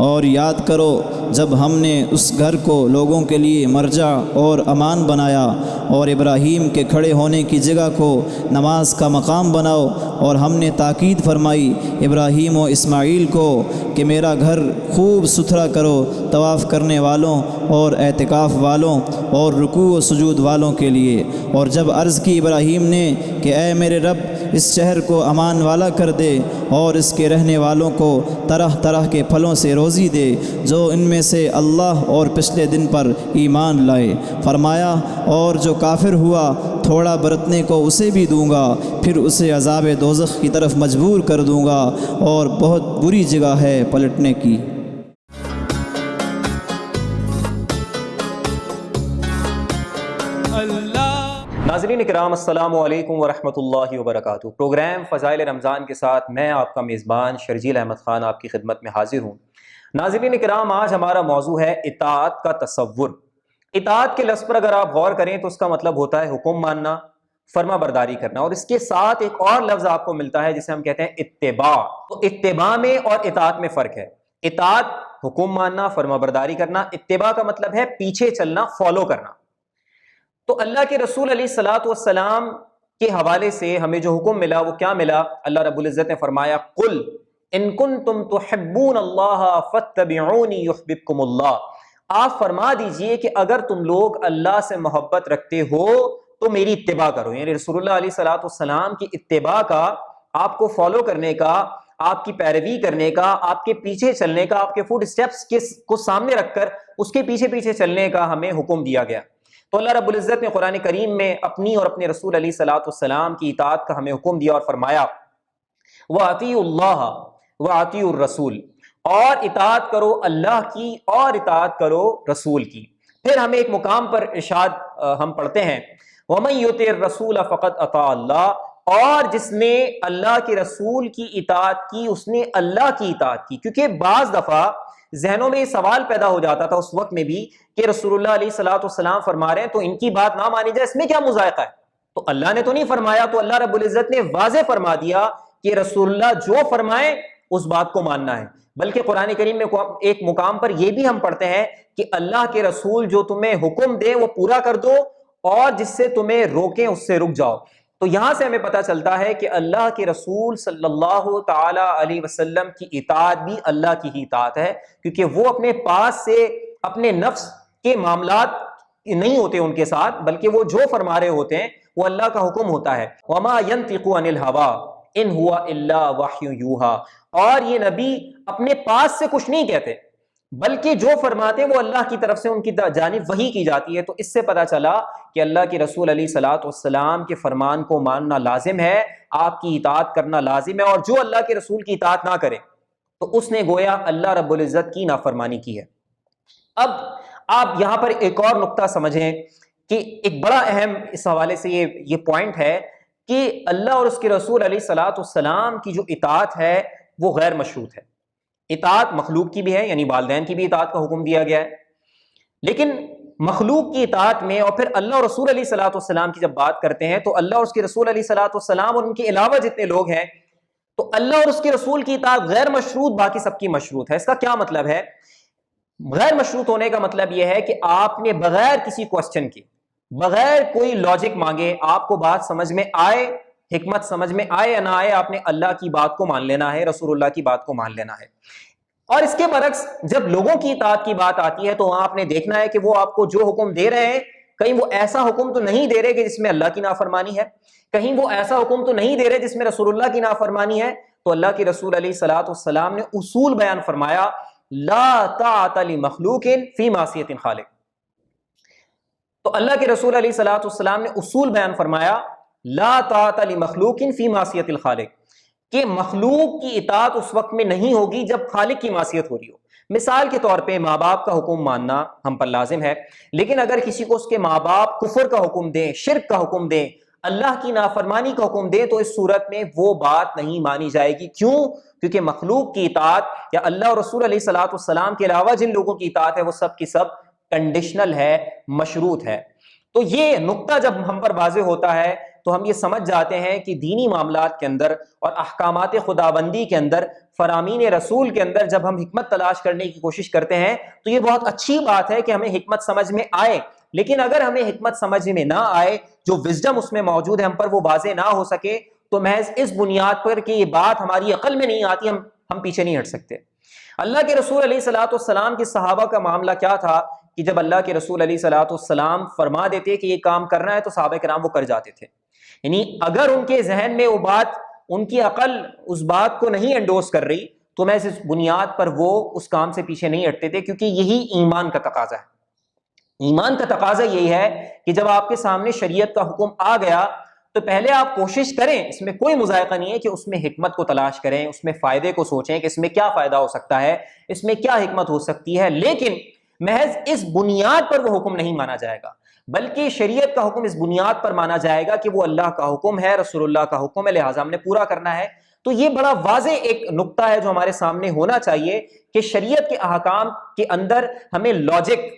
और याद करो जब हमने उस घर को लोगों के लिए मरजा और अमान बनाया और इब्राहीम के खड़े होने की जगह को नमाज का मकाम बनाओ और हमने ताकीद फरमाई इब्राहीम और इस्माईल को कि मेरा घर खूब सुथरा करो तवाफ़ करने वालों और एतिकाफ़ वालों और रुकू व सुजूद वालों के लिए। और जब अर्ज़ की इब्राहीम ने कि ऐ मेरे रब इस शहर को अमान वाला कर दे और इसके रहने वालों को तरह तरह के फलों से रोज़ी दे जो इनमें से अल्लाह और पिछले दिन पर ईमान लाए। फरमाया और जो काफिर हुआ थोड़ा बरतने को उसे भी दूंगा, फिर उसे अज़ाब दोज़ख की तरफ मजबूर कर दूंगा और बहुत बुरी जगह है पलटने की। नाज़रीन इकराम अस्सलामु अलैकुम वरहमतुल्लाहि वबरकातुहू। प्रोग्राम फ़ज़ाइल रमज़ान के साथ मैं आपका मेज़बान शर्जील अहमद ख़ान आपकी खिदमत में हाजिर हूँ। नाज़रीन इकराम आज हमारा मौजू है इताअत का तसव्वुर। इताअत के लफ्ज़ पर अगर आप गौर करें तो उसका मतलब होता है हुक्म मानना, फर्मा बरदारी करना, और इसके साथ एक और लफ्ज़ आपको मिलता है जिसे हम कहते हैं इत्तिबा। तो इत्तिबा में और इताअत में फ़र्क है। इताअत हुक्म मानना, फर्मा बरदारी करना, इत्तिबा का मतलब है पीछे चलना, फॉलो करना। तो अल्लाह के रसूल अलैहिस्सलातु वस्सलाम के हवाले से हमें जो हुक्म मिला वो क्या मिला? अल्लाह रब्बुल इज़्ज़त ने फरमाया कुल इन कुंतुम तुहिब्बूनल्लाह फत्तबिऊनी युहिब्बुकुमुल्लाह। आप फरमा दीजिए कि अगर तुम लोग अल्लाह से मोहब्बत रखते हो तो मेरी इत्तिबा करो। यानी रसूलुल्लाह अलैहिस्सलातु वस्सलाम की इत्तिबा का, आपको फॉलो करने का, आपकी पैरवी करने का, आपके पीछे चलने का, आपके फुट स्टेप्स को सामने रखकर उसके पीछे पीछे चलने का हमें हुक्म दिया गया। तो अल्लाह रब्बुल इज़्ज़त ने कुरान करीम में अपनी और अपने रसूल अलैहिस्सलातु वस्सलाम की इताअत का हमें हुक्म दिया और फरमाया व अतीउल्लाह व अतीउर रसूल, और इताअत करो अल्लाह की और इताअत करो रसूल की। फिर हमें एक मुकाम पर इरशाद हम पढ़ते हैं वमन युतिर रसूल फ़क़द अता अल्लाह, और जिसने अल्लाह के रसूल की इताअत की उसने अल्लाह की इताअत की। क्योंकि बाज़ दफ़ा जहनों में सवाल पैदा हो जाता था उस वक्त में भी कि रसूलुल्लाह अलैहिस्सलातु वस्सलाम फरमा रहे हैं तो इनकी बात ना मानी जाए, इसमें क्या मुज़ायक़ा है? तो अल्लाह ने तो नहीं फरमाया, तो अल्लाह रब्बुल इज़्ज़त ने वाज़ेह फरमा दिया कि रसूलुल्लाह जो फरमाए उस बात को मानना है। बल्कि कुरान करीम में एक मुकाम पर यह भी हम पढ़ते हैं कि अल्लाह के रसूल जो तुम्हें हुक्म दे वो पूरा कर दो और जिससे तुम्हें रोकें उससे रुक जाओ। तो यहां से हमें पता चलता है कि अल्लाह के रसूल सल्लल्लाहु ताला अलैहि वसल्लम की इताअत भी अल्लाह की ही इताअत है, क्योंकि वो अपने पास से अपने नफ्स के मामलात नहीं होते उनके साथ, बल्कि वो जो फरमा रहे होते हैं वो अल्लाह का हुक्म होता है। वमा यंतिकु अनिल हवा इन हुआ इल्ला वह्यु यूहा, और ये नबी अपने पास से कुछ नहीं कहते बल्कि जो फरमाते हैं वो अल्लाह की तरफ से उनकी जानिब वही की जाती है। तो इससे पता चला कि अल्लाह के रसूल अलैहिस्सलातु वस्सलाम के फरमान को मानना लाजिम है, आपकी इताअत करना लाजिम है, और जो अल्लाह के रसूल की इताअत ना करे तो उसने गोया अल्लाह रब्बुल इज़्ज़त की नाफरमानी की है। अब आप यहां पर एक और नुक्ता समझें कि एक बड़ा अहम इस हवाले से ये पॉइंट है कि अल्लाह और उसके रसूल अलैहिस्सलातु वस्सलाम की जो इताअत है वो गैर मशरूत है। इताअत मखलूक की भी है, यानी वालिदैन की भी इताअत का हुक्म दिया गया है, लेकिन मखलूक की इताअत में और फिर अल्लाह और रसूल अलैहिस्सलातु वस्सलाम की जब बात करते हैं तो अल्लाह और उसके रसूल अलैहिस्सलातु वस्सलाम और उनके अलावा जितने लोग हैं तो अल्लाह और उसके रसूल की इताअत गैर मशरूत, बाकी सबकी मशरूत है। इसका क्या मतलब है? गैर मशरूत होने का मतलब यह है कि आपने बगैर किसी क्वेश्चन के, बगैर कोई लॉजिक मांगे, आपको बात समझ में आए, हिकमत समझ में आए या ना आए, आपने अल्लाह की बात को मान लेना है, रसूलुल्लाह की बात को मान लेना है। और इसके बरक्स जब लोगों की इताअत की बात आती है तो वहां आपने देखना है कि वो आपको जो हुक्म दे रहे हैं, कहीं वो ऐसा हुक्म तो नहीं दे रहे कि जिसमें अल्लाह की नाफरमानी है, कहीं वो ऐसा हुक्म तो नहीं दे रहे जिसमें रसूलुल्लाह की नाफरमानी है। तो अल्लाह के रसूल अलैहिस्सलाम ने उसूल बयान फरमाया, ला ताअत लि मखलूकिन फी मासियतिन खालिक। तो अल्लाह के रसूल अलैहिस्सलाम ने उसूल बयान फरमाया, ला ताअत लि मखलूकिन फी मासियतिल खालिक, कि मखलूक की इताअत उस वक्त में नहीं होगी जब खालिक की मासियत हो रही हो। मिसाल के तौर पे माँ बाप का हुक्म मानना हम पर लाजिम है, लेकिन अगर किसी को उसके माँ बाप कुफर का हुक्म दें, शिर्क का हुक्म दें, अल्लाह की नाफरमानी का हुक्म दें, तो इस सूरत में वो बात नहीं मानी जाएगी। क्यों? क्योंकि मखलूक की इताअत या अल्लाह और रसूल अलैहिस्सलाम के अलावा जिन लोगों की इताअत है वो सब की सब कंडीशनल है, मशरूत है। तो ये नुक्ता जब हम पर वाज़ेह होता है तो हम ये समझ जाते हैं कि दीनी मामलात के अंदर और अहकामात खुदाबंदी के अंदर, फरामीन रसूल के अंदर जब हम हिकमत तलाश करने की कोशिश करते हैं तो ये बहुत अच्छी बात है कि हमें हिकमत समझ में आए। लेकिन अगर हमें हिकमत समझ में ना आए, जो विजडम उसमें मौजूद है हम पर वो वाज़ेह ना हो सके, तो महज इस बुनियाद पर कि ये बात हमारी अकल में नहीं आती, हम पीछे नहीं हट सकते। अल्लाह के रसूल अलैहिस्सलाम के सहाबा का मामला क्या था कि जब अल्लाह के रसूल अलैहिस्सलाम फरमा देते कि ये काम करना है तो सहाबा किराम वो कर जाते थे। यानी अगर उनके जहन में वो बात, उनकी अकल उस बात को नहीं एंडोर्स कर रही, तो मैं इस बुनियाद पर वो उस काम से पीछे नहीं हटते थे, क्योंकि यही ईमान का तकाजा है। ईमान का तकाजा यही है कि जब आपके सामने शरीयत का हुक्म आ गया तो पहले आप कोशिश करें, इसमें कोई मुज़ायका नहीं है कि उसमें हिकमत को तलाश करें, उसमें फायदे को सोचें कि इसमें क्या फायदा हो सकता है, इसमें क्या हिकमत हो सकती है, लेकिन महज इस बुनियाद पर वो हुक्म नहीं माना जाएगा, बल्कि शरीयत का हुक्म इस बुनियाद पर माना जाएगा कि वो अल्लाह का हुक्म है, रसूलुल्लाह का हुक्म है, लिहाजा हमने पूरा करना है। तो ये बड़ा वाज़े एक नुक्ता है जो हमारे सामने होना चाहिए कि शरीयत के अहकाम के अंदर हमें लॉजिक,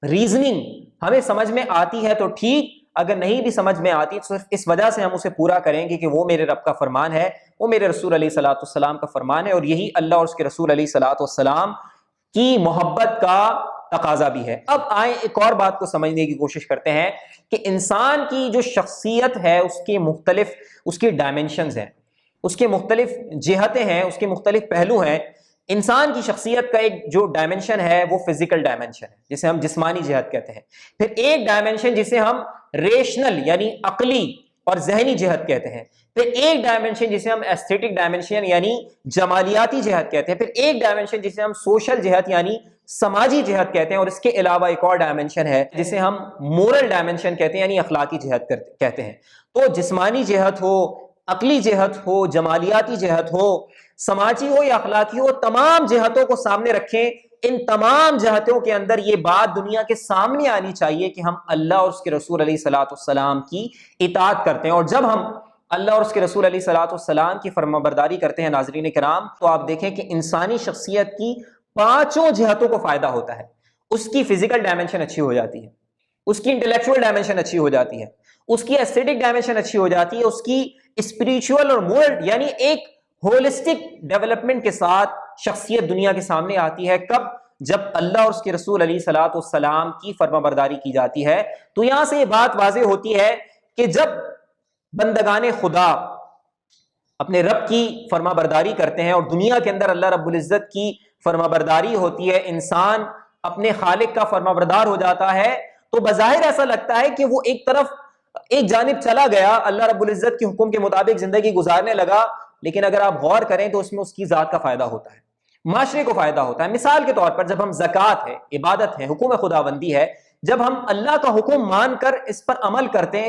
रीजनिंग हमें समझ में आती है तो ठीक, अगर नहीं भी समझ में आती तो सिर्फ इस वजह से हम उसे पूरा करेंगे कि वो मेरे रब का फरमान है, वो मेरे रसूल अलैहिस्सलाम का फरमान है, और यही अल्लाह और उसके रसूल अलैहिस्सलाम की मोहब्बत का तकाजा भी है। अब आए एक और बात को समझने की कोशिश करते हैं कि इंसान की जो शख्सियत है उसके मुख्तलिफ, उसके डायमेंशंस हैं, उसके मुख्तलिफ जिहतें हैं, उसके मुख्तलिफ पहलू हैं। इंसान की शख्सियत का एक जो डायमेंशन है वो फिजिकल डायमेंशन है, जिसे हम जिस्मानी जिहत कहते हैं। फिर एक डायमेंशन जिसे हम रेशनल यानी अकली और जहनी जिहत कहते हैं। फिर एक डायमेंशन जिसे हम एस्थेटिक डायमेंशन यानी जमालियाती जिहत कहते हैं। फिर एक डायमेंशन जिसे हम सोशल जिहत यानी समाजी जिहत कहते हैं। और इसके अलावा एक और डायमेंशन है जिसे हम मोरल डायमेंशन कहते हैं यानी अखलाकी जिहत कहते हैं। तो जिस्मानी जिहत हो, अकली जिहत हो, जमालियाती जिहत हो, समाजी हो या अखलाकी हो, तमाम जिहतों को सामने रखें। इन तमाम जहतों के अंदर ये बात दुनिया के सामने आनी चाहिए कि हम अल्लाह और उसके रसूल अलैहिस्सलाम की इताअत करते हैं। और जब हम अल्लाह और उसके रसूल अलैहिस्सलाम की फरमाबरदारी करते हैं नाज़रीन किराम, तो आप देखें कि इंसानी शख्सियत की पांचों जिहतों को फायदा होता है। उसकी फिजिकल डायमेंशन अच्छी हो जाती है, उसकी इंटेलेक्चुअल डायमेंशन अच्छी हो जाती है, उसकी एस्थेटिक डायमेंशन अच्छी हो जाती है, उसकी स्पिरिचुअल और मोरल यानी एक होलिस्टिक डेवलपमेंट के साथ शख्सियत दुनिया के सामने आती है। कब? जब अल्लाह और उसके रसूल अलैहिस्सलाम की फरमाबरदारी की जाती है। तो यहां से ये बात वाज़ेह होती है कि जब बंदगाने खुदा अपने रब की फरमाबरदारी करते हैं और दुनिया के अंदर अल्लाह रब्बुल इज्जत की फरमाबरदारी होती है, इंसान अपने खालिक का फरमाबरदार हो जाता है, तो बज़ाहिर ऐसा लगता है कि वो एक तरफ एक जानिब चला गया, अल्लाह रब्बुल इज्जत के हुक्म के मुताबिक जिंदगी गुजारने लगा। लेकिन अगर आप गौर करें तो उसमें उसकी जात का फायदा होता है, माशरे को फायदा होता है। मिसाल के तौर पर जब हम ज़कात है, इबादत है, हुक्म खुदाबंदी है, जब हम अल्लाह का हुक्म मानकर इस पर अमल करते हैं,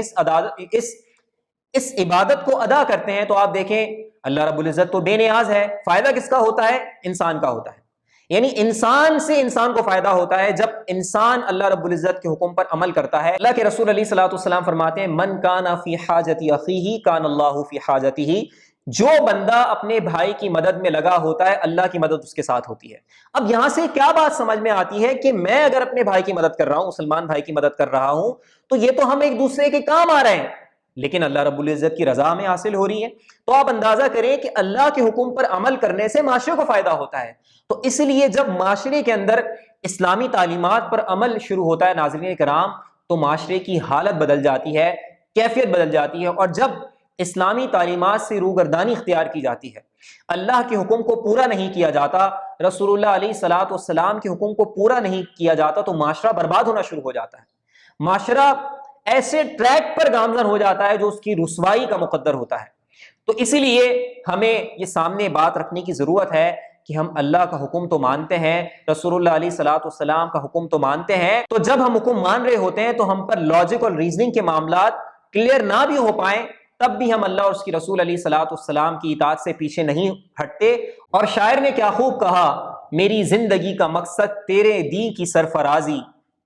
इस इबादत को अदा करते हैं, तो आप देखें अल्लाह रब्बुल इज्जत तो बेनियाज है। फायदा किसका होता है? इंसान का होता है। यानी इंसान से इंसान को फायदा होता है जब इंसान अल्लाह रब्बुल इज्जत के हुक्म पर अमल करता है। अल्लाह के रसूल अलैहिस्सलाम फरमाते हैं, मन काना फी हाजती अखीही कान अल्लाहु फी हाजतिही। जो बंदा अपने भाई की मदद में लगा होता है, अल्लाह की मदद उसके साथ होती है। अब यहां से क्या बात समझ में आती है कि मैं अगर अपने भाई की मदद कर रहा हूं, मुसलमान भाई की मदद कर रहा हूं, तो ये तो हम एक दूसरे के काम आ रहे हैं, लेकिन अल्लाह रब्बुल इज्जत की रजा में हासिल हो रही है। तो आप अंदाजा करें कि अल्लाह के हुक्म पर अमल करने से माशरे को फायदा होता है। तो इसलिए जब माशरे के अंदर इस्लामी तालीमात पर अमल शुरू होता है नाज़रीन कराम, तो माशरे की हालत बदल जाती है, कैफियत बदल जाती है। और जब इस्लामी तालीमात से रूगर्दानी इख्तियार की जाती है, अल्लाह के हुक्म को पूरा नहीं किया जाता, रसूलुल्लाह अलैहिस्सलातु वस्सलाम के हुक्म को पूरा नहीं किया जाता, तो माशरा बर्बाद होना शुरू हो जाता है। माशरा ऐसे ट्रैक पर गामजन हो जाता है जो उसकी रुसवाई का मुकद्दर होता है। तो इसीलिए हमें ये सामने बात रखने की जरूरत है कि हम अल्लाह का हुक्म तो मानते हैं, रसूलुल्लाह अलैहिस्सलातु वस्सलाम का हुक्म तो मानते हैं, तो जब हम हुक्म मान रहे होते हैं तो हम पर लॉजिक और रीजनिंग के मामलात क्लियर ना भी हो पाए, तब भी हम अल्लाह और उसकी रसूल अलैहिस्सलातु वस्सलाम की इताअत से पीछे नहीं हटते। और शायर ने क्या खूब कहा, मेरी जिंदगी का मकसद तेरे दी की सरफराजी,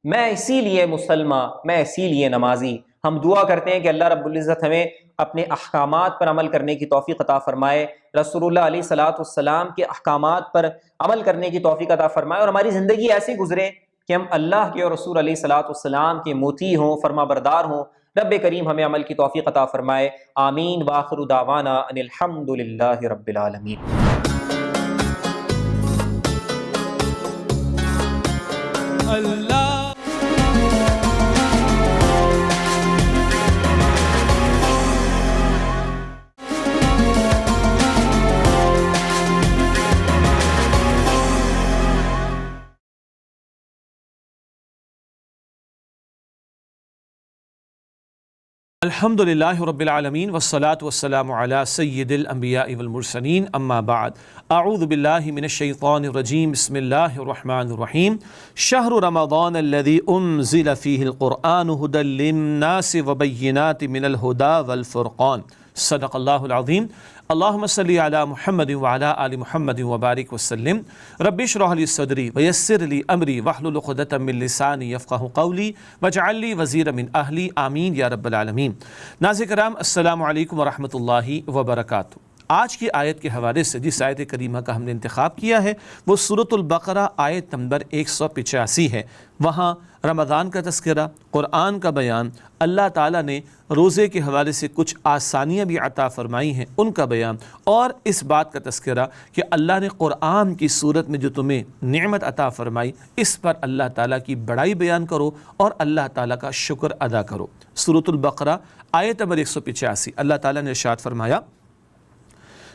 मैं इसीलिए मुसलमान, मैं इसीलिए नमाजी। हम दुआ करते हैं कि अल्लाह रब्बुल इज़्ज़त हमें अपने अहकामात पर अमल करने की तौफीक अता फरमाए, रसूलुल्लाह अलैहिस्सलातु वस्सलाम के अहकामात पर अमल करने की तौफीक अता फरमाए, और हमारी ज़िंदगी ऐसी गुजरे कि हम अल्लाह के और रसूल अलैहिस्सलातु वस्सलाम के मोती हों, फरमाबरदार हों। रब्बे करीम हमें अमल की तौफीक अता फरमाए। आमीन। व आखिरु दावाना अनिल हम्दुलिल्लाहि रब्बिल आलमीन। अल्लाह अल्हम्दुलिल्लाहि रब्बिल आलमीन वस्सलातु वस्सलामु अला सय्यिदिल अंबियाइ वल मुरसलीन अम्मा बाद अऊज़ु बिल्लाहि मिनश शैतानिर रजीम बिस्मिल्लाहिर रहमानिर रहीम शहरु रमज़ान अल्लज़ी उन्ज़िला फ़ीहिल क़ुरआनु हुदल लिन्नासि व बय्यिनातिन मिनल हुदा वल फ़ुरक़ान सदक़ल्लाहुल अज़ीम। अल्लाहुम्मा सल्लि अला मुहम्मदिन व अला आलि मुहम्मदिन व बारिक वसल्लिम। रब्बि इश्रह ली सदरी व यस्सिर ली अमरी वहलुल उक़दतम मिन लिसानी यफ़क़हू क़ौली वजअल ली वज़ीरम मिन अहली आमीन या रब्बल आलमीन। नाज़रीन किराम, अस्सलामु अलैकुम व रहमतुल्लाहि व बरकातुहू। आज की आयत के हवाले से जिस आयत करीमा का हमने इंतखाब किया है वो सूरतुल बक़रा आयत नंबर 185 है। वहाँ रमज़ान का तज़किरा, क़ुरआन का बयान, अल्लाह ताला ने रोज़े के हवाले से कुछ आसानियाँ भी अता फ़रमाई हैं उनका बयान, और इस बात का तज़किरा कि अल्लाह ने क़ुरआन की सूरत में जो तुम्हें नेमत अता फ़रमाई इस पर अल्लाह ताला की बड़ाई बयान करो और अल्लाह ताला का शुक्र अदा करो। सूरतुल बक़रा आयत नंबर 185 अल्लाह ताला ने इरशाद फ़रमाया,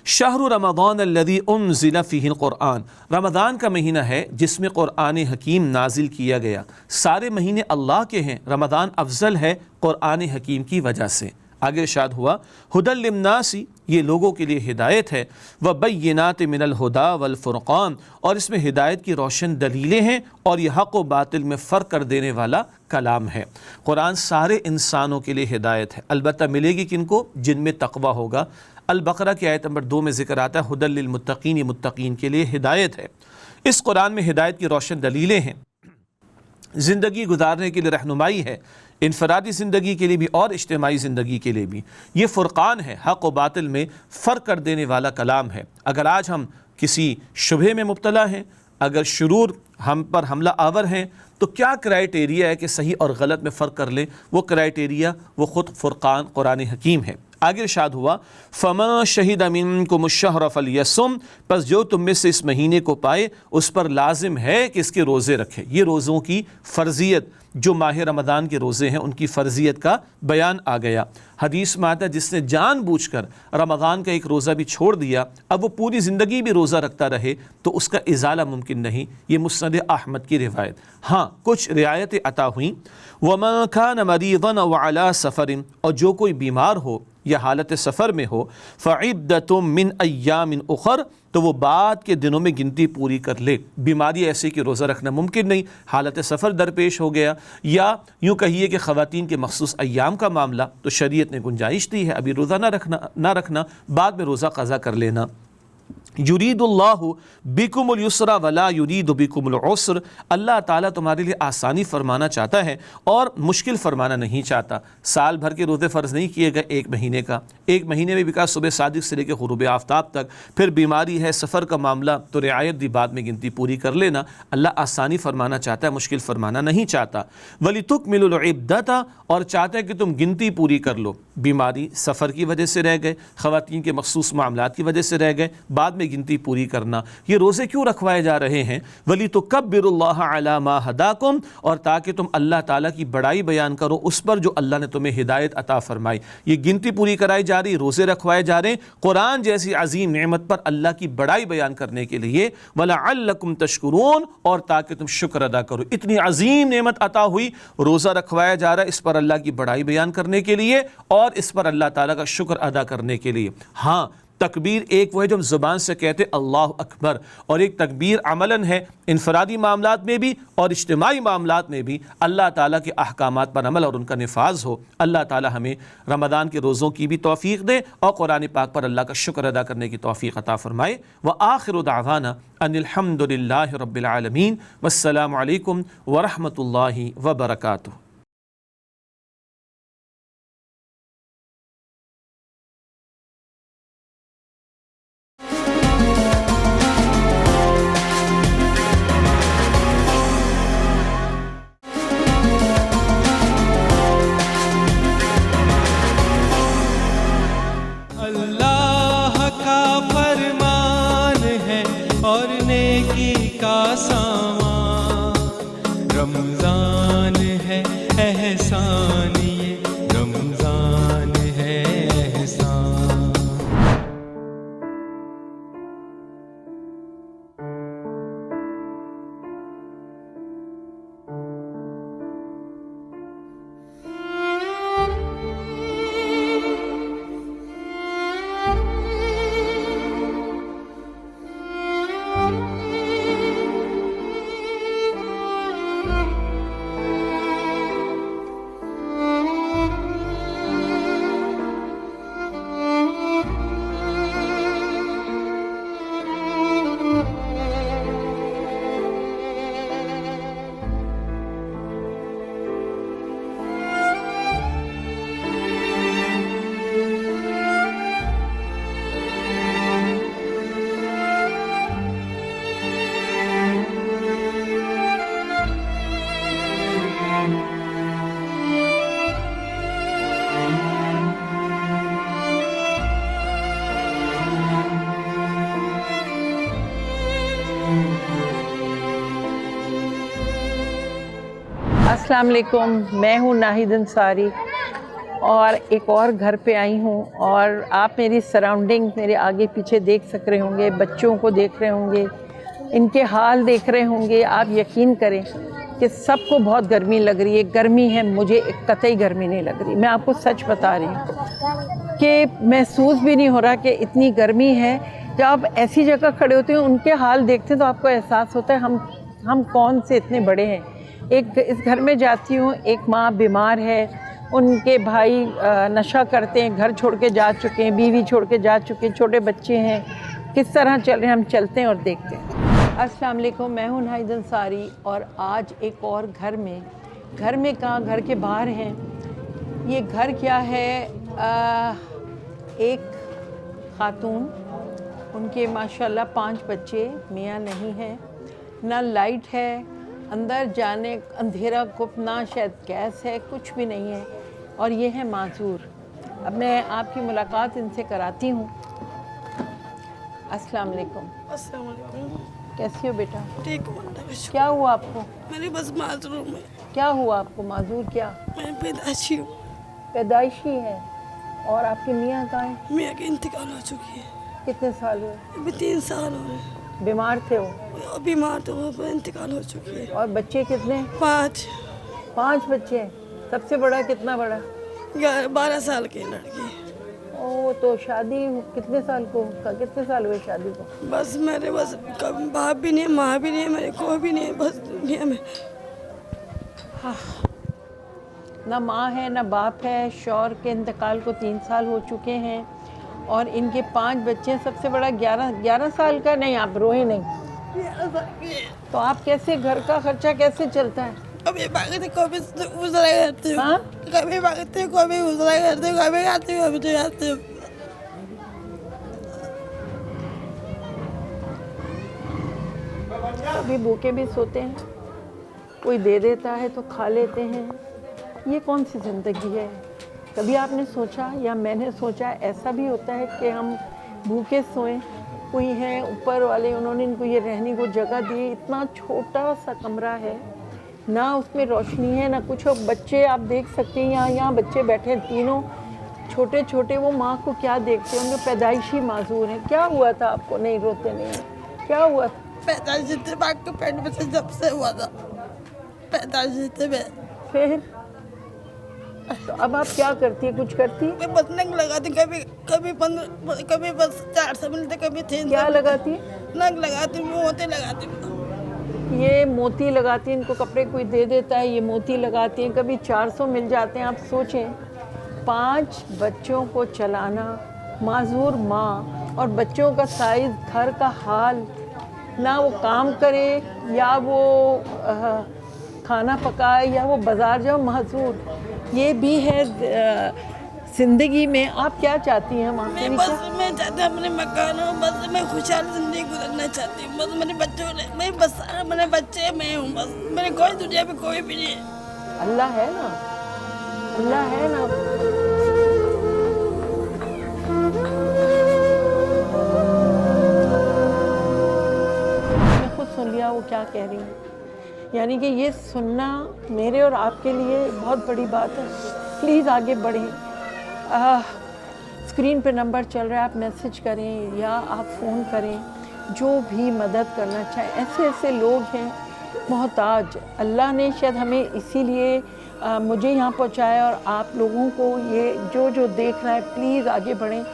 शहरु रमज़ान अल्लज़ी उन्ज़िला फ़ीहिल क़ुरआन, रमज़ान का महीना है जिसमें क़ुरआन हकीम नाजिल किया गया। सारे महीने अल्लाह के हैं, रमज़ान अफजल है क़ुरआन हकीम की वजह से। आगे इरशाद हुआ हुदल लिन्नासी, ये लोगों के लिए हिदायत है, व बय्यिनातिन मिनल हुदा वल फ़ुरक़ान, और इसमें हिदायत की रोशन दलीलें हैं और यह हक़ व बातिल में फ़र्क कर देने वाला कलाम है। क़ुरआन सारे इंसानों के लिए हिदायत है, अलबत्ता मिलेगी किनको? जिनमें तक़वा होगा। अल बक़रा की आयत नंबर 2 में ज़िक्र आता है हुदल लिल मुत्तक़ीन, ये मुत्तक़ीन के लिए हिदायत है। इस क़ुरआन में हिदायत की रोशन दलीलें हैं, ज़िंदगी गुजारने के लिए रहनुमाई है, इनफरादी ज़िंदगी के लिए भी और इज्तिमाई ज़िंदगी के लिए भी। ये फ़ुरक़ान है, हक़ व बातिल में फ़र्क कर देने वाला कलाम है। अगर आज हम किसी शुबहे में मुब्तला हैं, अगर शुरूर हम पर हमला आवर हैं, तो क्या क्राइटेरिया है कि सही और गलत में फ़र्क कर लें? वो क्राइटेरिया वो ख़ुद फ़ुरक़ान क़ुरआन हकीम है। आगे इरशाद हुआ फ़मन शहीद मिनकुमुश्शहर फ़लयसुम, बस जो तुम में से इस महीने को पाए उस पर लाजिम है कि इसके रोज़े रखे। ये रोज़ों की फ़र्ज़ियत, जो माह रमज़ान के रोज़े हैं उनकी फ़र्ज़ियत का बयान आ गया। हदीस में आता है जिसने जानबूझकर रमज़ान का एक रोज़ा भी छोड़ दिया, अब वो पूरी ज़िंदगी भी रोज़ा रखता रहे तो उसका इज़ाला मुमकिन नहीं। ये मुस्नद अहमद की रिवायत। हाँ, कुछ रियायतें अता हुई, वमन कान मरीज़न व अला सफ़रिन, और जो कोई बीमार हो या हालत सफ़र में हो, फ़इद्दतुम मिन अय्यामिन उख़र, तो वो बाद के दिनों में गिनती पूरी कर ले। बीमारी ऐसी कि रोज़ा रखना मुमकिन नहीं, हालत सफ़र दरपेश हो गया, या यूँ कहिए कि ख़वातीन के मख़सूस अय्याम का मामला, तो शरीयत ने गुंजाइश दी है अभी रोज़ा ना रखना, बाद में रोज़ा क़ज़ा कर लेना। युरीदुल्लाहु बिकुमुल युस्रा वला युरीदु बिकुमुल उस्र, अल्लाह ताला तुम्हारे लिए आसानी फरमाना चाहता है और मुश्किल फरमाना नहीं चाहता। साल भर के रोज़े फ़र्ज़ नहीं किए गए, एक महीने का, एक महीने में विकास सुबह सादिक से लेकर ग़ुरूब आफ्ताब तक, फिर बीमारी है, सफ़र का मामला, तो रियायत दी, बाद में गिनती पूरी कर लेना। अल्लाह आसानी फरमाना चाहता है, मुश्किल फरमाना नहीं चाहता। वलितुकमिलुल इद्दता, और चाहता है कि तुम गिनती पूरी कर लो। बीमारी, सफ़र की वजह से रह गए, ख़वातीन के मख़सूस मामलात की वजह से रह गए, बाद में में गिनती पूरी करना। ये रोज़े क्यों रखवाए जा रहे हैं? वली तो कब्बिरुल्लाह अला मा हदाकुम, और ताकि तुम अल्लाह ताला की बड़ाई बयान करो उस पर जो अल्लाह ने तुम्हें हिदायत अता फरमाई। ये गिनती पूरी कराई जा रही, रोज़े रखवाए जा रहे कुरान जैसी अजीम नेमत पर अल्लाह की बड़ाई बयान करने के लिए, वलअल्लकुम तशकुरून, और ताकि तुम शुक्र अदा करो। इतनी अजीम नेमत अता हुई, रोज़ा रखवाया जा रहा है इस पर अल्लाह की बड़ाई बयान करने के लिए और इस पर अल्लाह ताला का शुक्र अदा करने के लिए। हाँ, तकबीर एक वो है जो हम ज़ुबान से कहते अल्लाह अकबर, और एक तकबीर अमलन है इनफरादी मामलात में भी और इज्तिमाई मामलात में भी अल्लाह ताला के अहकामात पर अमल और उनका निफाज हो। अल्लाह ताला हमें रमज़ान के रोज़ों की भी तौफ़ीक़ दे और कुरान पाक पर अल्लाह का शुक्र अदा करने की तौफ़ीक़ अता फ़रमाए। व आखिरु दावाना अनिल हम्दुलिल्लाहि रब्बिल आलमीन, वस्सलामु अलैकुम व रहमतुल्लाहि व बरकातुहू। अल्लाह का फरमान है और नेकी का सामान, रमज़ान है एहसान, ये रमज़ान है एहसान। अस्सलाम वालेकुम, मैं हूँ नाहिद अंसारी और एक और घर पे आई हूँ। और आप मेरी सराउंडिंग मेरे आगे पीछे देख सक रहे होंगे, बच्चों को देख रहे होंगे, इनके हाल देख रहे होंगे। आप यकीन करें कि सबको बहुत गर्मी लग रही है। गर्मी है, मुझे एक कतई गर्मी नहीं लग रही। मैं आपको सच बता रही हूँ कि महसूस भी नहीं हो रहा कि इतनी गर्मी है। जब आप ऐसी जगह खड़े होते हैं, उनके हाल देखते हैं तो आपको एहसास होता है हम कौन से इतने बड़े हैं। एक इस घर में जाती हूँ, एक माँ बीमार है, उनके भाई नशा करते हैं, घर छोड़ के जा चुके हैं, बीवी छोड़ के जा चुके हैं, छोटे बच्चे हैं। किस तरह चल रहे हैं, हम चलते हैं और देखते हैं। अस्सलाम वालेकुम, मैं हूँ नाहिद अंसारी और आज एक और घर में कहाँ, घर के बाहर हैं। ये घर क्या है, एक खातून, उनके माशाल्लाह 5 बच्चे, मियाँ नहीं है, ना लाइट है, अंदर जाने अंधेरा गुप्त, ना शायद गैस है, कुछ भी नहीं है। और ये है माजूर। अब मैं आपकी मुलाकात इनसे कराती हूँ। अस्सलाम वालेकुम। अस्सलाम वालेकुम। कैसी हो बेटा? ठीक हूँ, अल्लाह का शुक्र। क्या हुआ आपको? मेरे बस माजूर में। क्या हुआ आपको? माजूर क्या? मैं पैदाइशी हूँ। पैदाइशी है। और आपकी मियाँ कहाँ है? मियाँ की इंतकाल हो चुकी है। कितने साल हुए? अभी 3 साल हो रहे हैं। बीमार थे वो? बीमार तो वो पर इंतकाल हो चुकी है। और बच्चे कितने? 5 बच्चे हैं। सबसे बड़ा कितना बड़ा? 12 साल की लड़की। ओ, तो शादी कितने साल हुए शादी को? बस मेरे बस बाप भी नहीं है, माँ भी नहीं है, मेरे कोई भी नहीं है, बस दुनिया में। ना माँ है ना बाप है। शौहर के इंतकाल को 3 साल हो चुके हैं और इनके 5 बच्चे हैं। सबसे बड़ा 11 साल का। नहीं, आप रोए नहीं। तो आप कैसे, घर का खर्चा कैसे चलता है? कभी मांगते कभी गुजरा करते हो। हाँ? कभी मांगते कभी गुजरा करते हो, कभी खाते हो कभी नहीं खाते हो। कभी भूखे भी सोते हैं, कोई दे देता है तो खा लेते हैं। ये कौन सी ज़िंदगी है? कभी आपने सोचा या मैंने सोचा ऐसा भी होता है कि हम भूखे सोएं? कोई हैं ऊपर वाले, उन्होंने इनको ये रहने को जगह दी। इतना छोटा सा कमरा है, ना उसमें रोशनी है ना कुछ। और बच्चे आप देख सकते हैं, यहाँ बच्चे बैठे हैं तीनों छोटे छोटे। वो माँ को क्या देखते होंगे, पैदाइशी माजूर हैं। क्या हुआ था आपको? नहीं रोते नहीं, क्या हुआ था? पैदाइश दिमाग के पेट में से जब से हुआ था, पैदाइश में। फिर तो अब आप क्या करती है? कुछ करती है? मैं बस नंग लगाती, कभी बस 400 मिलते, कभी 300। क्या लगाती है? नंग लगाती, मोती लगाती। ये मोती लगाती हैं, इनको कपड़े कोई दे देता है, ये मोती लगाती हैं, कभी 400 मिल जाते हैं। आप सोचें 5 बच्चों को चलाना, माजूर माँ, और बच्चों का साइज़, घर का हाल, ना वो काम करे या वो खाना पकाए या वो बाज़ार जाओ, माजूर। ये भी है ज़िंदगी में। आप क्या चाहती हैं माँ? मैं बस मैं चाहती हूँ अपने मकान हो, बस मैं खुशहाल जिंदगी गुजरना चाहती हूँ। बस मेरे बच्चों ने, मैं बस मेरे बच्चे मैं हूँ, बस मेरे कोई दुनिया में कोई भी नहीं है। अल्लाह है ना, अल्लाह है ना। मैंने खुद सुन लिया वो क्या कह रही हैं। यानी कि ये सुनना मेरे और आपके लिए बहुत बड़ी बात है। प्लीज़ आगे बढ़ें। स्क्रीन पे नंबर चल रहा है, आप मैसेज करें या आप फ़ोन करें, जो भी मदद करना चाहें। ऐसे ऐसे लोग हैं मोहताज। अल्लाह ने शायद हमें इसीलिए मुझे यहाँ पहुँचाया, और आप लोगों को ये जो देख रहा है, प्लीज़ आगे बढ़ें।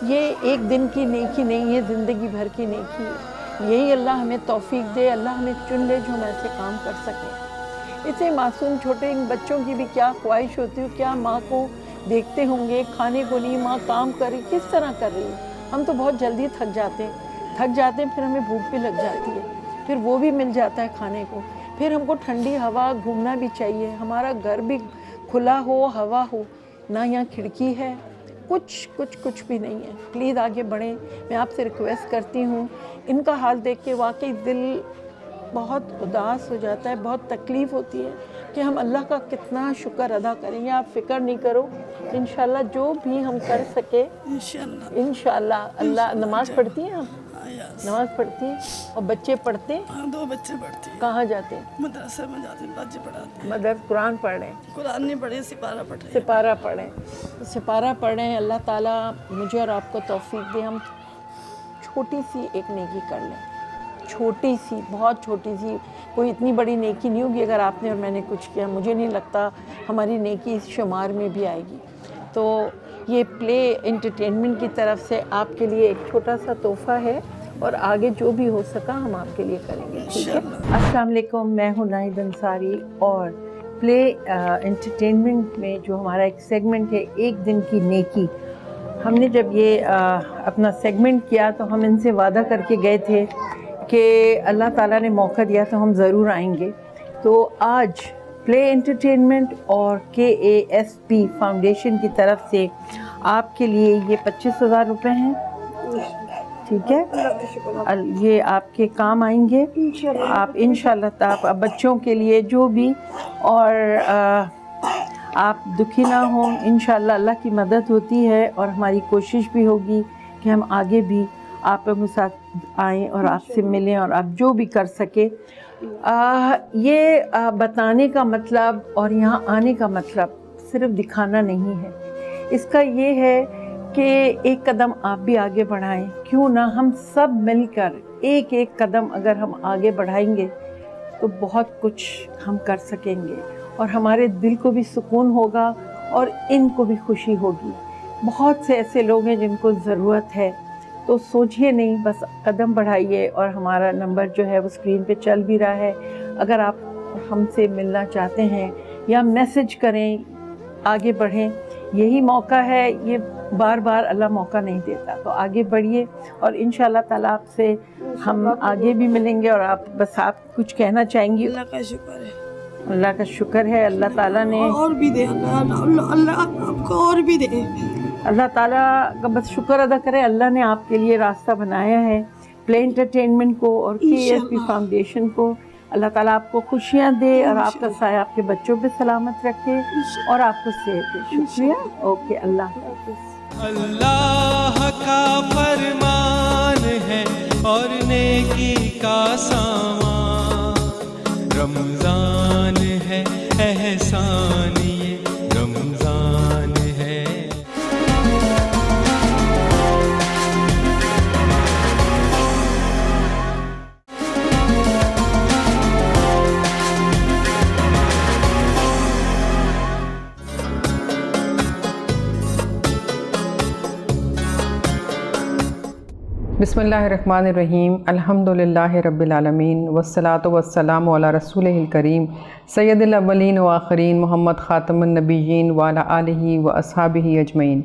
ये एक दिन की नेकी नहीं है, ज़िंदगी भर की नेकी है। यही अल्लाह हमें तौफीक दे, अल्लाह हमें चुन ले जो हम ऐसे काम कर सकें। इतने मासूम छोटे इन बच्चों की भी क्या ख्वाहिश होती है, क्या माँ को देखते होंगे खाने को नहीं, माँ काम कर रही, किस तरह कर रही है। हम तो बहुत जल्दी थक जाते हैं, फिर हमें भूख भी लग जाती है, फिर वो भी मिल जाता है खाने को। फिर हमको ठंडी हवा, घूमना भी चाहिए, हमारा घर भी खुला हो, हवा हो, ना यहाँ खिड़की है, कुछ भी नहीं है। प्लीज़ आगे बढ़ें। मैं आपसे रिक्वेस्ट करती हूँ। इनका हाल देख के वाकई दिल बहुत उदास हो जाता है, बहुत तकलीफ़ होती है कि हम अल्लाह का कितना शुक्र अदा करेंगे। आप फ़िक्र नहीं करो, इंशाल्लाह जो भी हम कर सके इंशाल्लाह। अल्लाह नमाज़ पढ़ती हैं आप? नमाज़ पढ़ती हैं? और बच्चे पढ़ते हैं? हाँ, 2 बच्चे पढ़ते हैं। कहाँ जाते हैं? मदरसे में जाते हैं, बच्चे पढ़ाते हैं। मदरस कुरान पढ़ रहे हैं? कुरान नहीं पढ़े, सिपारा पढ़ रहे हैं। सिपारा पढ़ें, सिपारा पढ़ें। अल्लाह ताला मुझे और आपको तौफीक दे, हम छोटी सी एक नेकी कर लें। छोटी सी, बहुत छोटी सी, कोई इतनी बड़ी नेकी नहीं होगी अगर आपने और मैंने कुछ किया। मुझे नहीं लगता हमारी नेकी इस शुमार में भी आएगी। तो ये प्ले एंटरटेनमेंट की तरफ से आपके लिए एक छोटा सा तोहफ़ा है, और आगे जो भी हो सका हम आपके लिए करेंगे। ठीक है? अस्सलाम वालेकुम, मैं हूँ नाहिद अंसारी, और प्ले एंटरटेनमेंट में जो हमारा एक सेगमेंट है, एक दिन की नेकी, हमने जब ये अपना सेगमेंट किया तो हम इनसे वादा करके गए थे कि अल्लाह ताला ने मौका दिया तो हम ज़रूर आएंगे। तो आज प्ले एंटरटेनमेंट और KASP फाउंडेशन की तरफ से आपके लिए ये 25,000 रुपये हैं। ठीक है, ये आपके काम आएंगे। आप इंशाल्लाह आप बच्चों के लिए जो भी, और आप दुखी ना हो, इंशाल्लाह अल्लाह की मदद होती है, और हमारी कोशिश भी होगी कि हम आगे भी आप लोगों के साथ आएँ और आपसे मिलें, और आप जो भी कर सके। ये बताने का मतलब और यहाँ आने का मतलब सिर्फ दिखाना नहीं है। इसका ये है कि एक कदम आप भी आगे बढ़ाएं। क्यों ना हम सब मिलकर एक एक कदम अगर हम आगे बढ़ाएंगे तो बहुत कुछ हम कर सकेंगे, और हमारे दिल को भी सुकून होगा और इनको भी खुशी होगी। बहुत से ऐसे लोग हैं जिनको ज़रूरत है, तो सोचिए नहीं, बस कदम बढ़ाइए। और हमारा नंबर जो है वो स्क्रीन पे चल भी रहा है। अगर आप हमसे मिलना चाहते हैं या मैसेज करें, आगे बढ़ें, यही मौका है। ये बार बार अल्लाह मौका नहीं देता, तो आगे बढ़िए, और इंशाल्लाह ताला आपसे हम आगे भी मिलेंगे। और आप बस आप कुछ कहना चाहेंगी? अल्लाह का शुक्र है, अल्लाह का शुक्र है, अल्लाह ताला ने और भी दे, अल्लाह आपको और भी दे। अल्लाह ताला का बस शुक्र अदा करें। अल्लाह ने आपके लिए रास्ता बनाया है, प्ले एंटरटेनमेंट को और KASP फाउंडेशन को। अल्लाह ताला आपको खुशियाँ दे और आपका साया आपके बच्चों पे सलामत रखे और आपको सेहत दे। शुक्रिया। ओके, अल्लाह हाफ़िज़। अल्लाह का फरमान रमज़ान है और नेकी का सामान, रमज़ान है एहसान, ये रमज़ान है। बिस्मिल्लाहिर्रहमानिर्रहीम, अल्हम्दुलिल्लाहि रब्बिल आलमीन, वस्सलातु वस्सलामु अला रसूलिहिल करीम सय्यदिल अव्वलीन व आखिरीन मोहम्मद ख़ातमुन नबिय्यीन व अला आलिहि व अस्हाबिहि अजमईन।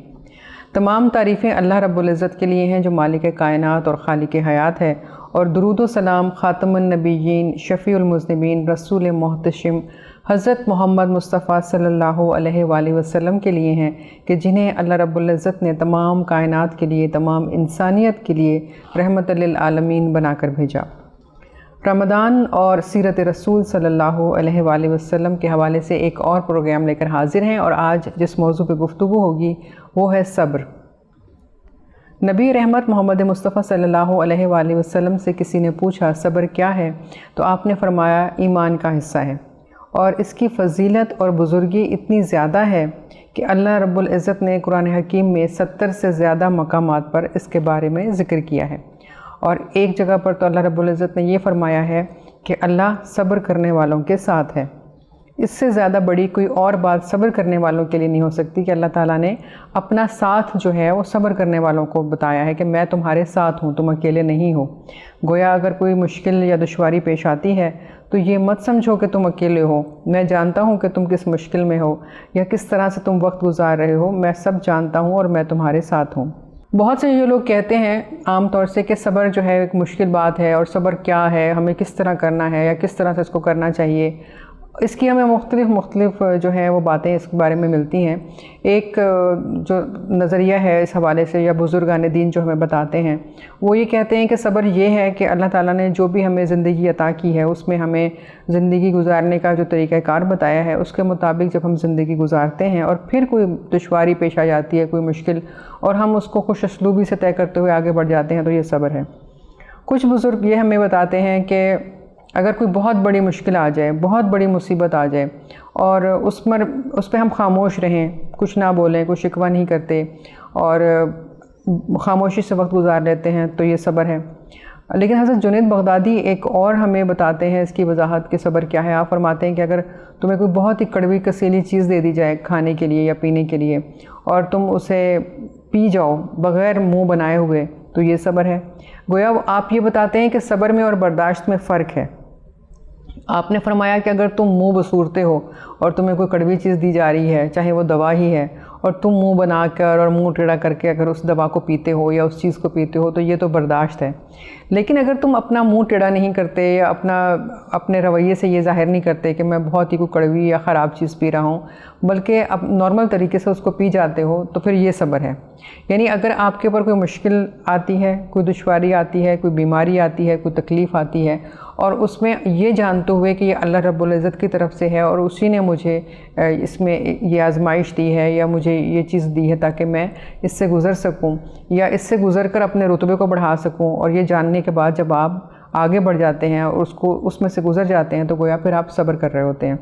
तमाम तारीफ़ें अल्लाह रब्बुल इज़्ज़त के लिए हैं जो मालिक कायनात और खालिक हयात है, और दुरूद व सलाम ख़ातमुन नबिय्यीन शफ़ीउल मुज़निबीन रसूल मोहतशिम हज़रत मोहम्मद मुस्तफ़ा सल्लल्लाहु अलैहि वसल्लम के लिए हैं कि जिन्हें अल्लाह रब्बुल इज़्ज़त ने तमाम कायनात के लिए, तमाम इंसानियत के लिए रहमतुल लिल आलमीन बनाकर भेजा। रमज़ान और सीरत रसूल सल्लल्लाहु अलैहि वसल्लम के हवाले से एक और प्रोग्राम लेकर हाज़िर हैं, और आज जिस मौजू पे गुफ्तगू होगी वो है सब्र। नबी रहमत मोहम्मद मुस्तफ़ा सल्लल्लाहु अलैहि वसल्लम से किसी ने पूछा सब्र क्या है, तो आपने फरमाया ईमान का हिस्सा है, और इसकी फ़जीलत और बुज़ुर्गी इतनी ज़्यादा है कि अल्लाह रब्बुल इज़्ज़त ने कुरान हकीम में 70 से ज़्यादा मकामात पर इसके बारे में ज़िक्र किया है। और एक जगह पर तो अल्लाह रब्बुल इज़्ज़त ने ये फ़रमाया है कि अल्लाह सब्र करने वालों के साथ है। इससे ज़्यादा बड़ी कोई और बात सब्र करने वालों के लिए नहीं हो सकती कि अल्लाह ताला ने अपना साथ जो है वो सब्र करने वालों को बताया है कि मैं तुम्हारे साथ हूँ, तुम अकेले नहीं हो। गोया अगर कोई मुश्किल या दुश्वारी पेश आती है तो ये मत समझो कि तुम अकेले हो, मैं जानता हूँ कि तुम किस मुश्किल में हो या किस तरह से तुम वक्त गुजार रहे हो, मैं सब जानता हूँ और मैं तुम्हारे साथ हूँ। बहुत से जो लोग कहते हैं आम तौर से कि सब्र जो है एक मुश्किल बात है, और सब्र क्या है, हमें किस तरह करना है या किस तरह से इसको करना चाहिए, इसकी हमें मुख्तलिफ जो है वो बातें इस बारे में मिलती हैं। एक जो नज़रिया है इस हवाले से या बुज़ुर्गान दीन जो हमें बताते हैं वो ये कहते हैं कि सब्र ये है कि अल्लाह ताला ने जो भी हमें ज़िंदगी अता की है उसमें हमें ज़िंदगी गुजारने का जो तरीक़ाकार बताया है उसके मुताबिक जब हम ज़िंदगी गुजारते हैं और फिर कोई दुश्वारी पेश आ जाती है, कोई मुश्किल, और हम उसको खुश असलूबी से तय करते हुए आगे बढ़ जाते हैं, तो ये सब्र है। कुछ बुज़ुर्ग ये हमें बताते हैं कि अगर कोई बहुत बड़ी मुश्किल आ जाए, बहुत बड़ी मुसीबत आ जाए और उस पर हम खामोश रहें, कुछ ना बोलें, कोई शिकवा नहीं करते और ख़ामोशी से वक्त गुजार लेते हैं, तो ये सब्र है। लेकिन हज़रत जुनैद बगदादी एक और हमें बताते हैं इसकी वजाहत कि सब्र क्या है। आप फरमाते हैं कि अगर तुम्हें कोई बहुत ही कड़वी कसीली चीज़ दे दी जाए खाने के लिए या पीने के लिए और तुम उसे पी जाओ बग़ैर मुँह बनाए हुए, तो ये सब्र है। गोया आप ये बताते हैं कि सब्र में और बर्दाश्त में फ़र्क है। आपने फरमाया कि अगर तुम मुंह बसूरते हो और तुम्हें कोई कड़वी चीज़ दी जा रही है, चाहे वो दवा ही है, और तुम मुंह बनाकर और मुंह टेढ़ा करके अगर उस दवा को पीते हो या उस चीज़ को पीते हो, तो ये तो बर्दाश्त है। लेकिन अगर तुम अपना मुंह टेढ़ा नहीं करते या अपने रवैये से ये ज़ाहिर नहीं करते कि मैं बहुत ही कोई कड़वी या ख़राब चीज़ पी रहा हूँ, बल्कि अब नॉर्मल तरीके से उसको पी जाते हो, तो फिर ये सब्र है। यानी अगर आपके ऊपर कोई मुश्किल आती है, कोई दुश्वारी आती है, कोई बीमारी आती है, कोई तकलीफ़ आती है, और उसमें ये जानते हुए कि ये अल्लाह रब्बुल इज़्ज़त की तरफ से है और उसी ने मुझे इसमें ये आजमाइश दी है या मुझे ये चीज़ दी है ताकि मैं इससे गुज़र सकूं या इससे गुज़र कर अपने रुतबे को बढ़ा सकूं, और ये जानने के बाद जब आप आगे बढ़ जाते हैं और उसमें से गुज़र जाते हैं, तो गोया फिर आप सब्र कर रहे होते हैं।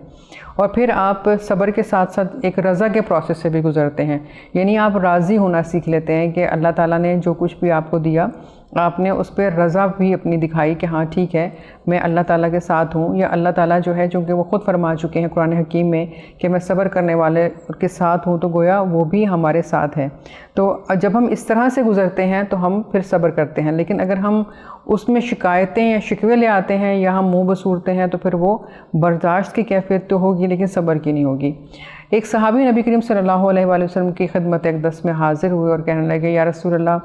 और फिर आप सब्र के साथ साथ एक रज़ा के प्रोसेस से भी गुज़रते हैं, यानी आप राज़ी होना सीख लेते हैं कि अल्लाह ताला ने जो कुछ भी आपको दिया आपने उस पर रज़ा भी अपनी दिखाई कि हाँ ठीक है, मैं अल्लाह ताला के साथ हूँ, या अल्लाह ताला जो है चूँकि वो ख़ुद फरमा चुके हैं कुरान हकीम में कि मैं सब्र करने वाले के साथ हूँ, तो गोया वो भी हमारे साथ है। तो जब हम इस तरह से गुज़रते हैं तो हम फिर सब्र करते हैं। लेकिन अगर हम उसमें शिकायतें या शिकवे ले आते हैं या हम मुँह बसूरते हैं, तो फिर वो बर्दाश्त की कैफियत तो होगी लेकिन सब्र की नहीं होगी। एक सहाबी नबी करीम सल्लल्लाहु अलैहि वसल्लम की खिदमत अक़दस में हाज़िर हुए और कहने लगे, या रसूल अल्लाह,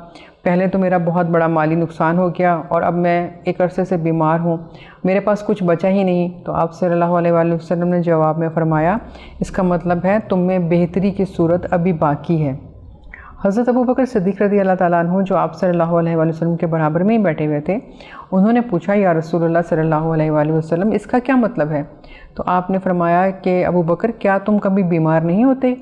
पहले तो मेरा बहुत बड़ा माली नुकसान हो गया और अब मैं एक अरसे से बीमार हूँ, मेरे पास कुछ बचा ही नहीं। तो आप सल्लल्लाहु अलैहि वसल्लम ने जवाब में फ़रमाया, इसका मतलब है तुम में बेहतरी की सूरत अभी बाकी है। हज़रत अबू बकर सिद्दीक़ रज़ी अल्लाह ताला अन्हु, जो आप सल्लल्लाहु अलैहि वसल्लम के बराबर में ही बैठे हुए थे, उन्होंने पूछा, या रसूलुल्लाह सल्लल्लाहु अलैहि वसल्लम, इसका क्या मतलब है? तो आपने फरमाया कि अबू बकर, क्या तुम कभी बीमार नहीं होते?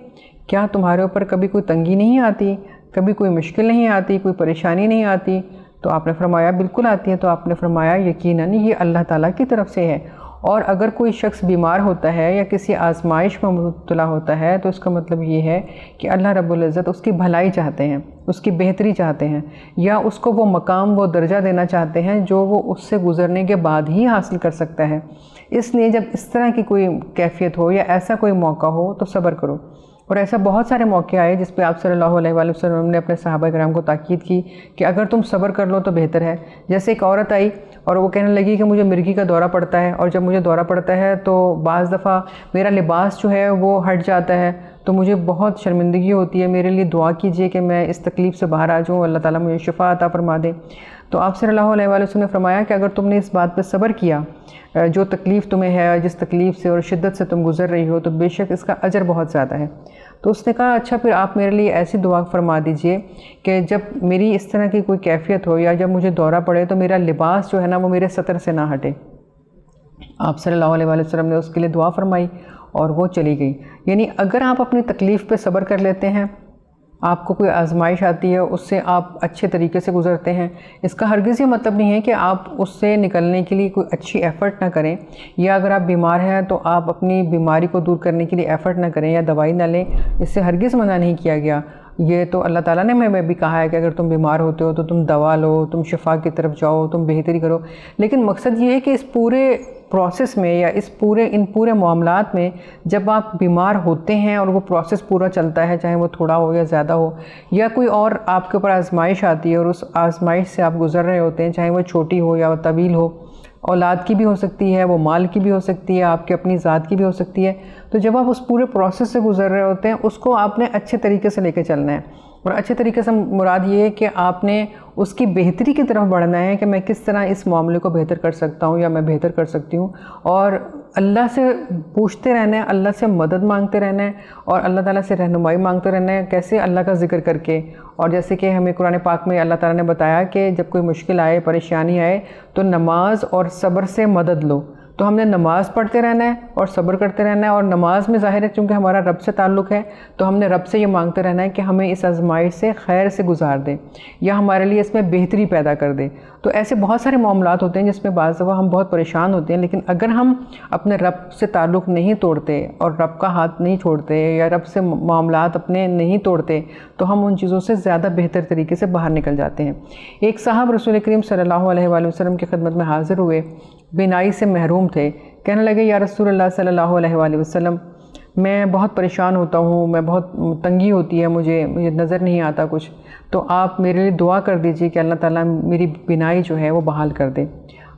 क्या तुम्हारे ऊपर कभी कोई तंगी नहीं आती, कभी कोई मुश्किल नहीं आती, कोई परेशानी नहीं आती? तो आपने फरमाया बिल्कुल आती है। तो आपने फरमाया यकीनन ये अल्लाह ताला की तरफ से है, और अगर कोई शख्स बीमार होता है या किसी आजमाइश में मुब्तला होता है तो इसका मतलब ये है कि अल्लाह रब्बुल इज़्ज़त उसकी भलाई चाहते हैं, उसकी बेहतरी चाहते हैं, या उसको वो मकाम, वो दर्जा देना चाहते हैं जो वो उससे गुज़रने के बाद ही हासिल कर सकता है। इसलिए जब इस तरह की कोई कैफियत हो या ऐसा कोई मौका हो तो सब्र करो। और ऐसा बहुत सारे मौके आए जिस पे आप सल्लल्लाहु अलैहि वसल्लम ने अपने सहाबा किराम को ताकीद की कि अगर तुम सब्र कर लो तो बेहतर है। जैसे एक औरत आई और वो कहने लगी कि मुझे मिर्गी का दौरा पड़ता है, और जब मुझे दौरा पड़ता है तो बाज़ दफ़ा मेरा लिबास जो है वो हट जाता है, तो मुझे बहुत शर्मिंदगी होती है, मेरे लिए दुआ कीजिए कि मैं इस तकलीफ़ से बाहर आ जाऊँ, अल्लाह ताला मुझे शिफ़ा अता फरमा दे। तो आप सल्लल्लाहु अलैहि वसल्लम ने फरमाया कि अगर तुमने इस बात पर सब्र किया, जो तकलीफ़ तुम्हें है, जिस तकलीफ़ से और शिद्दत से तुम गुज़र रही हो, तो बेशक इसका अजर बहुत ज़्यादा है। तो उसने कहा अच्छा फिर आप मेरे लिए ऐसी दुआ फरमा दीजिए कि जब मेरी इस तरह की कोई कैफियत हो या जब मुझे दौरा पड़े तो मेरा लिबास जो है ना वो मेरे सतर से ना हटे। आप सल्लल्लाहु अलैहि वसल्लम ने उसके लिए दुआ फरमाई और वो चली गई। यानी अगर आप अपनी तकलीफ़ पे सब्र कर लेते हैं, आपको कोई आजमाइश आती है, उससे आप अच्छे तरीके से गुज़रते हैं, इसका हरगिज़ ये मतलब नहीं है कि आप उससे निकलने के लिए कोई अच्छी एफ़र्ट ना करें, या अगर आप बीमार हैं तो आप अपनी बीमारी को दूर करने के लिए एफ़र्ट ना करें या दवाई ना लें। इससे हरगिज़ मना नहीं किया गया। ये तो अल्लाह ताला ने हमें भी कहा है कि अगर तुम बीमार होते हो तो तुम दवा लो, तुम शिफा की तरफ जाओ, तुम बेहतरी करो। लेकिन मकसद ये है कि इस पूरे प्रोसेस में या इन पूरे मामलात में जब आप बीमार होते हैं और वो प्रोसेस पूरा चलता है, चाहे वो थोड़ा हो या ज़्यादा हो, या कोई और आपके ऊपर आजमाइश आती है और उस आजमाइश से आप गुज़र रहे होते हैं, चाहे वो छोटी हो या वो तवील हो, औलाद की भी हो सकती है, वो माल की भी हो सकती है, आपकी अपनी ज़ात की भी हो सकती है। तो जब आप उस पूरे प्रोसेस से गुज़र रहे होते हैं, उसको आपने अच्छे तरीके से लेके चलना है। और अच्छे तरीके से मुराद ये है कि आपने उसकी बेहतरी की तरफ बढ़ना है कि मैं किस तरह इस मामले को बेहतर कर सकता हूँ या मैं बेहतर कर सकती हूँ, और अल्लाह से पूछते रहना है, अल्लाह से मदद मांगते रहना है और अल्लाह ताला से रहनुमाई मांगते रहना है। कैसे? अल्लाह का ज़िक्र करके। और जैसे कि हमें कुरान पाक में अल्लाह ताला ने बताया कि जब कोई मुश्किल आए, परेशानी आए, तो नमाज और सब्र से मदद लो। तो हमने नमाज़ पढ़ते रहना है और सब्र करते रहना है। और नमाज में ज़ाहिर है चूँकि हमारा रब से ताल्लुक़ है, तो हमने रब से ये मांगते रहना है कि हमें इस आज़माइश से खैर से गुजार दे या हमारे लिए इसमें बेहतरी पैदा कर दे। तो ऐसे बहुत सारे मामलात होते हैं जिसमें बाज़ दफ़ा हम बहुत परेशान होते हैं, लेकिन अगर हम अपने रब से ताल्लुक़ नहीं तोड़ते और रब का हाथ नहीं छोड़ते या रब से मामलात अपने नहीं तोड़ते, तो हम उन चीज़ों से ज़्यादा बेहतर तरीके से बाहर निकल जाते हैं। एक साहब रसूल करीम सल्लल्लाहु अलैहि वसल्लम की खिदमत में हाज़िर हुए, बिनाई से महरूम थे। कहने लगे या रसूलुल्लाह सल्लल्लाहु अलैहि वसल्लम, मैं बहुत परेशान होता हूँ, मैं बहुत तंगी होती है, मुझे नज़र नहीं आता कुछ, तो आप मेरे लिए दुआ कर दीजिए कि अल्लाह ताला मेरी बिनाई जो है वो बहाल कर दे।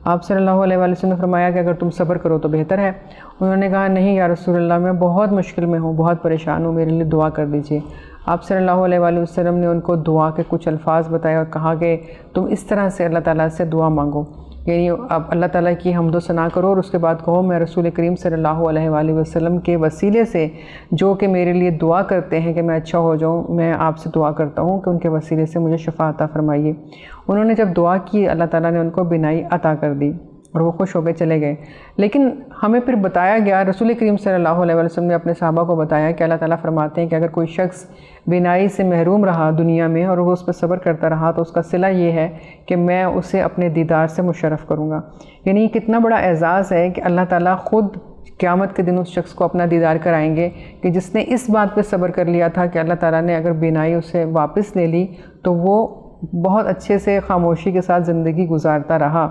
आप सल्लल्लाहु अलैहि वसल्लम ने फरमाया कि अगर तुम सब्र करो तो बेहतर है। उन्होंने कहा नहीं या रसूलुल्लाह, मैं बहुत मुश्किल में हूँ, बहुत परेशान हूँ, मेरे लिए दुआ कर दीजिए। आप सल्लल्लाहु अलैहि वसल्लम ने उनको दुआ के कुछ अल्फाज बताए और कहा कि तुम इस तरह से अल्लाह ताला से दुआ मांगो, यानी आप अल्लाह ताला की हम्दो सना करो और उसके बाद कहो मैं रसूल करीम सल्लल्लाहु अलैहि वसल्लम के वसीले से जो कि मेरे लिए दुआ करते हैं कि मैं अच्छा हो जाऊँ, मैं आपसे दुआ करता हूँ कि उनके वसीले से मुझे शफ़ा अता फ़रमाइए। उन्होंने जब दुआ की, अल्लाह ताला ने उनको बिनाई अता कर दी और वो खुश होकर चले गए। लेकिन हमें फिर बताया गया, रसूल करीम सल्लल्लाहु अलैहि वसल्लम ने अपने सहाबा को बताया कि अल्लाह ताला फरमाते हैं कि अगर कोई शख्स बिनाई से महरूम रहा दुनिया में और वो उस पर सब्र करता रहा, तो उसका सिला ये है कि मैं उसे अपने दीदार से मुशर्रफ़ करूँगा। यानी कितना बड़ा एज़ाज़ है कि अल्लाह ताला ख़ुद क़यामत के दिन उस शख्स को अपना दीदार कराएंगे कि जिसने इस बात पे सब्र कर लिया था कि अल्लाह ताला ने अगर बिनाई उसे वापस ले ली तो वो बहुत अच्छे से खामोशी के साथ ज़िंदगी गुजारता रहा।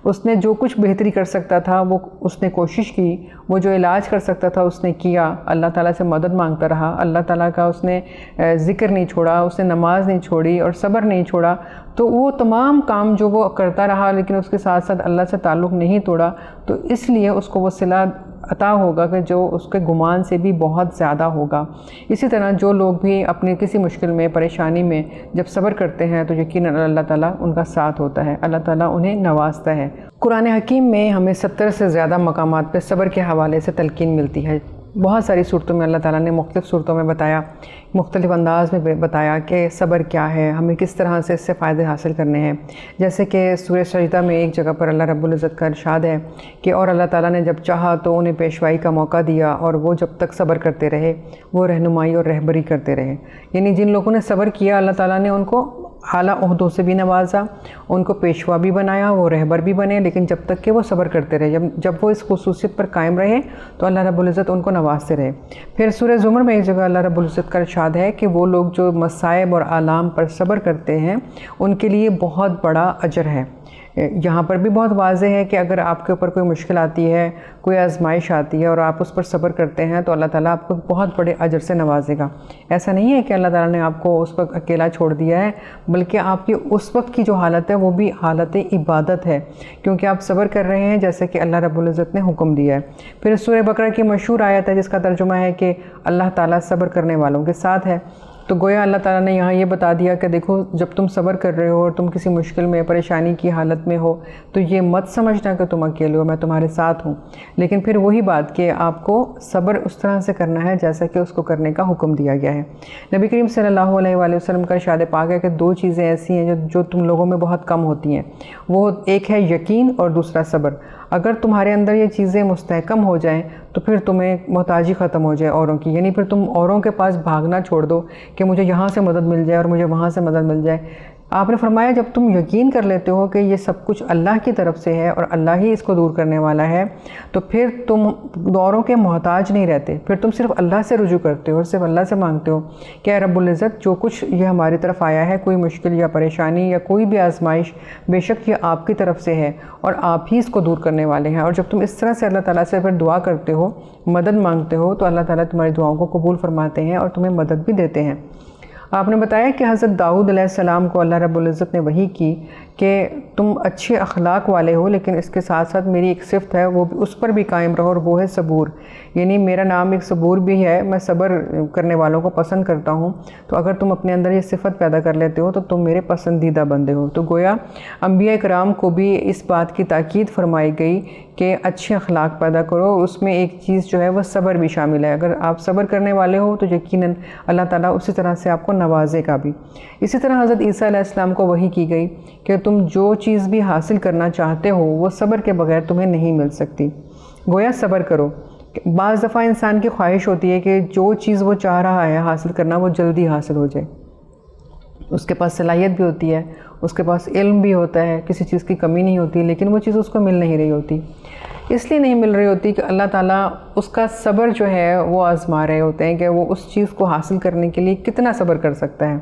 उसने जो कुछ बेहतरी कर सकता था वो उसने कोशिश की, वो जो इलाज कर सकता था उसने किया, अल्लाह ताला से मदद मांगता रहा, अल्लाह ताला का उसने ज़िक्र नहीं छोड़ा, उसने नमाज नहीं छोड़ी और सब्र नहीं छोड़ा। तो वो तमाम काम जो वो करता रहा, लेकिन उसके साथ साथ अल्लाह से ताल्लुक़ नहीं तोड़ा, तो इसलिए उसको वो सिला अता होगा कि जो उसके गुमान से भी बहुत ज़्यादा होगा। इसी तरह जो लोग भी अपनी किसी मुश्किल में, परेशानी में जब सब्र करते हैं तो यकीनन अल्लाह ताला उनका साथ होता है, अल्लाह ताला उन्हें नवाजता है। कुरान हकीम में हमें 70 से ज़्यादा मकामात पे सब्र के हवाले से तलकीन मिलती है। बहुत सारी सूरतों में अल्लाह ताला ने मुख्तलिफ़ सूरतों में बताया, मुख्तलिफ़ अंदाज़ में बताया कि सब्र क्या है, हमें किस तरह से इससे फ़ायदे हासिल करने हैं। जैसे कि सूरह सजदा में एक जगह पर अल्लाह रब्बुल इज़्ज़त का इरशाद है कि और अल्लाह ताला ने जब चाहा तो उन्हें पेशवाई का मौका दिया और वो जब तक सब्र करते रहे वो रहनुमाई और रहबरी करते रहे। यानी जिन लोगों ने सब्र किया अल्लाह ताला ने उनको आला ओहदों से भी नवाजा, उनको पेशवा भी बनाया, वो रहबर भी बने, लेकिन जब तक कि वो सब्र करते रहे, जब वो इस खुसूसियत पर कायम रहे तो अल्लाह रब्बुल इज़्ज़त उनको नवाजते रहे। फिर सूरह ज़ुमर में एक जगह अल्लाह रब्बुल इज़्ज़त का इरशाद है कि वो लोग जो मसाइब और आलाम पर सब्र करते हैं उनके लिए बहुत बड़ा अजर है। यहाँ पर भी बहुत वाज़ेह है कि अगर आपके ऊपर कोई मुश्किल आती है, कोई आजमाइश आती है और आप उस पर सब्र करते हैं तो अल्लाह ताला आपको बहुत बड़े अजर से नवाजेगा। ऐसा नहीं है कि अल्लाह ताला ने आपको उस वक्त अकेला छोड़ दिया है, बल्कि आपकी उस वक्त की जो हालत है वो भी हालत इबादत है, क्योंकि आप सब्र कर रहे हैं जैसे कि अल्लाह रब्बुल इज़्ज़त ने हुक्म दिया है। फिर सूरह बकरा की मशहूर आयत है जिसका तर्जुमा है कि अल्लाह ताला सब्र करने वालों के साथ है। तो गोया अल्लाह ताला ने यहाँ ये बता दिया कि देखो, जब तुम सब्र कर रहे हो और तुम किसी मुश्किल में, परेशानी की हालत में हो, तो ये मत समझना कि तुम अकेले हो, मैं तुम्हारे साथ हूँ। लेकिन फिर वही बात कि आपको सब्र उस तरह से करना है जैसा कि उसको करने का हुक्म दिया गया है। नबी करीम सल्लल्लाहु अलैहि वसल्लम का इरशाद पाक है कि दो चीज़ें ऐसी हैं जो तुम लोगों में बहुत कम होती हैं, वो एक है यकीन और दूसरा सब्र। अगर तुम्हारे अंदर ये चीज़ें मुस्तहकम हो जाएं तो फिर तुम्हें मोहताजी ख़त्म हो जाए औरों की, यानी फिर तुम औरों के पास भागना छोड़ दो कि मुझे यहाँ से मदद मिल जाए और मुझे वहाँ से मदद मिल जाए। आपने फरमाया जब तुम यकीन कर लेते हो कि ये सब कुछ अल्लाह की तरफ से है और अल्लाह ही इसको दूर करने वाला है, तो फिर तुम औरों के मोहताज नहीं रहते, फिर तुम सिर्फ अल्लाह से रुजू करते हो और सिर्फ अल्लाह से मांगते हो कि या रब्बुल इज़्ज़त जो कुछ ये हमारी तरफ आया है, कोई मुश्किल या परेशानी या कोई भी आजमाइश, बेशक ये आपकी तरफ से है और आप ही इसको दूर करने वाले हैं। और जब तुम इस तरह से अल्लाह ताला से फिर दुआ करते हो, मदद मांगते हो, तो अल्लाह ताला तुम्हारी दुआओं को कबूल फरमाते हैं और तुम्हें मदद भी देते हैं। आपने बताया कि हज़रत दाऊद अलैहिस्सलाम को अल्लाह रब्बुल इज़्ज़त ने वही की कि तुम अच्छे अखलाक वाले हो, लेकिन इसके साथ साथ मेरी एक सिफ़त है, वो उस पर भी कायम रहो, और वो है सबूर। यानी मेरा नाम एक सबूर भी है, मैं सब्र करने वालों को पसंद करता हूँ। तो अगर तुम अपने अंदर ये सिफ़त पैदा कर लेते हो तो तुम मेरे पसंदीदा बंदे हो। तो गोया अंबिया इकराम को भी इस बात की ताकीद फरमाई गई कि अच्छे अखलाक पैदा करो, उसमें एक चीज़ जो है वह सब्र भी शामिल है। अगर आप सब्र करने वाले हो तो यकीनन अल्लाह ताला उसी तरह से आपको नवाजेगा भी। इसी तरह हज़रत ईसा अलैहिस्सलाम को वही की गई कि तुम जो चीज़ भी हासिल करना चाहते हो वो सब्र के बगैर तुम्हें नहीं मिल सकती। गोया सब्र करो। बाज़ दफ़ा इंसान की ख्वाहिश होती है कि जो चीज़ वो चाह रहा है हासिल करना वो जल्दी हासिल हो जाए, उसके पास सलाहियत भी होती है, उसके पास इल्म भी होता है, किसी चीज़ की कमी नहीं होती, लेकिन वो चीज़ उसको मिल नहीं रही होती। इसलिए नहीं मिल रही होती कि अल्लाह ताला उसका सब्र जो है वो आज़मा रहे होते हैं कि वो उस चीज़ को हासिल करने के लिए कितना सब्र कर सकता है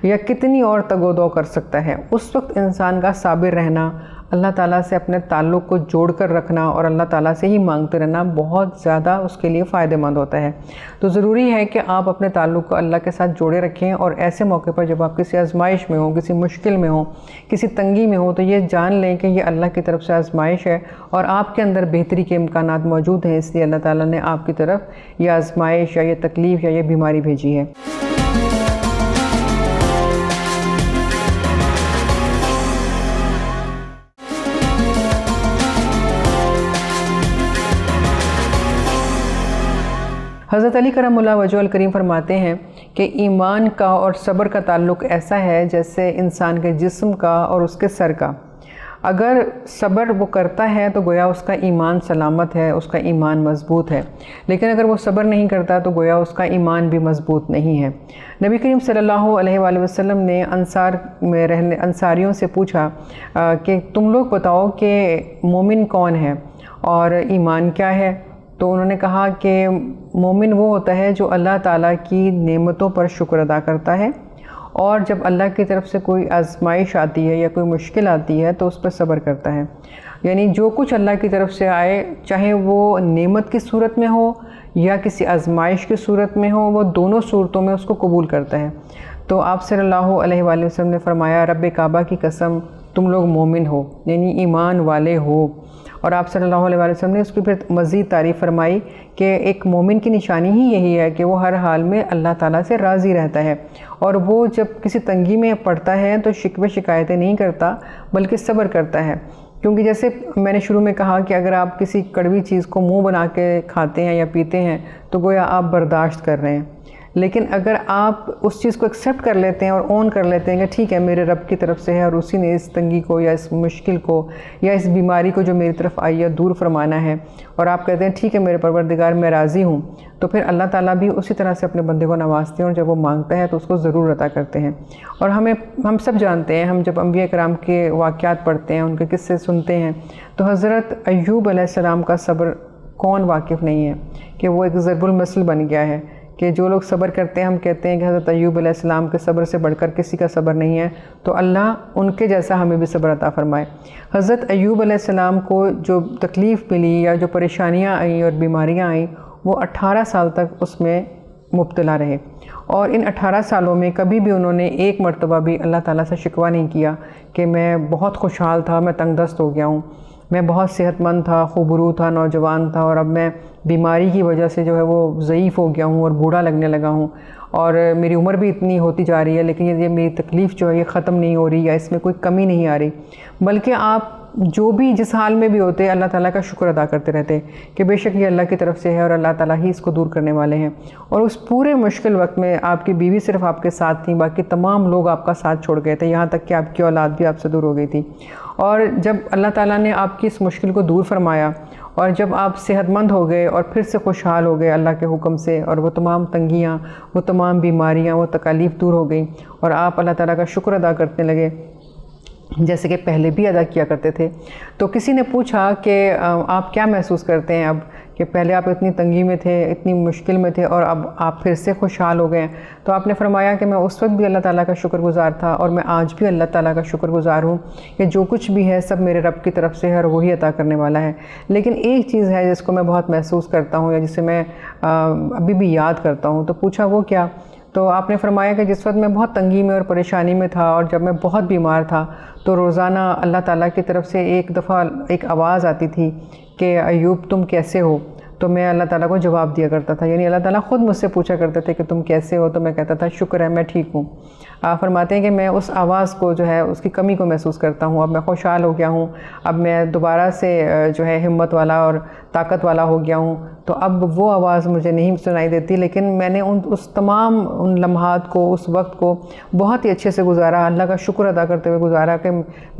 या कितनी और तगोदो कर सकता है। उस वक्त इंसान का साबिर रहना, अल्लाह ताला से अपने ताल्लुक़ को जोड़ कर रखना और अल्लाह ताला से ही मांगते रहना बहुत ज़्यादा उसके लिए फ़ायदेमंद होता है। तो ज़रूरी है कि आप अपने ताल्लुक़ को अल्लाह के साथ जोड़े रखें, और ऐसे मौके पर जब आप किसी आजमाइश में हो, किसी मुश्किल में हो, किसी तंगी में हो, तो ये जान लें कि ये अल्लाह की तरफ से आजमाइश है और आपके अंदर बेहतरी के इम्कानात मौजूद हैं, इसलिए अल्लाह ताला ने आपकी तरफ ये आजमाइश या ये तकलीफ़ या ये बीमारी भेजी है। हज़रत अली करमुल्लाह वजहुल करीम फरमाते हैं कि ईमान का और सब्र का ताल्लुक़ ऐसा है जैसे इंसान के जिस्म का और उसके सर का। अगर सब्र वो करता है तो गोया उसका ईमान सलामत है, उसका ईमान मज़बूत है, लेकिन अगर वो सब्र नहीं करता तो गोया उसका ईमान भी मज़बूत नहीं है। नबी करीम सल्लल्लाहु अलैहि वसल्लम ने अंसारियों से पूछा कि तुम लोग बताओ कि मोमिन कौन है और ईमान क्या है। तो उन्होंने कहा कि मोमिन वो होता है जो अल्लाह ताला की नेमतों पर शुक्र अदा करता है, और जब अल्लाह की तरफ से कोई आजमाइश आती है या कोई मुश्किल आती है तो उस पर सब्र करता है। यानी जो कुछ अल्लाह की तरफ से आए, चाहे वो नेमत की सूरत में हो या किसी आजमाइश की सूरत में हो, वो दोनों सूरतों में उसको कबूल करता है। तो आप सल्लल्लाहु अलैहि वसल्लम ने फरमाया, रब्बे काबा की कसम तुम लोग मोमिन हो, यानी ईमान वाले हो। और आप सल्लल्लाहु अलैहि वसल्लम ने उसकी फिर मज़ीद तारीफ़ फरमाई कि एक मोमिन की निशानी ही यही है कि वो हर हाल में अल्लाह ताला से राज़ी रहता है, और वो जब किसी तंगी में पड़ता है तो शिकवे शिकायतें नहीं करता बल्कि सब्र करता है। क्योंकि जैसे मैंने शुरू में कहा कि अगर आप किसी कड़वी चीज़ को मुँह बना के खाते हैं या पीते हैं तो गोया आप बर्दाश्त कर रहे हैं, लेकिन अगर आप उस चीज़ को एक्सेप्ट कर लेते हैं और ओन कर लेते हैं कि ठीक है मेरे रब की तरफ से है और उसी ने इस तंगी को या इस मुश्किल को या इस बीमारी को जो मेरी तरफ आई है दूर फरमाना है, और आप कहते हैं ठीक है मेरे परवरदिगार मैं राज़ी हूँ, तो फिर अल्लाह ताला भी उसी तरह से अपने बंदे को नवाजते हैं और जब वो मांगता है तो उसको ज़रूर अता करते हैं। और हम सब जानते हैं, हम जब अंबिया किराम के वाक़यात पढ़ते हैं, उनके किस्से सुनते हैं, तो हज़रत अय्यूब अलैहिस्सलाम का सब्र कौन वाकिफ़ नहीं है कि वो एक ज़रबुल मसल बन गया है कि जो लोग सब्र करते हैं, हम कहते हैं कि हज़रत अय्यूब अलैहिस्सलाम के सब्र से बढ़कर किसी का सब्र नहीं है, तो अल्लाह उनके जैसा हमें भी सब्र अता फ़रमाए। हज़रत अय्यूब अलैहिस्सलाम को जो तकलीफ़ मिली या जो परेशानियाँ आई और बीमारियाँ आई, वो 18 साल तक उसमें मुब्तला रहे, और इन 18 सालों में कभी भी उन्होंने एक मरतबा भी अल्लाह ताला से शिकवा नहीं किया कि मैं बहुत खुशहाल था, मैं तंगदस्त हो गया हूँ, मैं बहुत सेहतमंद था, खूबरू था, नौजवान था, और अब मैं बीमारी की वजह से जो है वो ज़ईफ़ हो गया हूँ और बूढ़ा लगने लगा हूँ, और मेरी उम्र भी इतनी होती जा रही है, लेकिन ये मेरी तकलीफ़ जो है ये ख़त्म नहीं हो रही या इसमें कोई कमी नहीं आ रही। बल्कि आप जो भी जिस हाल में भी होते अल्लाह ताला का शुक्र अदा करते रहते कि बेशक ये अल्लाह की तरफ से है और अल्लाह ताला ही इसको दूर करने वाले हैं। और उस पूरे मुश्किल वक्त में आपकी बीवी सिर्फ आपके साथ थी, बाकी तमाम लोग आपका साथ छोड़ गए थे, यहाँ तक कि आपकी औलाद भी आपसे दूर हो गई थी। और जब अल्लाह ताला ने आपकी इस मुश्किल को दूर फरमाया और जब आप सेहतमंद हो गए और फिर से खुशहाल हो गए अल्लाह के हुक्म से, और वो तमाम तंगियाँ, वो तमाम बीमारियाँ, वो तकालीफ़ दूर हो गई और आप अल्लाह ताला का शुक्र अदा करने लगे जैसे कि पहले भी अदा किया करते थे, तो किसी ने पूछा कि आप क्या महसूस करते हैं अब कि पहले आप इतनी तंगी में थे, इतनी मुश्किल में थे, और अब आप फिर से खुशहाल हो गए हैं। तो आपने फरमाया कि मैं उस वक्त भी अल्लाह ताला का शुक्रगुज़ार था और मैं आज भी अल्लाह ताला का शुक्रगुज़ार हूँ कि जो कुछ भी है सब मेरे रब की तरफ से है और वही अता करने वाला है। लेकिन एक चीज़ है जिसको मैं बहुत महसूस करता हूँ या जिसे मैं अभी भी याद करता हूँ। तो पूछा वो क्या? तो आपने फरमाया कि जिस वक्त मैं बहुत तंगी में और परेशानी में था और जब मैं बहुत बीमार था, तो रोज़ाना अल्लाह ताला की तरफ से एक दफ़ा एक आवाज़ आती थी कि अय्यूब तुम कैसे हो? तो मैं अल्लाह ताला को जवाब दिया करता था, यानी अल्लाह ताला ख़ुद मुझसे पूछा करते थे कि तुम कैसे हो, तो मैं कहता था शुक्र है मैं ठीक हूँ। आप फरमाते हैं कि मैं उस आवाज़ को जो है उसकी कमी को महसूस करता हूँ। अब मैं खुशहाल हो गया हूँ, अब मैं दोबारा से जो है हिम्मत वाला और ताकत वाला हो गया हूँ, तो अब वो आवाज़ मुझे नहीं सुनाई देती। लेकिन मैंने उन लम्हात को, उस वक्त को बहुत ही अच्छे से गुजारा, अल्लाह का शुक्र अदा करते हुए गुजारा कि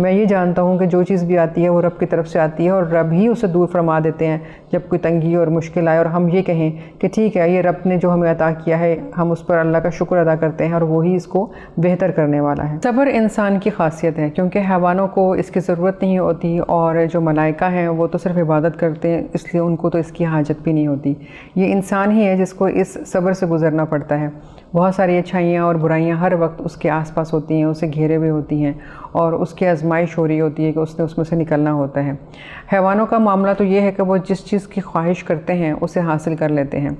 मैं ये जानता हूँ कि जो चीज़ भी आती है वो रब की तरफ से आती है और रब ही उसे दूर फरमा देते हैं जब कोई तंगी और मुश्किल आए, और हम ये कहें कि ठीक है ये रब ने जो हमें अता किया है हम उस पर अल्लाह का शुक्र अदा करते हैं और वही इसको बेहतर करने वाला है। सब्र इंसान की खासियत है, क्योंकि हैवानों को इसकी ज़रूरत नहीं होती और जो मलाइका हैं वो तो सिर्फ इबादत करते हैं, इसलिए उनको तो इसकी हाजत भी नहीं होती। ये इंसान ही है जिसको इस सब्र से गुज़रना पड़ता है। बहुत सारी अच्छाइयाँ और बुराइयाँ हर वक्त उसके आसपास होती हैं, उसे घेरे हुए होती हैं और उसकी आजमाइश हो रही होती है कि उसने उसमें से निकलना होता है। हैवानों का मामला तो ये है कि वो जिस चीज़ की ख्वाहिश करते हैं उसे हासिल कर लेते हैं।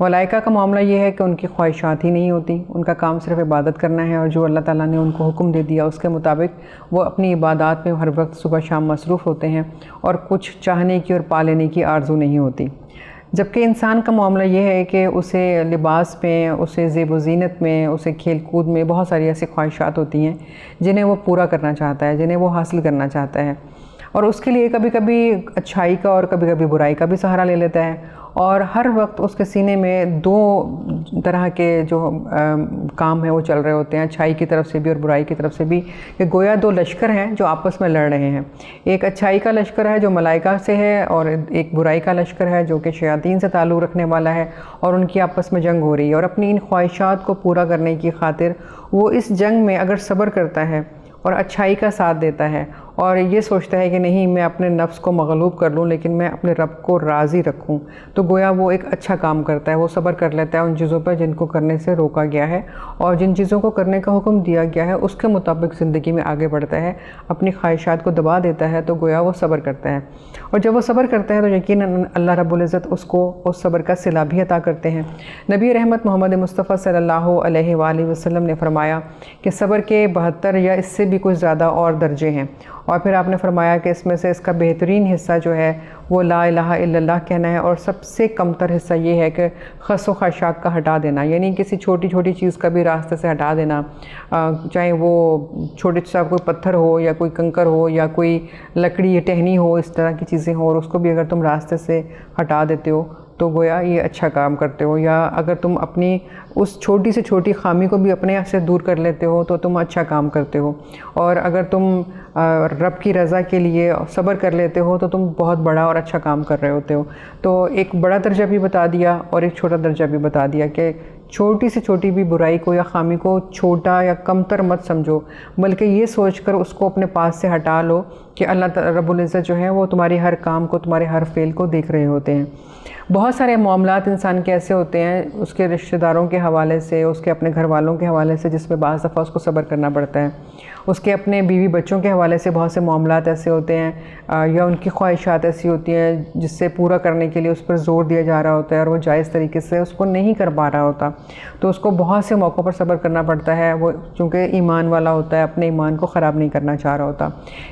मलाइका का मामला ये है कि उनकी ख्वाहिशात ही नहीं होती, उनका काम सिर्फ इबादत करना है और जो अल्लाह ताला ने उनको हुक्म दे दिया उसके मुताबिक वो अपनी इबादत में हर वक्त सुबह शाम मसरूफ़ होते हैं और कुछ चाहने की और पा लेने की आरज़ू नहीं होती। जबकि इंसान का मामला ये है कि उसे लिबास में, उसे ज़ेब व ज़ीनत में, उसे खेल कूद में बहुत सारी ऐसी ख्वाहिशात होती हैं जिन्हें वो पूरा करना चाहता है, जिन्हें वो हासिल करना चाहता है, और उसके लिए कभी कभी अच्छाई का और कभी कभी बुराई का भी सहारा ले लेता है। और हर वक्त उसके सीने में दो तरह के जो काम है वो चल रहे होते हैं, अच्छाई की तरफ से भी और बुराई की तरफ से भी, कि गोया दो लश्कर हैं जो आपस में लड़ रहे हैं। एक अच्छाई का लश्कर है जो मलाइका से है और एक बुराई का लश्कर है जो कि शयातीन से ताल्लुक़ रखने वाला है, और उनकी आपस में जंग हो रही है। और अपनी इन ख्वाहिशात को पूरा करने की खातिर वो इस जंग में अगर सब्र करता है और अच्छाई का साथ देता है और ये सोचता है कि नहीं मैं अपने नफ्स को मगलूब कर लूँ लेकिन मैं अपने रब को राज़ी रखूँ, तो गोया वो एक अच्छा काम करता है। वो सब्र कर लेता है उन चीज़ों पर जिनको करने से रोका गया है और जिन चीज़ों को करने का हुक्म दिया गया है उसके मुताबिक ज़िंदगी में आगे बढ़ता है, अपनी ख्वाहिशात को दबा देता है, तो गोया वो सब्र करता है। और जब वो सब्र करता है तो यकीनन अल्लाह रब्बुल इज़्ज़त उसको उस सब्र का सिला भी अता करते हैं। नबी रहमत मोहम्मद मुस्तफ़ा सल्लल्लाहु अलैहि वसल्लम ने फरमाया कि सब्र के 72 या इससे भी कुछ ज़्यादा और दर्जे हैं, और फिर आपने फरमाया कि इसमें से इसका बेहतरीन हिस्सा जो है वो ला इलाहा इल्लल्लाह कहना है, और सबसे कमतर हिस्सा ये है कि खस व खशाक का हटा देना, यानी किसी छोटी छोटी चीज़ का भी रास्ते से हटा देना, चाहे वो छोटे सा कोई पत्थर हो या कोई कंकर हो या कोई लकड़ी या टहनी हो, इस तरह की चीज़ें हो, और उसको भी अगर तुम रास्ते से हटा देते हो तो गोया ये अच्छा काम करते हो। या अगर तुम अपनी उस छोटी से छोटी खामी को भी अपने से दूर कर लेते हो तो तुम अच्छा काम करते हो। और अगर तुम रब की रज़ा के लिए सब्र कर लेते हो तो तुम बहुत बड़ा और अच्छा काम कर रहे होते हो। तो एक बड़ा दर्जा भी बता दिया और एक छोटा दर्जा भी बता दिया कि छोटी से छोटी भी बुराई को या खामी को छोटा या कमतर मत समझो, बल्कि ये सोचकर उसको अपने पास से हटा लो कि अल्लाह रब्बुल इज़्ज़त जो है वो तुम्हारी हर काम को, तुम्हारे हर फ़ेल को देख रहे होते हैं। बहुत सारे मामलात इंसान के ऐसे होते हैं उसके रिश्तेदारों के हवाले से, उसके अपने घर वालों के हवाले से, जिसमें बाज़ दफ़ा उसको सब्र करना पड़ता है। उसके अपने बीवी बच्चों के हवाले से बहुत से मामलात ऐसे होते हैं या उनकी ख्वाहिशात ऐसी होती हैं जिससे पूरा करने के लिए उस पर ज़ोर दिया जा रहा होता है और वो जायज़ तरीके से उसको नहीं कर पा रहा होता, तो उसको बहुत से मौक़ों पर सब्र करना पड़ता है। वो चूँकि ईमान वाला होता है, अपने ईमान को ख़राब नहीं करना चाह रहा होता।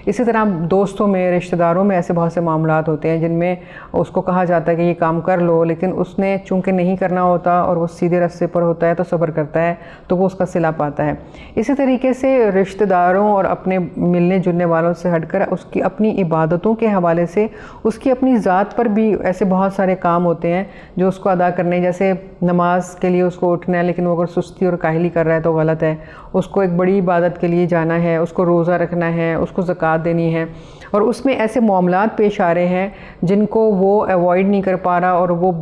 इसी तरह दोस्तों में, रिश्तेदारों में ऐसे बहुत से मामलात होते हैं जिनमें उसको कहा जाता है कि ये काम कर लो, लेकिन उसने चूँकि नहीं करना होता और वो सीधे रास्ते पर होता है तो सब्र करता है तो वो उसका सिला पाता है। इसी तरीके से रिश्तेदारों और अपने मिलने जुलने वालों से हटकर उसकी अपनी इबादतों के हवाले से उसकी अपनी ज़ात पर भी ऐसे बहुत सारे काम होते हैं जो उसको अदा करने, जैसे नमाज के लिए उसको उठना है लेकिन वो अगर सुस्ती और काहली कर रहा है तो गलत है। उसको एक बड़ी इबादत के लिए जाना है, उसको रोज़ा रखना है, उसको ज़कात देनी है, और उसमें ऐसे मामलात पेश आ रहे हैं जिनको वो अवॉइड नहीं कर पा रहा और वो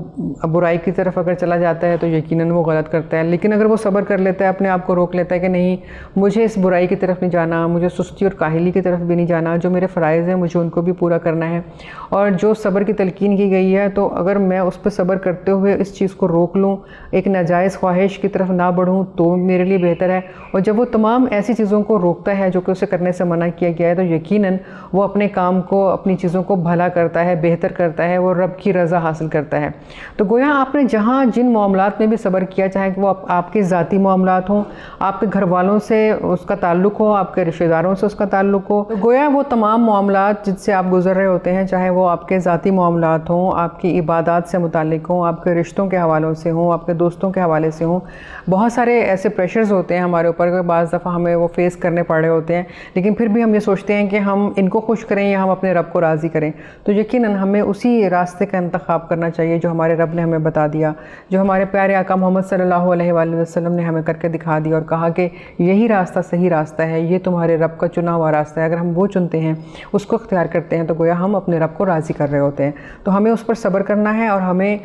बुराई की तरफ अगर चला जाता है तो यकीनन वो गलत करता है। लेकिन अगर वो सब्र कर लेता है, अपने आप को रोक लेता है कि नहीं, मुझे इस बुराई की तरफ नहीं जाना, मुझे सुस्ती और काहली की तरफ भी नहीं जाना, जो मेरे फ़राइज़ हैं मुझे उनको भी पूरा करना है, और जो सब्र की तलकीन की गई है तो अगर मैं उस पर सब्र करते हुए इस चीज़ को रोक लूँ, एक नाजायज़ ख्वाहिश की तरफ ना बढ़ूँ, तो मेरे लिए बेहतर है। और जब वो तमाम ऐसी चीज़ों को रोकता है जो कि उसे करने से मना किया गया है, तो यकीनन वो अपने काम को, अपनी चीज़ों को भला करता है, बेहतर करता है, वो रब की रज़ा हासिल करता है। तो गोया आपने जहाँ जिन मामलात में भी सब्र किया, चाहे कि वो आपके ज़ाती मामलात हों, आपके घर वालों से उसका ताल्लुक़ हो, आपके रिश्तेदारों से उसका ताल्लुक़ हो, तो गोया वो तमाम मामलात जिससे आप गुज़र रहे होते हैं, चाहे वो आपके ज़ाती मामलात हों, आपकी इबादत से मुताल्लिक़ हों, आपके रिश्तों के हवालों से हों, आपके दोस्तों के हवाले से हों, बहुत सारे ऐसे प्रेशर्स होते हैं हमारे ऊपर कि बाज़ दफ़ा हमें वो फेस करने पड़ रहे होते हैं, लेकिन फिर भी हम ये सोचते हैं कि हम इनको खुश करें या हम अपने रब को राज़ी करें। तो यकीनन हमें उसी रास्ते का इंतखाब करना चाहिए जो हमारे रब ने हमें बता दिया, जो हमारे प्यारे आका मोहम्मद सल्लल्लाहु अलैहि वसल्लम ने हमें करके दिखा दिया और कहा कि यही रास्ता सही रास्ता है, ये तुम्हारे रब का चुना हुआ रास्ता है। अगर हम वो चुनते हैं, उसको इख्तियार करते हैं, तो गोया हम अपने रब को राज़ी कर रहे होते हैं। तो हमें उस पर सब्र करना है और हमें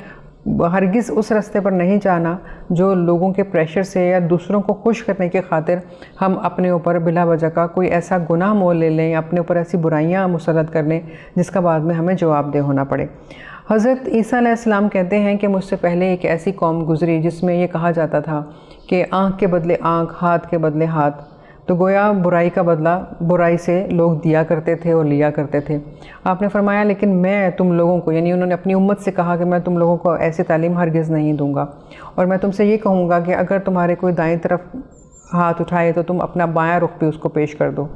हरगिज़ उस रास्ते पर नहीं जाना जो लोगों के प्रेशर से या दूसरों को खुश करने की खातिर हम अपने ऊपर बिला वजह का कोई ऐसा गुनाह मोल ले लें, अपने ऊपर ऐसी बुराइयां मुसल्लत कर लें जिसका बाद में हमें जवाबदेह होना पड़े। हज़रत ईसा अलैहिस्सलाम कहते हैं कि मुझसे पहले एक ऐसी कौम गुज़री जिसमें ये कहा जाता था कि आँख के बदले आँख, हाथ के बदले हाथ। तो गोया बुराई का बदला बुराई से लोग दिया करते थे और लिया करते थे। आपने फरमाया लेकिन मैं तुम लोगों को, यानी उन्होंने अपनी उम्मत से कहा कि मैं तुम लोगों को ऐसी तालीम हरगिज़ नहीं दूंगा, और मैं तुमसे ये कहूँगा कि अगर तुम्हारे कोई दाईं तरफ हाथ उठाए तो तुम अपना बायां रुख भी उसको पेश कर दो,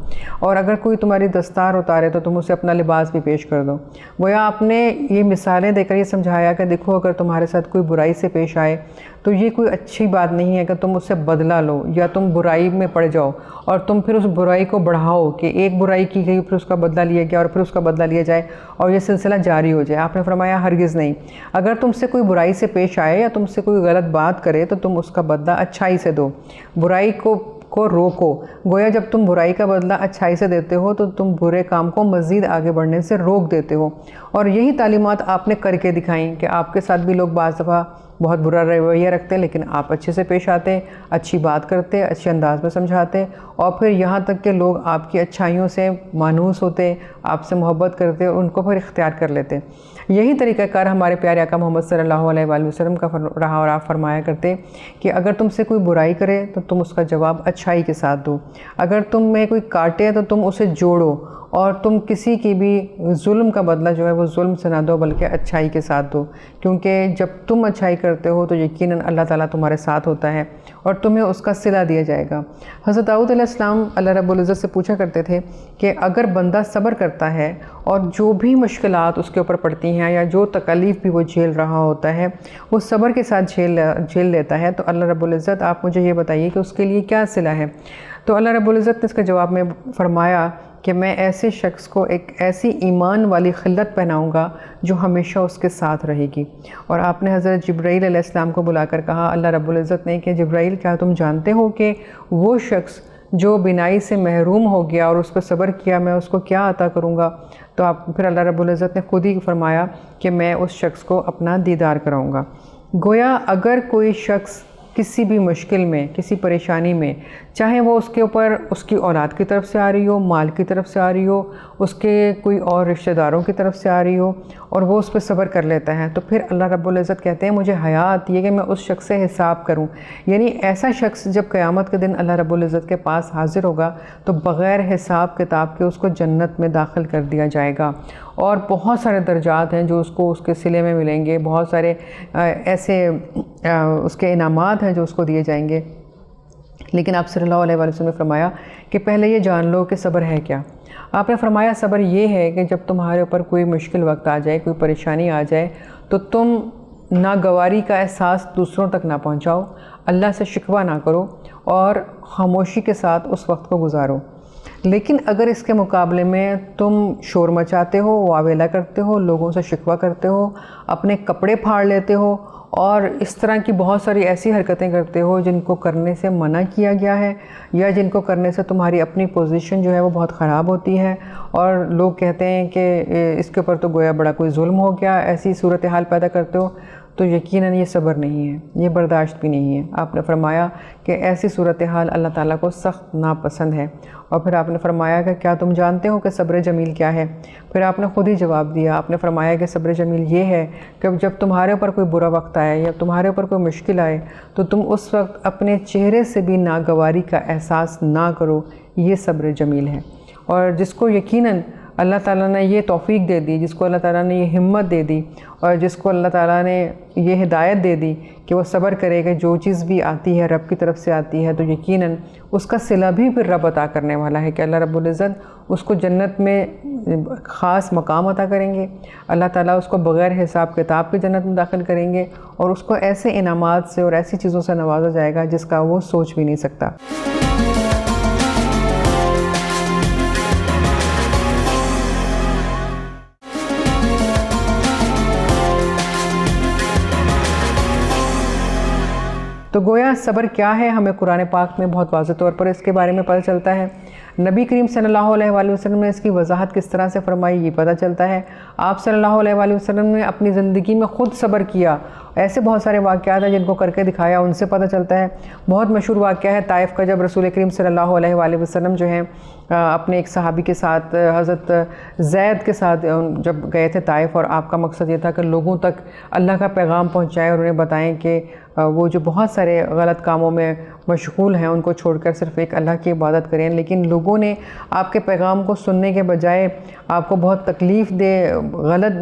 और अगर कोई तुम्हारी दस्तार उतारे तो तुम उसे अपना लिबास भी पेश कर दो। गोया आपने ये मिसालें देकर ये समझाया कि देखो, अगर तुम्हारे साथ कोई बुराई से पेश आए तो ये कोई अच्छी बात नहीं है कि तुम उससे बदला लो या तुम बुराई में पड़ जाओ और तुम फिर उस बुराई को बढ़ाओ कि एक बुराई की गई फिर उसका बदला लिया गया और फिर उसका बदला लिया जाए और ये सिलसिला जारी हो जाए। आपने फरमाया हरगिज़ नहीं। अगर तुमसे कोई बुराई से पेश आए या तुमसे कोई गलत बात करे तो तुम उसका बदला अच्छाई से दो, बुराई को रोको। गोया जब तुम बुराई का बदला अच्छाई से देते हो तो तुम बुरे काम को मज़ीद आगे बढ़ने से रोक देते हो। और यही तालीमात आपने करके दिखाई कि आपके साथ भी लोग बाज़ दफ़ा बहुत बुरा रवैया रखते हैं, लेकिन आप अच्छे से पेश आते, अच्छी बात करते, अच्छे अंदाज में समझाते, और फिर यहाँ तक कि लोग आपकी अच्छाइयों से मानूस होते, आपसे मोहब्बत करते और उनको फिर इख्तियार कर लेते। यही तरीक़ाकार हमारे प्यारे आका मोहम्मद सल्लल्लाहु अलैहि वसल्लम का रहा, और आप फरमाया करते कि अगर तुमसे कोई बुराई करे तो तुम उसका जवाब अच्छाई के साथ दो, अगर तुम में कोई काटे तो तुम उसे जोड़ो, और तुम किसी की भी जुल्म का बदला जो है वो जुल्म से ना दो बल्कि अच्छाई के साथ दो, क्योंकि जब तुम अच्छाई करते हो तो यकीनन अल्लाह ताला तुम्हारे साथ होता है और तुम्हें उसका सिला दिया जाएगा। हज़रत दाऊद अलैहिस्सलाम अल्लाह रब्बुल इज़्ज़त से पूछा करते थे कि अगर बंदा सब्र करता है और जो भी मुश्किलात उसके ऊपर पड़ती हैं या जो तकलीफ़ भी वो झेल रहा होता है वो सब्र के साथ झेल लेता है, तो अल्लाह रब्बुल इज़्ज़त आप मुझे ये बताइए कि उसके लिए क्या सिला है। तो अल्लाह रब्बुल इज़्ज़त ने इसके जवाब में फरमाया कि मैं ऐसे शख्स को एक ऐसी ईमान वाली खिल्लत पहनाऊँगा जो हमेशा उसके साथ रहेगी। और आपने हज़रत जिब्राईल अलैहिस्सलाम को बुलाकर कहा, अल्लाह रब्बुल इज़्ज़त ने, कि जिब्राईल क्या तुम जानते हो कि वो शख्स जो बिनाई से महरूम हो गया और उस पर सब्र किया, मैं उसको क्या अता करूँगा? तो फिर अल्लाह रब्बुल इज़्ज़त ने खुद ही फरमाया कि मैं उस शख्स को अपना दीदार कराऊँगा। गोया अगर कोई शख्स किसी भी मुश्किल में, किसी परेशानी में, चाहे वो उसके ऊपर उसकी औलाद की तरफ से आ रही हो, माल की तरफ से आ रही हो, उसके कोई और रिश्तेदारों की तरफ से आ रही हो, और वो उस पर सब्र कर लेता है, तो फिर अल्लाह रब्बुल इज़्ज़त कहते हैं मुझे हया आती है कि मैं उस शख्स से हिसाब करूं। यानी ऐसा शख्स जब क़यामत के दिन अल्लाह रब्बुल इज़्ज़त के पास हाज़िर होगा तो बग़ैर हिसाब किताब के उसको जन्नत में दाखिल कर दिया जाएगा। और बहुत सारे दर्जात हैं जो उसको उसके सिले में मिलेंगे, बहुत सारे ऐसे उसके इनामात हैं जो उसको दिए जाएंगे। लेकिन आप सल्लल्लाहु अलैहि वसल्लम ने फरमाया कि पहले ये जान लो कि सब्र है क्या। आपने फरमाया सब्र ये है कि जब तुम्हारे ऊपर कोई मुश्किल वक्त आ जाए, कोई परेशानी आ जाए, तो तुम नागवारी का एहसास दूसरों तक ना पहुंचाओ, अल्लाह से शिकवा ना करो और ख़ामोशी के साथ उस वक्त को गुजारो। लेकिन अगर इसके मुकाबले में तुम शोर मचाते हो, वावेला करते हो, लोगों से शिकवा करते हो, अपने कपड़े फाड़ लेते हो और इस तरह की बहुत सारी ऐसी हरकतें करते हो जिनको करने से मना किया गया है, या जिनको करने से तुम्हारी अपनी पोजीशन जो है वो बहुत ख़राब होती है और लोग कहते हैं कि इसके ऊपर तो गोया बड़ा कोई जुल्म हो गया, ऐसी सूरत हाल पैदा करते हो, तो यकीनन ये सब्र नहीं है, ये बर्दाश्त भी नहीं है। आपने फरमाया कि ऐसी सूरत हाल अल्लाह ताला को सख्त नापसंद है। और फिर आपने फरमाया कि क्या तुम जानते हो कि सब्र जमील क्या है? फिर आपने ख़ुद ही जवाब दिया, आपने फरमाया कि सब्र जमील ये है कि जब तुम्हारे ऊपर कोई बुरा वक्त आए या तुम्हारे ऊपर कोई मुश्किल आए तो तुम उस वक्त अपने चेहरे से भी नागवारी का एहसास ना करो, ये सब्र जमील है। और जिसको यकीनन अल्लाह ताला ने ये तौफ़ीक दे दी, जिसको अल्लाह ताला ने ये हिम्मत दे दी और जिसको अल्लाह ताला ने ये हिदायत दे दी कि वो सब्र करे कि जो चीज़ भी आती है रब की तरफ से आती है, तो यकीनन उसका सिला भी फिर रब अता करने वाला है कि अल्लाह रब्बुल इज़्ज़त उसको जन्नत में ख़ास मकाम अता करेंगे। अल्लाह ताला उसको बग़ैर हिसाब किताब के जन्नत में दाखिल करेंगे और उसको ऐसे इनामात से और ऐसी चीज़ों से नवाजा जाएगा जिसका वो सोच भी नहीं सकता। तो गोया सब्र क्या है, हमें कुरान पाक में बहुत वाज़ेह तौर पर इसके बारे में पता चलता है। नबी करीम सल्लल्लाहु अलैहि वसल्लम ने इसकी वजाहत किस तरह से फरमाई ये पता चलता है। आप सल्लल्लाहु अलैहि वसल्लम ने अपनी ज़िंदगी में ख़ुद सब्र किया, ऐसे बहुत सारे वाक़यात हैं जिनको करके दिखाया, उनसे पता चलता है। बहुत मशहूर वाक़या है ताइफ़ का, जब रसूल करीम सल्लल्लाहु अलैहि वसल्लम जो हैं अपने एक सहाबी के साथ, हज़रत ज़ैद के साथ जब गए थे ताइफ़, और आपका मकसद ये था कि लोगों तक अल्लाह का पैगाम पहुँचाएँ और उन्हें बताएँ कि वो जो बहुत सारे गलत कामों में मशगूल हैं उनको छोड़कर सिर्फ़ एक अल्लाह की इबादत करें। लेकिन लोगों ने आपके पैगाम को सुनने के बजाय आपको बहुत तकलीफ़ दे गलत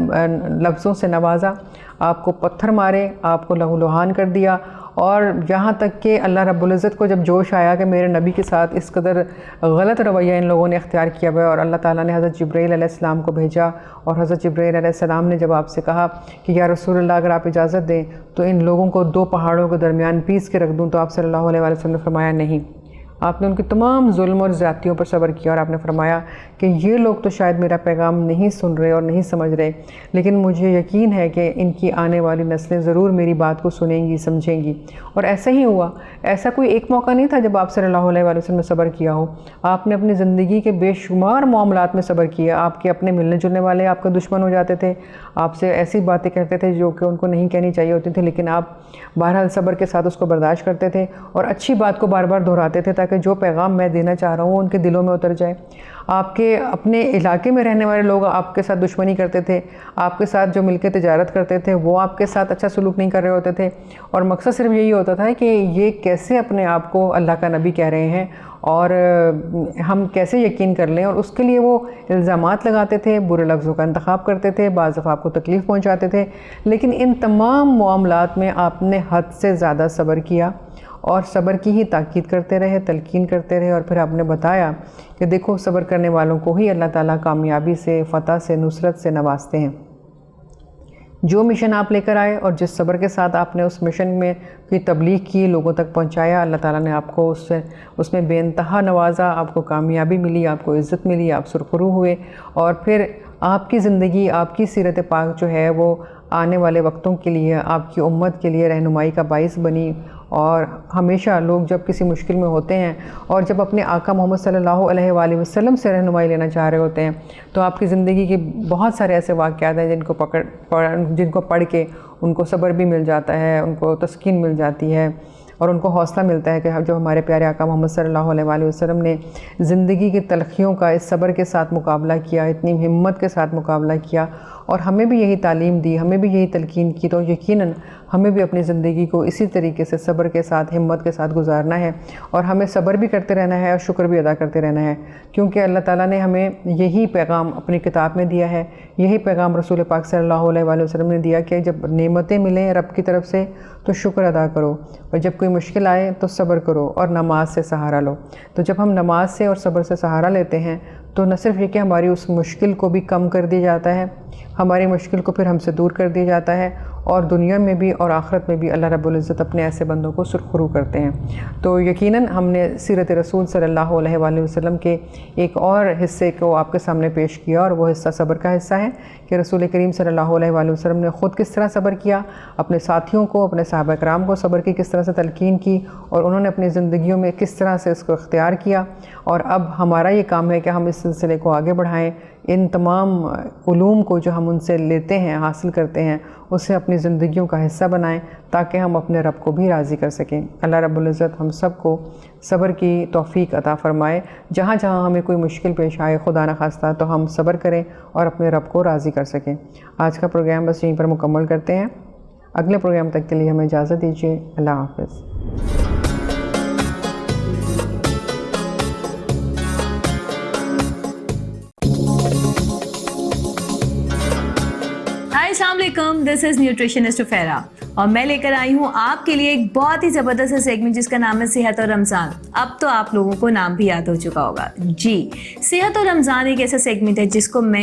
लफ्ज़ों से नवाजा, आपको पत्थर मारे, आपको लहूलुहान कर दिया, और यहाँ तक कि अल्लाह रब्बुल इज़्ज़त को जब जोश आया कि मेरे नबी के साथ इस कदर गलत रवैया इन लोगों ने इख्तियार किया हुआ है, और अल्लाह ताला ने हज़रत जिब्राईल अलैहिस्सलाम को भेजा, और हज़रत जिब्राईल अलैहिस्सलाम ने जब आपसे कहा कि या रसूलल्लाह अगर आप इजाज़त दें तो इन लोगों को दो पहाड़ों के दरमियान पीस के रख दूँ, तो आप सल्लल्लाहु अलैहि वसल्लम ने फरमाया नहीं। आपने उनकी तमाम जुल्म और ज़्यादतियों पर सब्र किया और आपने फरमाया कि ये लोग तो शायद मेरा पैगाम नहीं सुन रहे और नहीं समझ रहे, लेकिन मुझे यकीन है कि इनकी आने वाली नस्लें ज़रूर मेरी बात को सुनेंगी, समझेंगी। और ऐसा ही हुआ। ऐसा कोई एक मौका नहीं था जब आप सल्लल्लाहु अलैहि वसल्लम ने सब्र किया हो। आपने अपनी ज़िंदगी के बेशुमार मामलात में सब्र किया। आपके अपने मिलने जुलने वाले आपके दुश्मन हो जाते थे, आपसे ऐसी बातें कहते थे जो कि उनको नहीं कहनी चाहिए होती थी, लेकिन आप बहरहाल सब्र के साथ उसको बर्दाश्त करते थे और अच्छी बात को बार बार दोहराते थे ताकि जो पैगाम मैं देना चाह रहा हूँ उनके दिलों में उतर जाए। आपके अपने इलाके में रहने वाले लोग आपके साथ दुश्मनी करते थे, आपके साथ जो मिलकर तिजारत करते थे वो आपके साथ अच्छा सलूक नहीं कर रहे होते थे, और मकसद सिर्फ यही होता था कि ये कैसे अपने आप को अल्लाह का नबी कह रहे हैं और हम कैसे यकीन कर लें, और उसके लिए वो इल्ज़ामात लगाते थे, बुरे लफ्ज़ों का इंतखाब करते थे, बाज़ दफ़ा आपको तकलीफ़ पहुँचाते थे। लेकिन इन तमाम मामलात में आपने हद से ज़्यादा सब्र किया और सब्र की ही ताकीद करते रहे, तलकीन करते रहे, और फिर आपने बताया कि देखो सब्र करने वालों को ही अल्लाह ताला कामयाबी से, फ़तह से, नुसरत से नवाजते हैं। जो मिशन आप लेकर आए और जिस सब्र के साथ आपने उस मिशन में की तबलीग की, लोगों तक पहुंचाया, अल्लाह ताला ने आपको उसमें बेइंतहा नवाजा, आपको कामयाबी मिली, आपको इज़्ज़त मिली, आप सुरखरू हुए और फिर आपकी ज़िंदगी, आपकी सीरत पाक जो है वो आने वाले वक्तों के लिए, आपकी उम्मत के लिए रहनुमाई का बाइस बनी। और हमेशा लोग जब किसी मुश्किल में होते हैं और जब अपने आका मोहम्मद सल्लल्लाहु अलैहि वसल्लम से रहनुमाई लेना चाह रहे होते हैं तो आपकी ज़िंदगी के बहुत सारे ऐसे वाक़यात हैं जिनको पढ़ के उनको सब्र भी मिल जाता है, उनको तस्कीन मिल जाती है और उनको हौसला मिलता है कि जो हमारे प्यारे आका मोहम्मद सल्लल्लाहु अलैहि वसल्लम ने ज़िंदगी की तलखियों का इस सब्र के साथ मुकाबला किया, इतनी हिम्मत के साथ मुकाबला किया और हमें भी यही तालीम दी, हमें भी यही तलकीन की, तो यकीनन हमें भी अपनी ज़िंदगी को इसी तरीके से सब्र के साथ, हिम्मत के साथ गुजारना है और हमें सब्र भी करते रहना है और शुक्र भी अदा करते रहना है, क्योंकि अल्लाह ताला ने हमें यही पैगाम अपनी किताब में दिया है, यही पैगाम रसूल पाक सल्लल्लाहु अलैहि वसल्लम ने दिया कि जब नेमतें मिलें रब की तरफ से तो शुक्र अदा करो और जब कोई मुश्किल आए तो सब्र करो और नमाज से सहारा लो। तो जब हम नमाज से और सब्र से सहारा लेते हैं तो न सिर्फ ये कि हमारी उस मुश्किल को भी कम कर दिया जाता है, हमारी मुश्किल को फिर हमसे दूर कर दिया जाता है और दुनिया में भी और आखिरत में भी अल्लाह रब्बुल इज़्ज़त अपने ऐसे बंदों को सुरखरू करते हैं। तो यकीनन हमने सीरत रसूल सल्लल्लाहु अलैहि वसल्लम के एक और हिस्से को आपके सामने पेश किया और वो हिस्सा सब्र का हिस्सा है कि रसूल करीम सल्लल्लाहु अलैहि वसल्लम ने ख़ुद किस तरह सब्र किया, अपने साथियों को, अपने सहाबा कराम को सब्र की किस तरह से तलकीन की और उन्होंने अपनी ज़िंदगियों में किस तरह से इसको इख्तियार किया। और अब हमारा ये काम है कि हम इस सिलसिले को आगे बढ़ाएँ, इन तमाम उलूम को जो हम उनसे लेते हैं, हासिल करते हैं, उसे अपनी ज़िंदगियों का हिस्सा बनाएं ताकि हम अपने रब को भी राज़ी कर सकें। अल्लाह रब्बुल इज़्ज़त हम सब को सब्र की तौफ़ीक अता फ़रमाए। जहाँ जहाँ हमें कोई मुश्किल पेश आए, खुदा न खास्ता, तो हम सब्र करें और अपने रब को राज़ी कर सकें। आज का प्रोग्राम बस यहीं पर मुकम्मल करते हैं। अगले प्रोग्राम तक के लिए हमें इजाज़त दीजिए। अल्लाह हाफ़िज़। अस्सलाम वालेकुम, दिस इज़ न्यूट्रिशनिस्ट फेरा और मैं लेकर आई हूँ आपके लिए एक बहुत ही ज़बरदस्त सेगमेंट जिसका नाम है सेहत और रमज़ान। अब तो आप लोगों को नाम भी याद हो चुका होगा जी। सेहत और रमज़ान एक ऐसा सेगमेंट है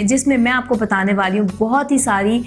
जिसमें मैं आपको बताने वाली हूँ बहुत ही सारी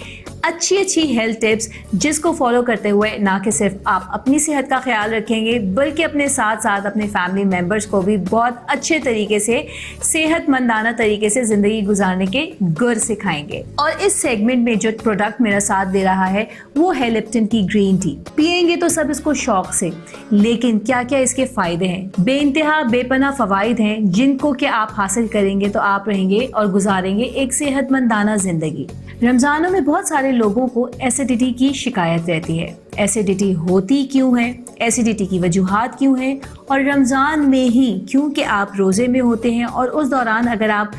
अच्छी हेल्थ टिप्स, जिसको फॉलो करते हुए ना कि सिर्फ आप अपनी सेहत का ख्याल रखेंगे बल्कि अपने साथ साथ अपने फैमिली मेम्बर्स को भी बहुत अच्छे तरीके से, सेहतमंदाना तरीके से ज़िंदगी गुजारने के गुर सिखाएंगे। और इस सेगमेंट में जो प्रोडक्ट मेरा साथ दे रहा है वो है लिप्टन की ग्रीन टी। पिएंगे तो सब इसको शौक से, लेकिन क्या क्या इसके फ़ायदे हैं, बेइंतहा बेपना फ़वाइद हैं जिनको कि आप हासिल करेंगे तो आप रहेंगे और गुजारेंगे एक सेहतमंदाना ज़िंदगी। रमज़ानों में बहुत सारे लोगों को एसिडिटी की शिकायत रहती है। एसिडिटी होती क्यों है, एसिडिटी की वजूहात क्यों हैं, और रमज़ान में ही क्योंकि आप रोज़े में होते हैं और उस दौरान अगर आप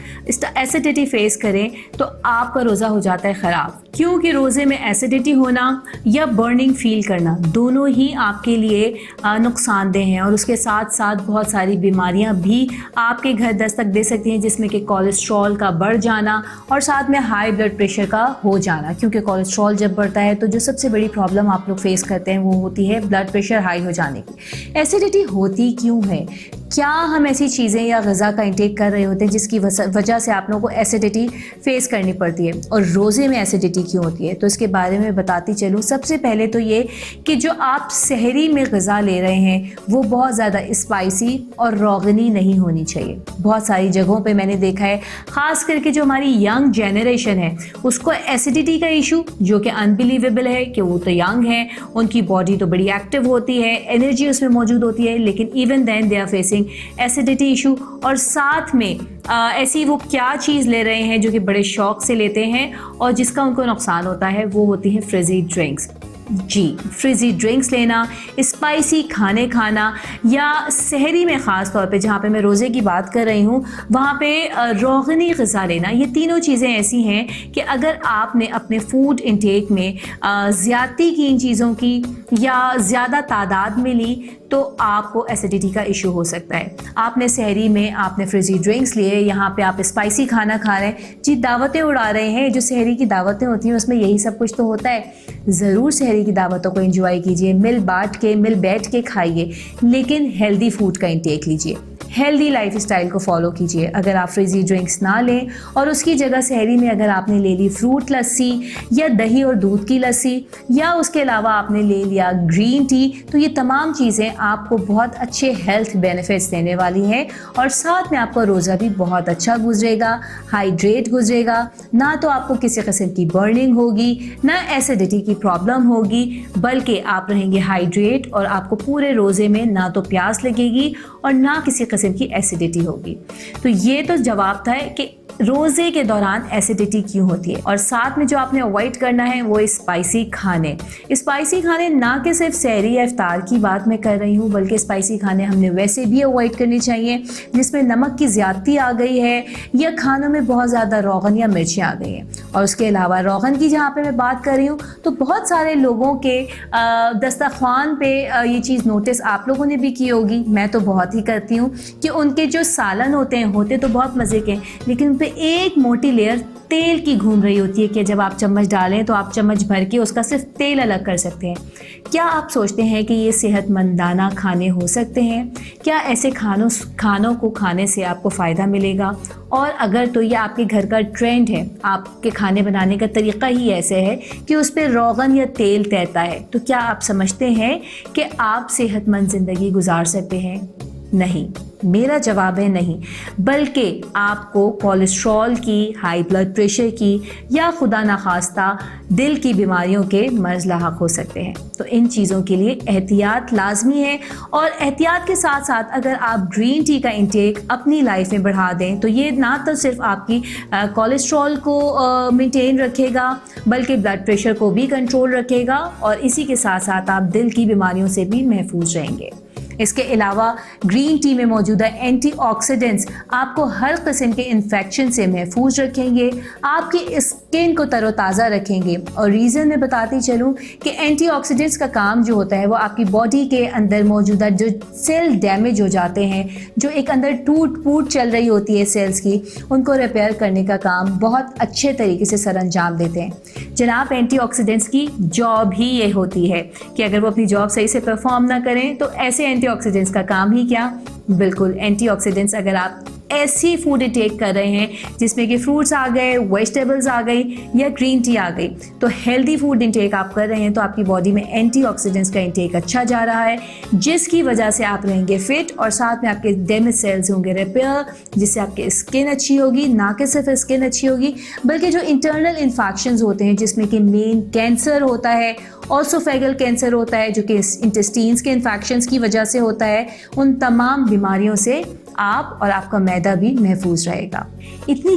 एसिडिटी फेस करें तो आपका रोज़ा हो जाता है ख़राब, क्योंकि रोज़े में एसिडिटी होना या बर्निंग फील करना दोनों ही आपके लिए नुकसानदेह हैं और उसके साथ साथ बहुत सारी बीमारियां भी आपके घर दस्तक दे सकती हैं, जिसमें कि कोलेस्ट्रॉल का बढ़ जाना और साथ में हाई ब्लड प्रेशर का हो जाना। क्योंकि कोलेस्ट्रॉल जब बढ़ता है तो जो सबसे बड़ी प्रॉब्लम आप लोग फेस करते हैं वो होती है ब्लड प्रेशर हाई हो जाने की। एसिडिटी होती क्यों है, क्या हम ऐसी चीज़ें या ग़िज़ा का इंटेक कर रहे होते हैं जिसकी वजह से आप लोगों को एसिडिटी फेस करनी पड़ती है, और रोज़े में एसिडिटी क्यों होती है, तो इसके बारे में बताती चलूँ। सबसे पहले तो ये कि जो आप सहरी में ग़िज़ा ले रहे हैं वो बहुत ज़्यादा स्पाइसी और रोगनी नहीं होनी चाहिए। बहुत सारी जगहों पे मैंने देखा है, ख़ास करके जो हमारी यंग जनरेशन है उसको एसिडिटी का इशू, जो कि अनबिलीवेबल है कि वो तो यंग है, उनकी बॉडी तो बड़ी एक्टिव होती है, एनर्जी उसमें मौजूद होती है, लेकिन even then they are facing acidity issue. और साथ में ऐसी वो क्या चीज़ ले रहे हैं जो कि बड़े शौक से लेते हैं और जिसका उनको नुकसान होता है, वो होती है फ्रिजी ड्रिंक्स। जी, फ्रिजी ड्रिंक्स लेना, स्पाइसी खाने खाना, या सहरी में ख़ास तौर पे जहाँ पे मैं रोज़े की बात कर रही हूँ वहाँ पे रोगनी ग़िज़ा लेना, ये तीनों चीज़ें ऐसी हैं कि अगर आपने अपने फूड इंटेक में ज़्यादती की इन चीज़ों की या ज़्यादा तादाद में ली तो आपको एसिडिटी का इशू हो सकता है। आपने सहरी में आपने फ्रिजी ड्रिंक्स लिए, यहाँ पे आप स्पाइसी खाना खा रहे हैं, जी दावतें उड़ा रहे हैं। जो सहरी की दावतें होती हैं उसमें यही सब कुछ तो होता है। ज़रूर सहरी की दावतों को एंजॉय कीजिए, मिल बैठ के खाइए, लेकिन हेल्दी फूड का इंटेक लीजिए। हेल्दी लाइफस्टाइल को फॉलो कीजिए। अगर आप फ्रिजी ड्रिंक्स ना लें और उसकी जगह सहरी में अगर आपने ले ली फ्रूट लस्सी या दही और दूध की लस्सी या उसके अलावा आपने ले लिया ग्रीन टी, तो ये तमाम चीज़ें आपको बहुत अच्छे हेल्थ बेनिफिट्स देने वाली हैं और साथ में आपका रोज़ा भी बहुत अच्छा गुजरेगा, हाइड्रेट गुजरेगा। ना तो आपको किसी किस्म की बर्निंग होगी, ना एसिडिटी की प्रॉब्लम होगी, बल्कि आप रहेंगे हाइड्रेट और आपको पूरे रोज़े में ना तो प्यास लगेगी और ना किसी किस्म की एसिडिटी होगी। तो ये तो जवाब था कि रोज़े के दौरान एसिडिटी क्यों होती है। और साथ में जो आपने अवॉइड करना है वो स्पाइसी खाने। स्पाइसी खाने ना कि सिर्फ सहरी या इफ्तार की बात मैं कर रही हूँ, बल्कि स्पाइसी खाने हमने वैसे भी अवॉइड करने चाहिए जिसमें नमक की ज़्यादती आ गई है या खानों में बहुत ज़्यादा रोगन या मिर्चें आ गई हैं। और उसके अलावा रोगन की जहाँ पे मैं बात कर रही हूँ तो बहुत सारे लोगों के दस्तरखान पे ये चीज़ नोटिस आप लोगों ने भी की होगी, मैं तो बहुत ही करती हूँ कि उनके जो सालन होते तो बहुत मज़े के, लेकिन उन पे एक मोटी लेयर तेल की घूम रही होती है कि जब आप चम्मच डालें तो आप चम्मच भर के उसका सिर्फ तेल अलग कर सकते हैं। क्या आप सोचते हैं कि ये सेहतमंदाना खाने हो सकते हैं? क्या ऐसे खानों को खाने से आपको फ़ायदा मिलेगा? और अगर तो ये आपके घर का ट्रेंड है, आपके खाने बनाने का तरीक़ा ही ऐसे है कि उस पर रोगन या तेल तैरता है, तो क्या आप समझते हैं कि आप सेहतमंद ज़िंदगी गुजार सकते हैं? नहीं, मेरा जवाब है नहीं, बल्कि आपको कोलेस्ट्रॉल की, हाई ब्लड प्रेशर की या खुदा ना खास्ता दिल की बीमारियों के मर्ज़ लाहक हो सकते हैं। तो इन चीज़ों के लिए एहतियात लाजमी है और एहतियात के साथ साथ अगर आप ग्रीन टी का इंटेक अपनी लाइफ में बढ़ा दें तो ये ना तो सिर्फ आपकी कोलेस्ट्रॉल को मेंटेन रखेगा बल्कि ब्लड प्रेशर को भी कंट्रोल रखेगा और इसी के साथ साथ आप दिल की बीमारियों से भी महफूज रहेंगे। इसके अलावा ग्रीन टी में मौजूदा एंटीऑक्सीडेंट्स आपको हर किस्म के इन्फेक्शन से महफूज रखेंगे, आपकी स्किन को तरोताज़ा रखेंगे। और रीज़न मैं बताती चलूँ कि एंटीऑक्सीडेंट्स का काम जो होता है वो आपकी बॉडी के अंदर मौजूदा जो सेल डैमेज हो जाते हैं, जो एक अंदर टूट फूट चल रही होती है सेल्स की, उनको रिपेयर करने का काम बहुत अच्छे तरीके से सरअंजाम देते हैं। जनाब, एंटीऑक्सीडेंट्स की जॉब ही ये होती है कि अगर वो अपनी जॉब सही से परफॉर्म ना करें तो ऐसे एंटीऑक्सीडेंट्स का काम ही क्या, बिल्कुल एंटीऑक्सीडेंट्स अगर आप ऐसी फूड इंटेक कर रहे हैं जिसमें कि फ्रूट्स आ गए, वेजिटेबल्स आ गई या ग्रीन टी आ गई, तो हेल्दी फूड इंटेक आप कर रहे हैं तो आपकी बॉडी में एंटीऑक्सीडेंट्स का इंटेक अच्छा जा रहा है, जिसकी वजह से आप रहेंगे फिट और साथ में आपके डैमेज सेल्स होंगे रिपेयर, जिससे आपकी स्किन अच्छी होगी। ना कि सिर्फ स्किन अच्छी होगी बल्कि जो इंटरनल इन्फेक्शंस होते हैं जिसमें कि मेन कैंसर होता है, ऑसोफेगल कैंसर होता है जो कि इंटेस्टीन्स के इन्फेक्शंस की वजह से होता है, उन तमाम बीमारियों से आप और आपका मैदा भी महफूज रहेगा। इतनी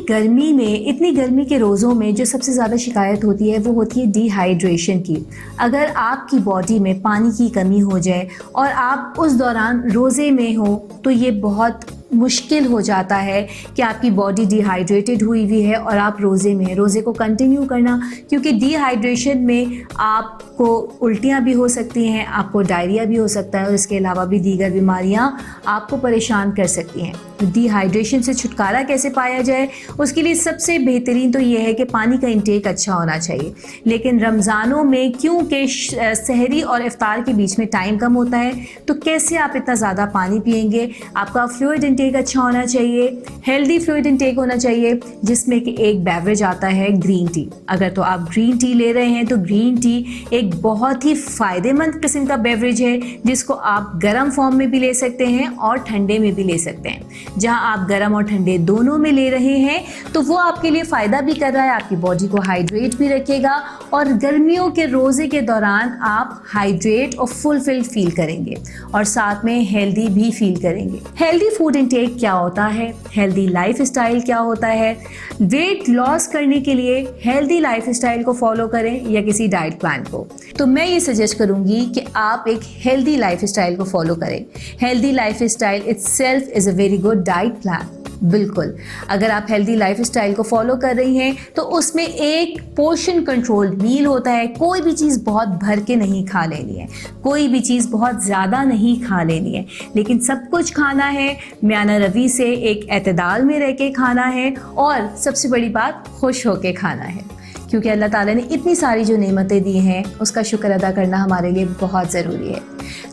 गर्मी के रोज़ों में जो सबसे ज़्यादा शिकायत होती है वो होती है डिहाइड्रेशन की। अगर आपकी बॉडी में पानी की कमी हो जाए और आप उस दौरान रोज़े में हो तो ये बहुत मुश्किल हो जाता है कि आपकी बॉडी डिहाइड्रेटेड हुई है और आप रोज़े को कंटिन्यू करना, क्योंकि डिहाइड्रेशन में आपको उल्टियाँ भी हो सकती हैं, आपको डायरिया भी हो सकता है और इसके अलावा भी दीगर बीमारियाँ आपको परेशान कर सकती हैं। तो डिहाइड्रेशन से छुटकारा कैसे पाया जाए, उसके लिए सबसे बेहतरीन तो ये है कि पानी का इंटेक अच्छा होना चाहिए। लेकिन रमज़ानों में क्योंकि सहरी और इफ्तार के बीच में टाइम कम होता है तो कैसे आप इतना ज़्यादा पानी पिएंगे। आपका फ्लूइड इंटेक अच्छा होना चाहिए, हेल्दी फ्लूइड इंटेक होना चाहिए, जिसमें कि एक बेवरेज आता है ग्रीन टी। अगर तो आप ग्रीन टी ले रहे हैं तो ग्रीन टी एक बहुत ही फ़ायदेमंद किस्म का बेवरेज है जिसको आप गर्म फॉर्म में भी ले सकते हैं और ठंडे में भी ले सकते हैं। जहां आप गर्म और ठंडे दोनों में ले रहे हैं तो वो आपके लिए फ़ायदा भी कर रहा है, आपकी बॉडी को हाइड्रेट भी रखेगा और गर्मियों के रोज़े के दौरान आप हाइड्रेट और फुलफिल फील करेंगे और साथ में हेल्दी भी फील करेंगे। हेल्दी फूड इंटेक क्या होता है, हेल्दी लाइफस्टाइल क्या होता है, वेट लॉस करने के लिए हेल्दी लाइफस्टाइल को फॉलो करें या किसी डाइट प्लान को, तो मैं ये सजेस्ट करूंगी कि आप एक हेल्दी लाइफस्टाइल को फॉलो करें। Healthy lifestyle itself is a very good diet plan. बिल्कुल, अगर आप हेल्दी लाइफस्टाइल को फॉलो कर रही हैं तो उसमें एक पोर्शन कंट्रोल्ड मील होता है। कोई भी चीज़ बहुत भर के नहीं खा लेनी है, कोई भी चीज़ बहुत ज़्यादा नहीं खा लेनी है, लेकिन सब कुछ खाना है म्याना रवि से, एक एतदाल में रह के खाना है और सबसे बड़ी बात खुश होके खाना है, क्योंकि अल्लाह ताला ने इतनी सारी जो नेमतें दी हैं उसका शुक्र अदा करना हमारे लिए बहुत ज़रूरी है।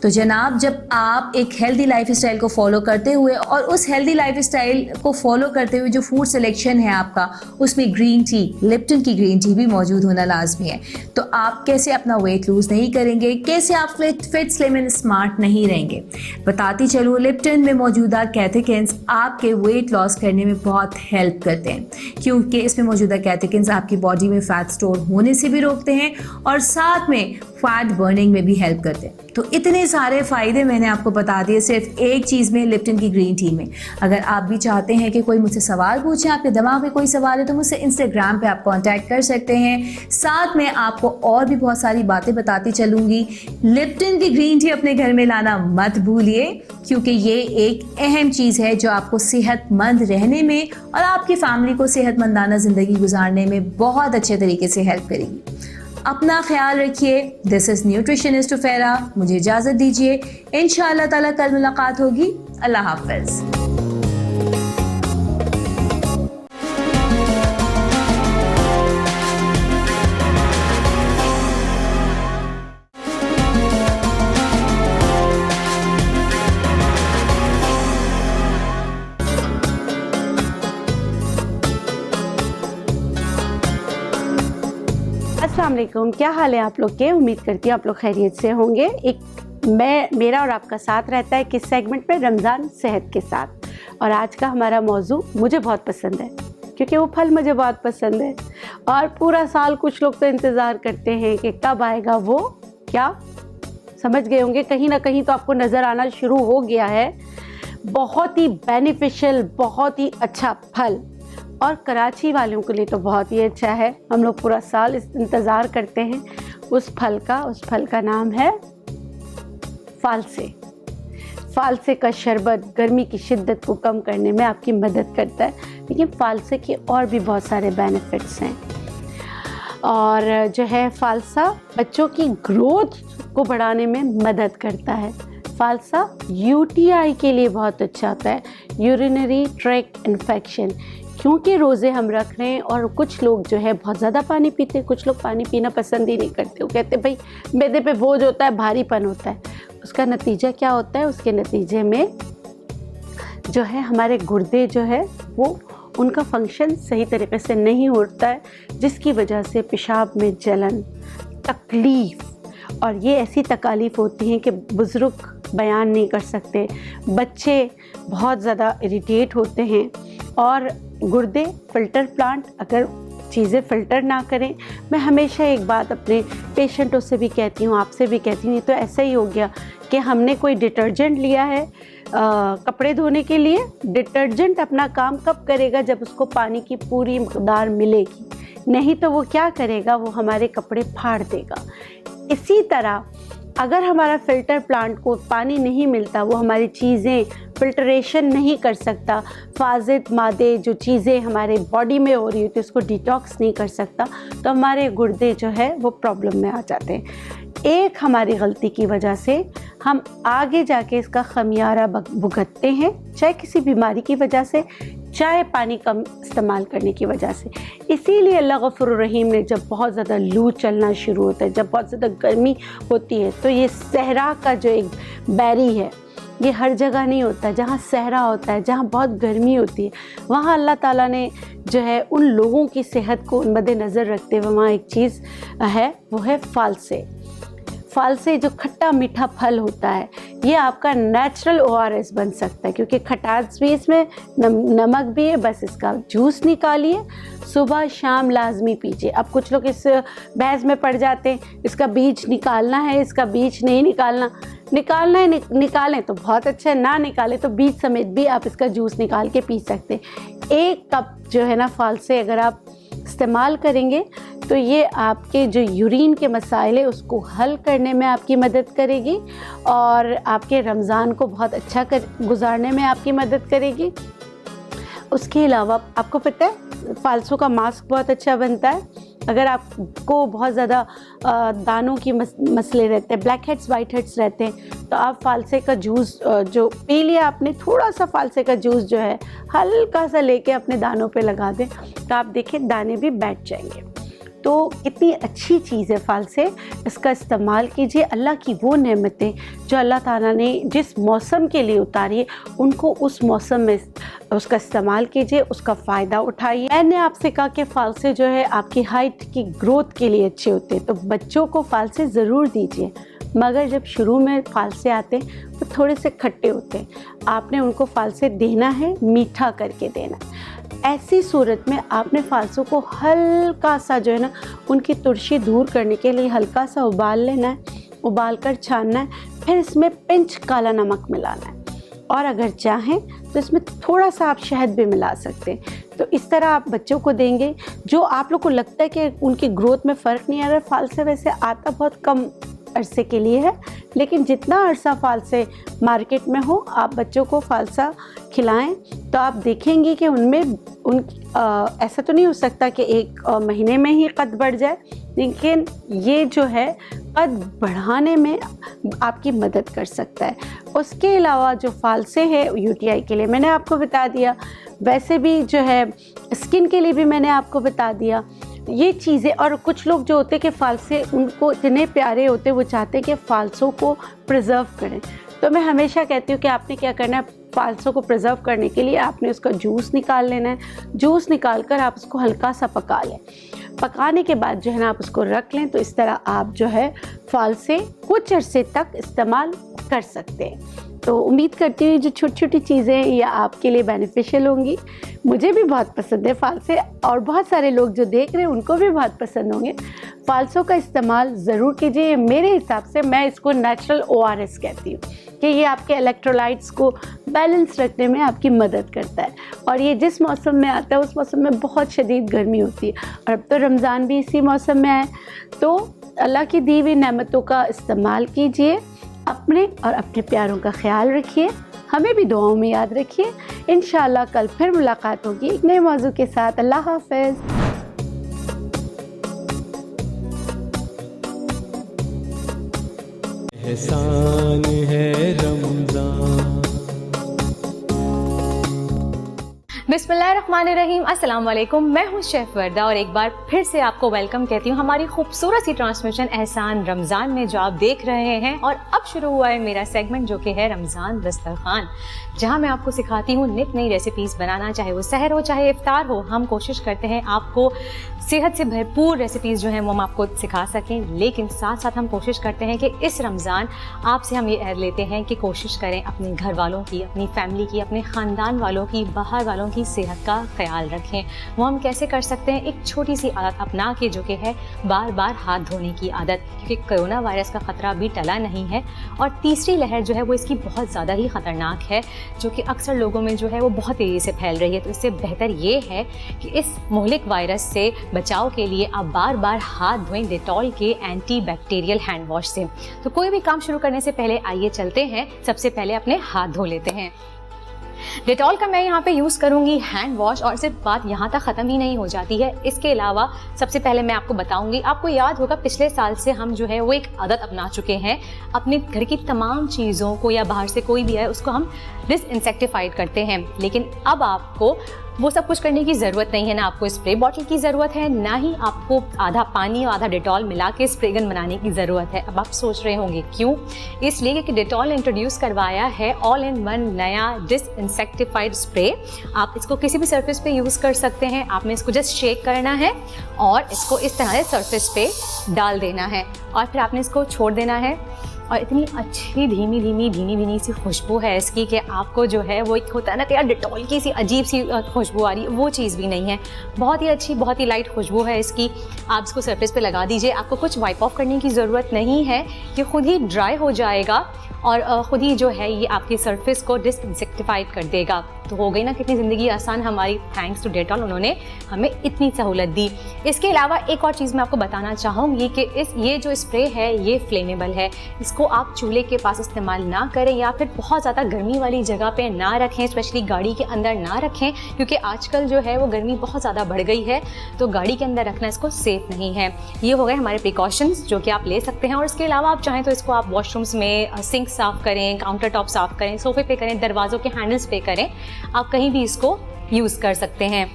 तो जनाब, जब आप एक हेल्दी लाइफस्टाइल को फॉलो करते हुए और उस हेल्दी लाइफस्टाइल को फॉलो करते हुए जो फूड सिलेक्शन है आपका, उसमें ग्रीन टी, लिप्टन की ग्रीन टी भी मौजूद होना लाजमी है। तो आप कैसे अपना वेट लूज़ नहीं करेंगे, कैसे आप फिट स्लिम एंड स्मार्ट नहीं रहेंगे, बताती चलूँ। लिप्टन में मौजूदा कैथेकिन्स आपके वेट लॉस करने में बहुत हेल्प करते हैं, क्योंकि इसमें मौजूदा कैथेकिन्स आपकी बॉडी में फ़ैट स्टोर होने से भी रोकते हैं और साथ में फैट बर्निंग में भी हेल्प करते हैं। तो इतने सारे फ़ायदे मैंने आपको बता दिए सिर्फ एक चीज़ में, लिप्टन की ग्रीन टी में। अगर आप भी चाहते हैं कि कोई मुझसे सवाल पूछे, आपके दिमाग में कोई सवाल है, तो मुझसे इंस्टाग्राम पे आप कांटेक्ट कर सकते हैं। साथ में आपको और भी बहुत सारी बातें बताती चलूँगी। लिप्टन की ग्रीन टी अपने घर में लाना मत भूलिए, क्योंकि ये एक अहम चीज़ है जो आपको सेहतमंद रहने में और आपकी फैमिली को सेहतमंदाना ज़िंदगी गुजारने में बहुत अच्छे तरीके से हेल्प करेगी। अपना ख्याल रखिए। दिस इज़ न्यूट्रिशनिस्ट फैरा, मुझे इजाज़त दीजिए। इंशाअल्लाह ताला कल मुलाकात होगी। अल्लाह हाफ़िज़। अस्सलाम वालेकुम, क्या हाल है आप लोग के? उम्मीद करती हूँ आप लोग खैरियत से होंगे। मेरा और आपका साथ रहता है किस सेगमेंट में? रमज़ान सेहत के साथ। और आज का हमारा मौजू मुझे बहुत पसंद है, क्योंकि वो फल मुझे बहुत पसंद है। और पूरा साल कुछ लोग तो इंतज़ार करते हैं कि कब आएगा वो, क्या समझ गए होंगे, कहीं ना कहीं तो आपको नज़र आना शुरू हो गया है। बहुत ही बेनिफिशियल, बहुत ही अच्छा फल, और कराची वालों के लिए तो बहुत ही अच्छा है। हम लोग पूरा साल इंतज़ार करते हैं उस फल का। उस फल का नाम है फालसे। फालसे का शरबत गर्मी की शिद्दत को कम करने में आपकी मदद करता है, लेकिन फालसे के और भी बहुत सारे बेनिफिट्स हैं। और जो है फालसा बच्चों की ग्रोथ को बढ़ाने में मदद करता है। फालसा यूटीआई के लिए बहुत अच्छा होता है, यूरिनरी ट्रैक्ट इन्फेक्शन। क्योंकि रोज़े हम रख रहे हैं और कुछ लोग जो है बहुत ज़्यादा पानी पीते हैं, कुछ लोग पानी पीना पसंद ही नहीं करते। वो कहते भाई मैदे पे बोझ होता है, भारीपन होता है। उसका नतीजा क्या होता है? उसके नतीजे में जो है हमारे गुर्दे जो है वो उनका फंक्शन सही तरीके से नहीं होता है, जिसकी वजह से पेशाब में जलन, तकलीफ़, और ये ऐसी तकालीफ़ होती हैं कि बुज़ुर्ग बयान नहीं कर सकते, बच्चे बहुत ज़्यादा इरिटेट होते हैं। और गुर्दे फ़िल्टर प्लांट अगर चीज़ें फ़िल्टर ना करें, मैं हमेशा एक बात अपने पेशेंटों से भी कहती हूँ, आपसे भी कहती हूँ, तो ऐसा ही हो गया कि हमने कोई डिटर्जेंट लिया है कपड़े धोने के लिए। डिटर्जेंट अपना काम कब करेगा? जब उसको पानी की पूरी मकदार मिलेगी, नहीं तो वो क्या करेगा? वो हमारे कपड़े फाड़ देगा। इसी तरह अगर हमारा फ़िल्टर प्लांट को पानी नहीं मिलता, वो हमारी चीज़ें फ़िल्टरेशन नहीं कर सकता, फाजिद मादे जो चीज़ें हमारे बॉडी में हो रही होती है उसको डिटॉक्स नहीं कर सकता, तो हमारे गुर्दे जो है वो प्रॉब्लम में आ जाते हैं। एक हमारी गलती की वजह से हम आगे जाके इसका खमियारा भुगतते हैं, चाहे किसी बीमारी की वजह से, चाहे पानी कम इस्तेमाल करने की वजह से। इसीलिए अल्लाह गफूर रहीम ने जब बहुत ज़्यादा लू चलना शुरू होता है, जब बहुत ज़्यादा गर्मी होती है, तो ये सहरा का जो एक बैरी है, ये हर जगह नहीं होता। जहाँ सहरा होता है, जहाँ बहुत गर्मी होती है, वहाँ अल्लाह ताला ने जो है उन लोगों की सेहत को मद्देनज़र रखते हुए वहाँ एक चीज़ है, वो है फालसे। फालसे जो खट्टा मीठा फल होता है, ये आपका नेचुरल ORS बन सकता है, क्योंकि खटास भी इसमें, नमक भी है। बस इसका जूस निकालिए, सुबह शाम लाजमी पीजिए। अब कुछ लोग इस बहस में पड़ जाते हैं, इसका बीज निकालना है, इसका बीज नहीं निकालना। निकालना है निकालें तो बहुत अच्छा है, ना निकालें तो बीज समेत भी आप इसका जूस निकाल के पी सकते हैं। 1 कप जो है ना फालसे अगर आप इस्तेमाल करेंगे तो ये आपके जो यूरिन के मसाइल है उसको हल करने में आपकी मदद करेगी, और आपके रमज़ान को बहुत अच्छा गुजारने में आपकी मदद करेगी। उसके अलावा आपको पता है फालसों का मास्क बहुत अच्छा बनता है। अगर आपको बहुत ज़्यादा दानों की मसले रहते हैं, ब्लैक हेड्स वाइट हेड्स रहते हैं, तो आप फालसे का जूस जो पी लिया आपने, थोड़ा सा फालसे का जूस जो है हल्का सा लेके अपने दानों पे लगा दें, तो आप देखें दाने भी बैठ जाएंगे। तो कितनी अच्छी चीज़ है फालसे, इसका इस्तेमाल कीजिए। अल्लाह की वो नेमतें जो अल्लाह ताला ने जिस मौसम के लिए उतारी है, उनको उस मौसम में उसका इस्तेमाल कीजिए, उसका फ़ायदा उठाइए। मैंने आपसे कहा कि फालसे जो है आपकी हाइट की ग्रोथ के लिए अच्छे होते हैं, तो बच्चों को फालसे ज़रूर दीजिए, मगर जब शुरू में फालसे आते हैं तो थोड़े से खट्टे होते हैं। आपने उनको फालसे देना है, मीठा करके देना है। ऐसी सूरत में आपने फालसों को हल्का सा जो है ना, उनकी तुरशी दूर करने के लिए हल्का सा उबाल लेना है, उबाल कर छानना है, फिर इसमें पिंच काला नमक मिलाना है, और अगर चाहें तो इसमें थोड़ा सा आप शहद भी मिला सकते हैं। तो इस तरह आप बच्चों को देंगे। जो आप लोग को लगता है कि उनकी ग्रोथ में फ़र्क नहीं आ रहा, फालसे वैसे आता बहुत कम अरसे के लिए है, लेकिन जितना अरसा फालसे मार्केट में हो, आप बच्चों को फालसा खिलाएं तो आप देखेंगे कि उनमें ऐसा तो नहीं हो सकता कि एक महीने में ही कद बढ़ जाए, लेकिन ये जो है कद बढ़ाने में आपकी मदद कर सकता है। उसके अलावा जो फालसे है यूटीआई के लिए मैंने आपको बता दिया, वैसे भी जो है स्किन के लिए भी मैंने आपको बता दिया ये चीज़ें। और कुछ लोग जो होते हैं कि फालसे उनको इतने प्यारे होते हैं, वो चाहते हैं कि फ़ालसों को प्रिजर्व करें। तो मैं हमेशा कहती हूँ कि आपने क्या करना है, फ़ालसों को प्रिजर्व करने के लिए आपने उसका जूस निकाल लेना है। जूस निकाल कर आप उसको हल्का सा पका लें। पकाने के बाद जो है ना आप उसको रख लें, तो इस तरह आप जो है फालसे कुछ अरसे तक इस्तेमाल कर सकते हैं। तो उम्मीद करती हूँ जो छोटी छोटी चीज़ें ये आपके लिए बेनिफिशियल होंगी। मुझे भी बहुत पसंद है फालसे, और बहुत सारे लोग जो देख रहे हैं उनको भी बहुत पसंद होंगे। फालसों का इस्तेमाल ज़रूर कीजिए। मेरे हिसाब से मैं इसको नेचुरल ORS कहती हूँ कि ये आपके इलेक्ट्रोलाइट्स को बैलेंस रखने में आपकी मदद करता है। और ये जिस मौसम में आता है उस मौसम में बहुत शदीद गर्मी होती है, और अब तो रमज़ान भी इसी मौसम में है। तो अल्लाह की दी हुई नेमतों का इस्तेमाल कीजिए, अपने और अपने प्यारों का ख्याल रखिए, हमें भी दुआओं में याद रखिए। इंशाअल्लाह कल फिर मुलाकात होगी एक नए मौजू के साथ। अल्लाह हाफ़िज़। एहसान है रमज़ान। बिस्मिल्लाहिर्रहमानिर्रहीम, अस्सलाम वालेकुम। मैं हूँ शेफ़ वर्दा और एक बार फिर से आपको वेलकम कहती हूँ हमारी खूबसूरत सी ट्रांसमिशन एहसान रमज़ान में जो आप देख रहे हैं। और अब शुरू हुआ है मेरा सेगमेंट जो कि है रमज़ान दस्तरखान, जहाँ मैं आपको सिखाती हूँ नित नई रेसिपीज़ बनाना, चाहे वो सहर हो चाहे इफ्तार हो। हम कोशिश करते हैं आपको सेहत से भरपूर रेसिपीज़ जो हैं वो हम आपको सिखा सकें, लेकिन साथ साथ हम कोशिश करते हैं कि इस रमज़ान आपसे हम ये अहद लेते हैं कि कोशिश करें अपने घर वालों की, अपनी फैमिली की, अपने ख़ानदान वालों की, बाहर वालों की सेहत का ख्याल रखें। वो हम कैसे कर सकते हैं? एक छोटी सी आदत अपना के, जो कि है बार बार हाथ धोने की आदत, क्योंकि कोरोना वायरस का ख़तरा अभी टला नहीं है और तीसरी लहर जो है वो इसकी बहुत ज़्यादा ही ख़तरनाक है, जो कि अक्सर लोगों में जो है वो बहुत तेज़ी से फैल रही है। तो इससे बेहतर ये है कि इस मुहलिक वायरस से बचाव के लिए आप बार बार हाथ धोएं डेटॉल के एंटी बैक्टीरियल हैंड वॉश से। तो कोई भी काम शुरू करने से पहले आइए चलते हैं, सबसे पहले अपने हाथ धो लेते हैं। डेटॉल का मैं यहाँ पे यूज़ करूँगी हैंड वॉश, और सिर्फ बात यहाँ तक ख़त्म ही नहीं हो जाती है। इसके अलावा सबसे पहले मैं आपको बताऊँगी, आपको याद होगा पिछले साल से हम जो है वो एक आदत अपना चुके हैं, अपने घर की तमाम चीज़ों को या बाहर से कोई भी है उसको हम डिसइंसेक्टिफाइड करते हैं। लेकिन अब आपको वो सब कुछ करने की ज़रूरत नहीं है, ना आपको स्प्रे बॉटल की ज़रूरत है, ना ही आपको आधा पानी और आधा डेटॉल मिला के स्प्रे गन बनाने की ज़रूरत है। अब आप सोच रहे होंगे क्यों? इसलिए कि डेटॉल ने इंट्रोड्यूस करवाया है ऑल इन वन नया डिसइंसेक्टिफाइड स्प्रे। आप इसको किसी भी सरफेस पे यूज़ कर सकते हैं। आपने इसको जस्ट शेक करना है और इसको इस तरह से सरफेस पे डाल देना है और फिर आपने इसको छोड़ देना है। और इतनी अच्छी धीमी धीमी सी खुशबू है इसकी कि आपको जो है वो एक होता है ना कि यार डेटॉल की सी अजीब सी खुशबू आ रही है, वो चीज़ भी नहीं है। बहुत ही अच्छी, बहुत ही लाइट खुशबू है इसकी। आप इसको सरफेस पे लगा दीजिए, आपको कुछ वाइप ऑफ करने की ज़रूरत नहीं है, ये खुद ही ड्राई हो जाएगा और ख़ुद ही जो है ये आपकी सरफेस को डिसइंसेक्टिफाइड कर देगा। तो हो गई ना कितनी ज़िंदगी आसान हमारी, थैंक्स टू डेटॉल, उन्होंने हमें इतनी सहूलत दी। इसके अलावा एक और चीज़ मैं आपको बताना चाहूँगी कि ये जो स्प्रे है ये फ्लेमेबल है। इसको आप चूल्हे के पास इस्तेमाल ना करें या फिर बहुत ज़्यादा गर्मी वाली जगह पे ना रखें, स्पेशली गाड़ी के अंदर ना रखें, क्योंकि आजकल जो है वो गर्मी बहुत ज़्यादा बढ़ गई है, तो गाड़ी के अंदर रखना इसको सेफ़ नहीं है। ये हो गए हमारे प्रिकॉशंस जो कि आप ले सकते हैं। और इसके अलावा आप चाहें तो इसको आप वॉशरूम्स में सिंक साफ़ करें, काउंटर टॉप साफ़ करें, सोफे पे करें, दरवाज़ों के हैंडल्स पे करें, आप कहीं भी इसको यूज़ कर सकते हैं।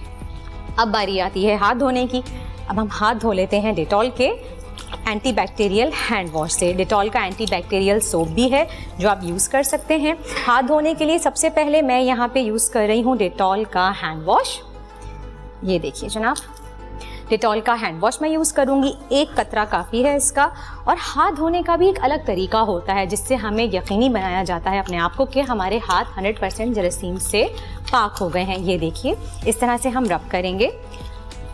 अब बारी आती है हाथ धोने की। अब हम हाथ धो लेते हैं डेटॉल के एंटीबैक्टीरियल हैंड वॉश से। डेटॉल का एंटीबैक्टीरियल सोप भी है जो आप यूज़ कर सकते हैं। हाथ धोने के लिए सबसे पहले मैं यहाँ पे यूज़ कर रही हूँ डेटॉल का हैंड वॉश। ये देखिए जनाब, डेटॉल का हैंड वॉश मैं यूज़ करूँगी, 1 कतरा काफ़ी है इसका। और हाथ धोने का भी एक अलग तरीका होता है जिससे हमें यकीनी बनाया जाता है अपने आप को कि हमारे हाथ 100% जरासीम से पाक हो गए हैं। ये देखिए, इस तरह से हम रब करेंगे।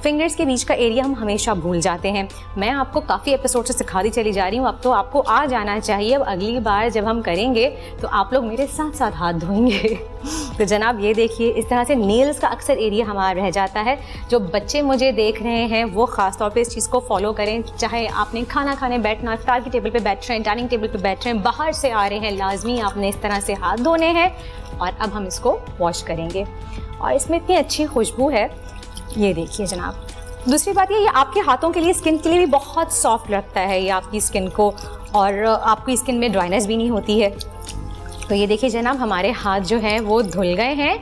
फिंगर्स के बीच का एरिया हम हमेशा भूल जाते हैं। मैं आपको काफ़ी एपिसोड से सिखाती चली जा रही हूँ, अब तो आपको आ जाना चाहिए। अब अगली बार जब हम करेंगे तो आप लोग मेरे साथ साथ हाथ धोएंगे। तो जनाब ये देखिए, इस तरह से नेल्स का अक्सर एरिया हमारा रह जाता है। जो बच्चे मुझे देख रहे हैं वो ख़ास तौर पे इस चीज़ को फॉलो करें। चाहे आपने खाना खाने बैठना, इफ्तार की टेबल पे बैठ रहे हैं, डाइनिंग टेबल पे बैठ रहे हैं, बाहर से आ रहे हैं, लाजमी आपने इस तरह से हाथ धोने हैं। और अब हम इसको वॉश करेंगे और इसमें इतनी अच्छी खुशबू है। ये देखिए जनाब, दूसरी बात ये आपके हाथों के लिए, स्किन के लिए भी बहुत सॉफ्ट रखता है ये आपकी स्किन को, और आपकी स्किन में ड्राइनेस भी नहीं होती है। तो ये देखिए जनाब, हमारे हाथ जो हैं वो धुल गए हैं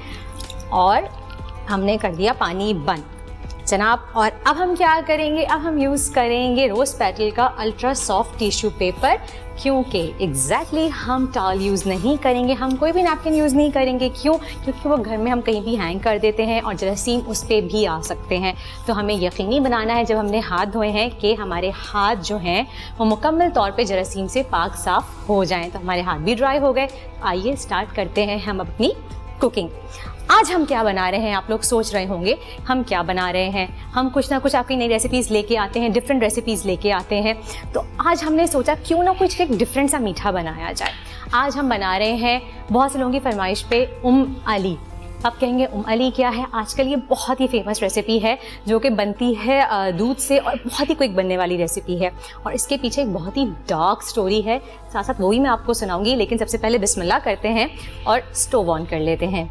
और हमने कर दिया पानी बंद जनाब। और अब हम क्या करेंगे, अब हम यूज़ करेंगे रोज़ पेटल का अल्ट्रा सॉफ्ट टिश्यू पेपर, क्योंकि एग्जैक्टली हम टॉवल यूज़ नहीं करेंगे, हम कोई भी नैपकिन यूज़ नहीं करेंगे। क्यों? क्योंकि वो घर में हम कहीं भी हैंग कर देते हैं और जरासीम उस पर भी आ सकते हैं। तो हमें यकीनी बनाना है जब हमने हाथ धोए हैं कि हमारे हाथ जो हैं वो मुकम्मल तौर पे जरासीम से पाक साफ़ हो जाएं। तो हमारे हाथ भी ड्राई हो गए। आइए स्टार्ट करते हैं हम अपनी कुकिंग। आज हम क्या बना रहे हैं, आप लोग सोच रहे होंगे हम क्या बना रहे हैं। हम कुछ ना कुछ आपकी नई रेसिपीज़ लेके आते हैं, डिफरेंट रेसिपीज़ लेके आते हैं। तो आज हमने सोचा क्यों ना कुछ एक डिफरेंट सा मीठा बनाया जाए। आज हम बना रहे हैं बहुत से लोगों की फरमाइश पे अली। आप कहेंगे अली क्या है? आजकल ये बहुत ही फेमस रेसिपी है जो कि बनती है दूध से और बहुत ही क्विक बनने वाली रेसिपी है। और इसके पीछे एक बहुत ही डार्क स्टोरी है, साथ साथ वो भी मैं आपको सुनाऊंगी। लेकिन सबसे पहले बिस्मिल्लाह करते हैं और स्टोव ऑन कर लेते हैं।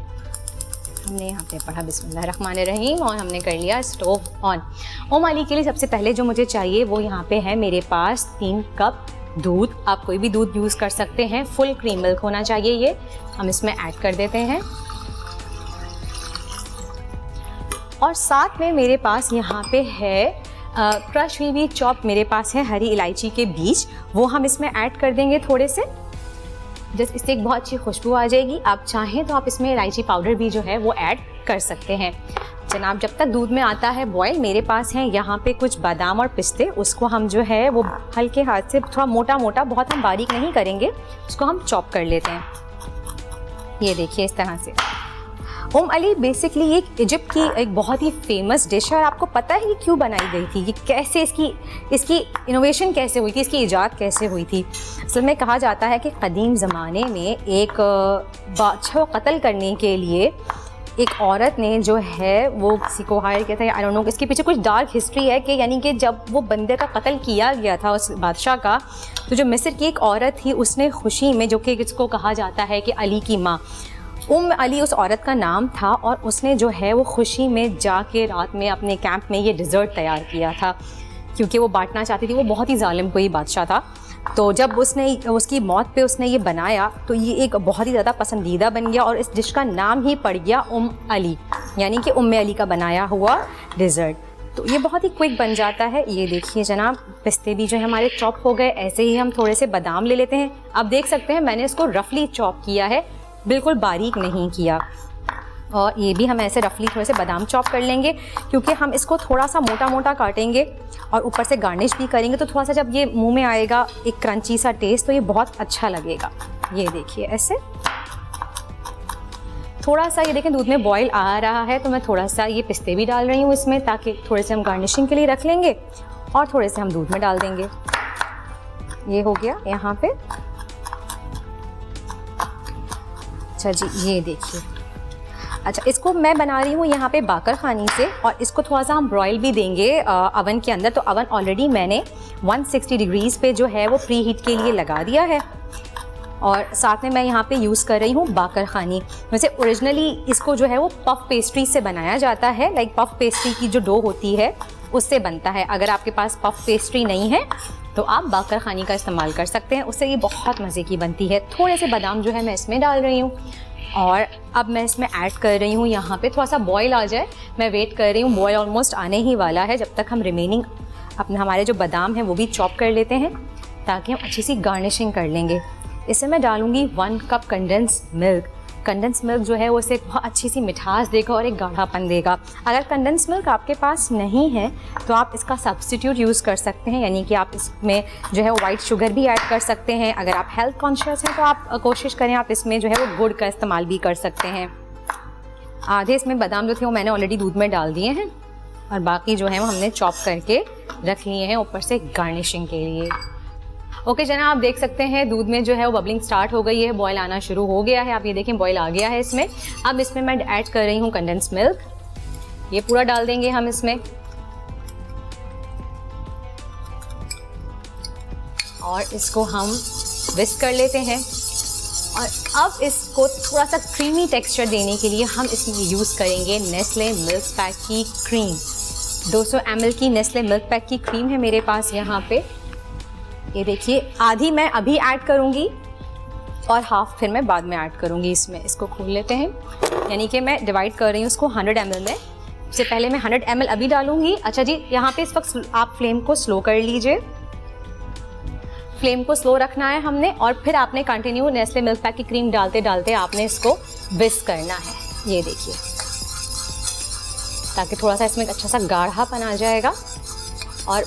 हमने यहाँ पे पढ़ा बिस्मिल्लाहिर्रहमानिर्रहीम और हमने कर लिया स्टोव ऑन। अली के लिए सबसे पहले जो मुझे चाहिए वो यहाँ पे है मेरे पास 3 कप दूध। आप कोई भी दूध यूज़ कर सकते हैं, फुल क्रीम मिल्क होना चाहिए। ये हम इसमें ऐड कर देते हैं। और साथ में मेरे पास यहाँ पे है क्रश हुई चॉप, मेरे पास है हरी इलायची के बीज, वो हम इसमें ऐड कर देंगे थोड़े से। जस्ट इससे एक बहुत अच्छी खुशबू आ जाएगी। आप चाहें तो आप इसमें इलायची पाउडर भी जो है वो ऐड कर सकते हैं। जनाब जब तक दूध में आता है बॉयल, मेरे पास हैं यहाँ पे कुछ बादाम और पिस्ते। उसको हम जो है वो हल्के हाथ से थोड़ा मोटा मोटा, बहुत हम बारीक नहीं करेंगे, उसको हम चॉप कर लेते हैं। ये देखिए इस तरह से। अली बेसिकली एक इजिप्ट की एक बहुत ही फेमस डिश है। और आपको पता है कि क्यों बनाई गई थी, कि कैसे इसकी इनोवेशन कैसे हुई थी, इसकी ईजाद कैसे हुई थी। असल में कहा जाता है कि क़दीम ज़माने में एक बादशाह को कत्ल करने के लिए एक औरत ने जो है वो किसी को हायर किया था। आई डोंट नो, इसके पीछे कुछ डार्क हिस्ट्री है कि यानी कि जब वो बंदे का कत्ल किया गया था उस बादशाह का, तो जो मिस्र की एक औरत थी उसने खुशी में, जो कि इसको कहा जाता है कि अली की माँ अली उस औरत का नाम था, और उसने जो है वो खुशी में जाके रात में अपने कैंप में ये डिज़र्ट तैयार किया था, क्योंकि वो बांटना चाहती थी। वो बहुत ही जालिम कोई बादशाह था। तो जब उसने उसकी मौत पे उसने ये बनाया तो ये एक बहुत ही ज़्यादा पसंदीदा बन गया और इस डिश का नाम ही पड़ गया अली, यानी कि अली का बनाया हुआ डिज़र्ट। तो ये बहुत ही क्विक बन जाता है। ये देखिए जनाब, पिस्ते भी जो है हमारे चॉप हो गए। ऐसे ही हम थोड़े से बादाम ले लेते हैं। आप देख सकते हैं मैंने इसको रफली चॉप किया है, बिल्कुल बारीक नहीं किया। और ये भी हम ऐसे रफली थोड़े से बादाम चॉप कर लेंगे, क्योंकि हम इसको थोड़ा सा मोटा मोटा काटेंगे और ऊपर से गार्निश भी करेंगे। तो थोड़ा सा जब ये मुंह में आएगा एक क्रंची सा टेस्ट, तो ये बहुत अच्छा लगेगा। ये देखिए ऐसे थोड़ा सा, ये देखें दूध में बॉईल आ रहा है, तो मैं थोड़ा सा ये पिस्ते भी डाल रही हूँ इसमें, ताकि थोड़े से हम गार्निशिंग के लिए रख लेंगे और थोड़े से हम दूध में डाल देंगे। ये हो गया यहाँ पे। अच्छा जी, ये देखिए। अच्छा, इसको मैं बना रही हूँ यहाँ पे बाकर खानी से, और इसको थोड़ा सा हम ब्रॉयल भी देंगे अवन के अंदर। तो अवन ऑलरेडी मैंने 160 डिग्रीज़ पे जो है वो प्री हीट के लिए लगा दिया है। और साथ में मैं यहाँ पे यूज़ कर रही हूँ बाकर खानी। वैसे ओरिजिनली इसको जो है वो पफ पेस्ट्री से बनाया जाता है, लाइक पफ पेस्ट्री की जो डो होती है उससे बनता है। अगर आपके पास पफ पेस्ट्री नहीं है तो आप बाकर खानी का इस्तेमाल कर सकते हैं, उससे ये बहुत मज़े की बनती है। थोड़े से बादाम जो है मैं इसमें डाल रही हूँ। और अब मैं इसमें ऐड कर रही हूँ यहाँ पे थोड़ा सा बॉईल आ जाए, मैं वेट कर रही हूँ, बॉईल ऑलमोस्ट आने ही वाला है। जब तक हम रिमेनिंग अपने हमारे जो बादाम हैं वो भी चॉप कर लेते हैं ताकि हम अच्छी सी गार्निशिंग कर लेंगे। इसमें मैं डालूँगी 1 cup condense milk. Condense milk जो है वो इसे बहुत अच्छी सी मिठास देगा और एक गाढ़ापन देगा। अगर कंडेंस मिल्क आपके पास नहीं है तो आप इसका सब्स्टिट्यूट यूज़ कर सकते हैं, यानी कि आप इसमें जो है वो वाइट शुगर भी ऐड कर सकते हैं। अगर आप हेल्थ कॉन्शियस हैं तो आप कोशिश करें आप इसमें जो है वो गुड़ का इस्तेमाल भी कर सकते हैं। आधे इसमें बादाम जो थे वो मैंने ऑलरेडी दूध में डाल दिए हैं और बाकी जो है वो हमने चॉप करके रख लिए हैं ऊपर से गार्निशिंग के लिए। ओके जनाब, आप देख सकते हैं दूध में जो है वो बबलिंग स्टार्ट हो गई है, बॉयल आना शुरू हो गया है। आप ये देखें बॉयल आ गया है इसमें। अब इसमें मैं ऐड कर रही हूँ कंडेंस मिल्क, ये पूरा डाल देंगे हम इसमें और इसको हम विस्क कर लेते हैं। और अब इसको थोड़ा सा क्रीमी टेक्सचर देने के लिए हम इसमें यूज़ करेंगे नेस्ले मिल्क पैक की क्रीम। 200 ml की नेस्ले मिल्क पैक की क्रीम है मेरे पास यहाँ पे। ये देखिए, आधी मैं अभी ऐड करूँगी और हाफ फिर मैं बाद में ऐड करूँगी इसमें। इसको खोल लेते हैं, यानी कि मैं डिवाइड कर रही हूँ उसको 100 ml में। इससे पहले मैं 100 ml अभी डालूँगी। अच्छा जी, यहाँ पे इस वक्त आप फ्लेम को स्लो कर लीजिए, फ्लेम को स्लो रखना है हमने। और फिर आपने कंटिन्यू नेस्ले मिल्क पैक की क्रीम डालते डालते आपने इसको विस्क करना है। ये देखिए, ताकि थोड़ा सा इसमें अच्छा सा गाढ़ापन आ जाएगा। और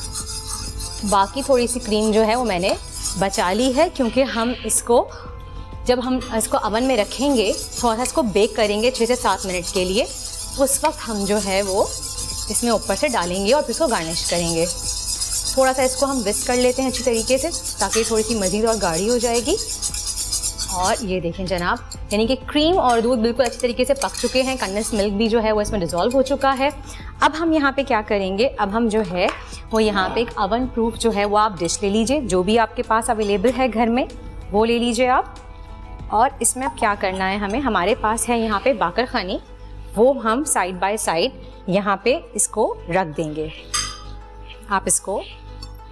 बाकी थोड़ी सी क्रीम जो है वो मैंने बचा ली है, क्योंकि हम इसको जब हम इसको अवन में रखेंगे थोड़ा सा इसको बेक करेंगे 6 से 7 मिनट के लिए, उस वक्त हम जो है वो इसमें ऊपर से डालेंगे और फिर इसको गार्निश करेंगे। थोड़ा सा इसको हम विस्क कर लेते हैं अच्छी तरीके से ताकि थोड़ी सी मज़ीद और गाढ़ी हो जाएगी। और ये देखें जनाब, यानी कि क्रीम और दूध बिल्कुल अच्छी तरीके से पक चुके हैं। कंडेंस मिल्क भी जो है वो इसमें डिज़ोल्व हो चुका है। अब हम यहाँ पे क्या करेंगे, अब हम जो है वो यहाँ पे एक अवन प्रूफ जो है वो आप डिश ले लीजिए, जो भी आपके पास अवेलेबल है घर में वो ले लीजिए आप। और इसमें अब क्या करना है हमें, हमारे पास है यहाँ पे बाकर खानी, वो हम साइड बाय साइड यहाँ पे इसको रख देंगे। आप इसको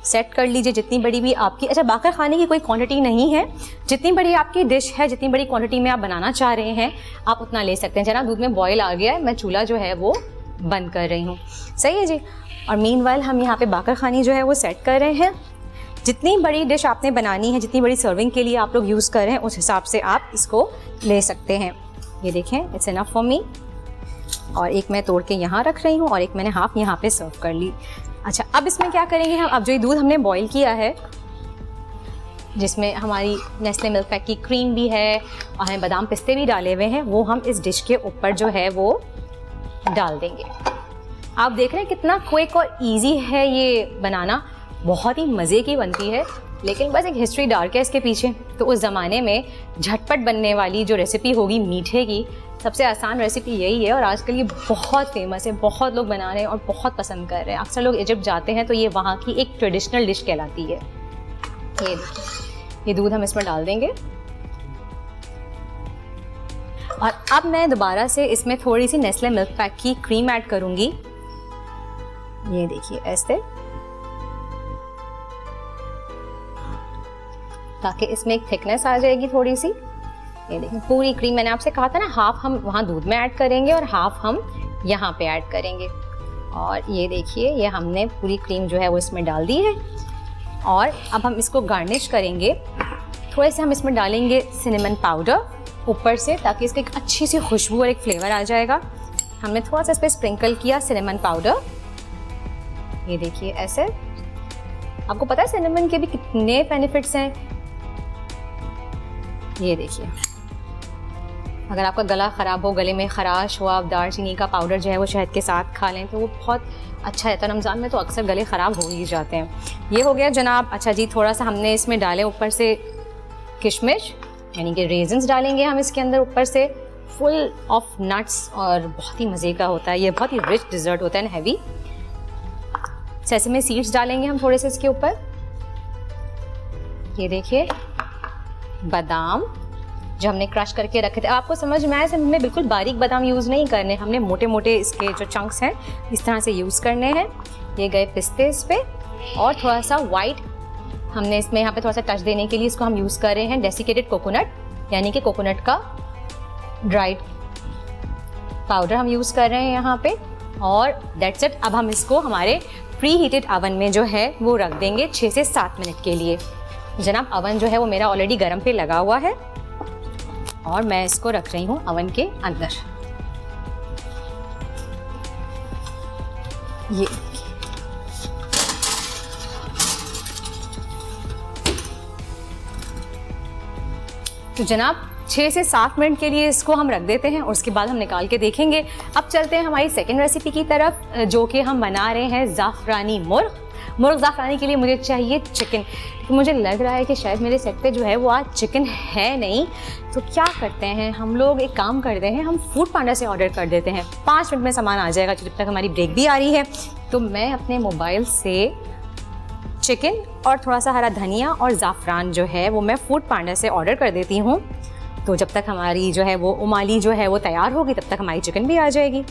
सेट कर लीजिए जितनी बड़ी भी आपकी, अच्छा बाकर खाने की कोई क्वांटिटी नहीं है, जितनी बड़ी आपकी डिश है, जितनी बड़ी क्वांटिटी में आप बनाना चाह रहे हैं आप उतना ले सकते हैं। जनाब दूध में बॉयल आ गया है, मैं चूल्हा जो है वो बंद कर रही हूँ, सही है जी। और मीनवाइल हम यहाँ पे बाकर खानी जो है वो सेट कर रहे हैं। जितनी बड़ी डिश आपने बनानी है, जितनी बड़ी सर्विंग के लिए आप लोग यूज़ कर रहे हैं, उस हिसाब से आप इसको ले सकते हैं। ये देखें, इट्स इनफ फॉर मी। और एक मैं तोड़ के यहाँ रख रही हूँ और एक मैंने हाफ यहाँ पे सर्व कर ली। अच्छा, अब इसमें क्या करेंगे हम, अब जो ये दूध हमने बॉईल किया है जिसमें हमारी नेस्ले मिल्क पैक की क्रीम भी है और हमें बादाम पिस्ते भी डाले हुए हैं, वो हम इस डिश के ऊपर जो है वो डाल देंगे। आप देख रहे हैं कितना क्विक और इजी है ये बनाना, बहुत ही मज़े की बनती है। लेकिन बस एक हिस्ट्री डार्क है इसके पीछे। तो उस ज़माने में झटपट बनने वाली जो रेसिपी होगी मीठे की, सबसे आसान रेसिपी यही है और आजकल ये बहुत फेमस है, बहुत लोग बना रहे हैं और बहुत पसंद कर रहे हैं। अक्सर लोग इजिप्ट जाते हैं तो ये वहाँ की एक ट्रेडिशनल डिश कहलाती है। ये देखिए, ये दूध हम इसमें डाल देंगे और अब मैं दोबारा से इसमें थोड़ी सी नेस्ले मिल्क पैक की क्रीम ऐड करूँगी। ये देखिए ऐसे, ताकि इसमें एक थिकनेस आ जाएगी थोड़ी सी। ये देखिए पूरी क्रीम, मैंने आपसे कहा था ना हाफ हम वहाँ दूध में ऐड करेंगे और हाफ हम यहाँ पे ऐड करेंगे। और ये देखिए, ये हमने पूरी क्रीम जो है वो इसमें डाल दी है। और अब हम इसको गार्निश करेंगे। थोड़े से हम इसमें डालेंगे सिनेमन पाउडर ऊपर से, ताकि इसकी एक अच्छी सी खुशबू और एक फ्लेवर आ जाएगा। हमने थोड़ा सा इस पर स्प्रिंकल किया सिनेमन पाउडर। ये देखिए ऐसे, आपको पता है सिनेमन के भी कितने बेनिफिट्स हैं। ये देखिए, अगर आपका गला ख़राब हो, गले में ख़राश हो, आप दालचीनी का पाउडर जो है वो शहद के साथ खा लें तो वो बहुत अच्छा रहता है। रमज़ान में तो अक्सर गले ख़राब हो ही जाते हैं। ये हो गया जनाब। अच्छा जी, थोड़ा सा हमने इसमें डाले ऊपर से किशमिश, यानी कि रेजिन्स डालेंगे हम इसके अंदर ऊपर से, फुल ऑफ नट्स, और बहुत ही मज़े का होता है ये, बहुत ही रिच डिज़र्ट होता है, हैवी। सेसमे सीड्स डालेंगे हम थोड़े से इसके ऊपर। ये देखिए बादाम जो हमने क्रश करके रखे थे, आपको समझ में आया, हमने बिल्कुल बारीक बादाम यूज़ नहीं करने, हमने मोटे मोटे इसके जो चंक्स हैं इस तरह से यूज़ करने हैं। ये गए पिस्ते इस पे, और थोड़ा सा वाइट हमने इसमें यहाँ पे थोड़ा सा टच देने के लिए इसको हम यूज़ कर रहे हैं डेसिकेटेड कोकोनट, यानी कि कोकोनट का ड्राइड पाउडर हम यूज़ कर रहे हैं यहाँ पे, और दैट्स इट। अब हम इसको हमारे प्री हीटेड अवन में जो है वो रख देंगे 6 से 7 मिनट के लिए। जनाब अवन जो है वो मेरा ऑलरेडी गर्म पे लगा हुआ है और मैं इसको रख रही हूँ अवन के अंदर। ये तो जनाब 6 से 7 मिनट के लिए इसको हम रख देते हैं और उसके बाद हम निकाल के देखेंगे। अब चलते हैं हमारी सेकंड रेसिपी की तरफ, जो कि हम बना रहे हैं ज़ाफ़रानी मुर्ग ज़ाफ़रानी के लिए मुझे चाहिए चिकन। तो मुझे लग रहा है कि शायद मेरे सेट पे जो है वो आज चिकन है नहीं, तो क्या करते हैं हम लोग, एक काम करते हैं, हम फूड पांडा से ऑर्डर कर देते हैं। 5 मिनट में सामान आ जाएगा, जब तक हमारी ब्रेक भी आ रही है। तो मैं अपने मोबाइल से चिकन और थोड़ा सा हरा धनिया और ज़ाफ़रान जो है वो मैं फूड पांडा से ऑर्डर कर देती हूँ। तो जब तक हमारी जो है वो उमाली जो है वो तैयार होगी, तब तक हमारी चिकन भी आ जाएगी।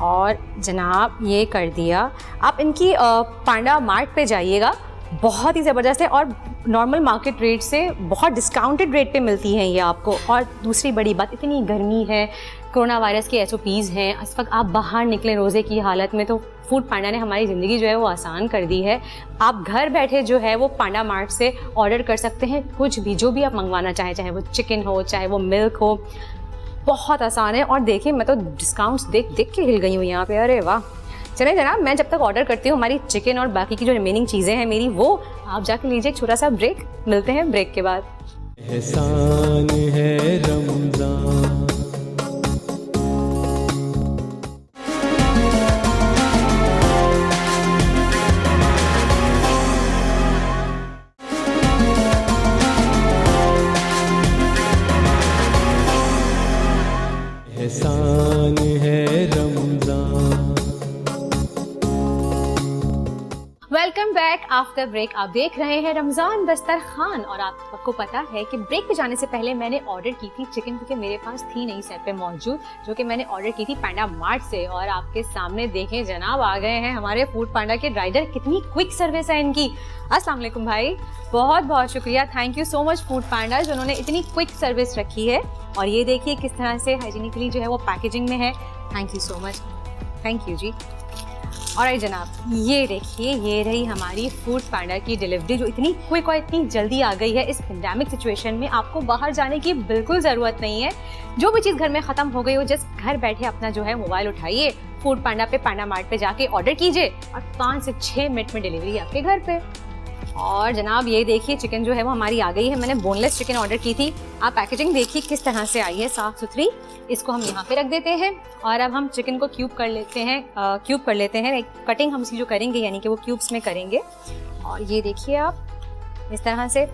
और जनाब ये कर दिया। आप इनकी पांडा मार्ट पे जाइएगा, बहुत ही ज़बरदस्त है और नॉर्मल मार्केट रेट से बहुत डिस्काउंटेड रेट पे मिलती हैं ये आपको। और दूसरी बड़ी बात, इतनी गर्मी है, कोरोना वायरस के SOPs हैं, इस वक्त आप बाहर निकले रोज़े की हालत में, तो फूड पांडा ने हमारी ज़िंदगी जो है वो आसान कर दी है। आप घर बैठे जो है वो पांडा मार्ट से ऑर्डर कर सकते हैं कुछ भी, जो भी आप मंगवाना चाहें, चाहे वो चिकन हो, चाहे वो मिल्क हो, बहुत आसान है। और देखिए मैं तो डिस्काउंट्स देख देख के हिल गई हूँ यहाँ पे। अरे वाह। चले जनाब, मैं जब तक ऑर्डर करती हूँ हमारी चिकन और बाकी की जो रिमेनिंग चीज़ें हैं मेरी, वो आप जाके लीजिए एक छोटा सा ब्रेक। मिलते हैं ब्रेक के बाद। एहसान है रमज़ान। एहसान है Ramzan. Welcome back after break. आप देख रहे हैं रमज़ान दस्तरखान और आपको पता है कि ब्रेक पे जाने से पहले मैंने ऑर्डर की थी चिकन, क्योंकि मेरे पास थी नहीं सेट पे मौजूद, जो कि मैंने ऑर्डर की थी पांडा मार्ट से। और आपके सामने देखें जनाब, आ गए हैं हमारे फूड पांडा के राइडर। कितनी क्विक सर्विस है इनकी। अस्सलाम वालेकुम भाई, बहुत बहुत शुक्रिया, thank you so much Foodpanda, जिन्होंने इतनी क्विक सर्विस रखी है। और ये देखिए किस तरह से हाइजीनिकली जो है वो पैकेजिंग में है। Thank you so much, thank you जी। और जनाब ये देखिए, ये रही हमारी फूड पांडा की डिलीवरी, जो इतनी क्विक और इतनी जल्दी आ गई है। इस पेंडेमिक सिचुएशन में आपको बाहर जाने की बिल्कुल ज़रूरत नहीं है। जो भी चीज़ घर में ख़त्म हो गई हो, जस्ट घर बैठे अपना जो है मोबाइल उठाइए, फूड पांडा पे, पांडा मार्ट पे जाके ऑर्डर कीजिए और 5 से 6 मिनट में डिलीवरी आपके घर पे। और जनाब ये देखिए चिकन जो है वो हमारी आ गई है। मैंने बोनलेस चिकन ऑर्डर की थी। आप पैकेजिंग देखिए किस तरह से आई है, साफ़ सुथरी। इसको हम यहाँ पे रख देते हैं और अब हम चिकन को क्यूब कर लेते हैं। एक कटिंग हम इसकी जो करेंगे, यानी कि वो क्यूब्स में करेंगे। और ये देखिए आप इस तरह से।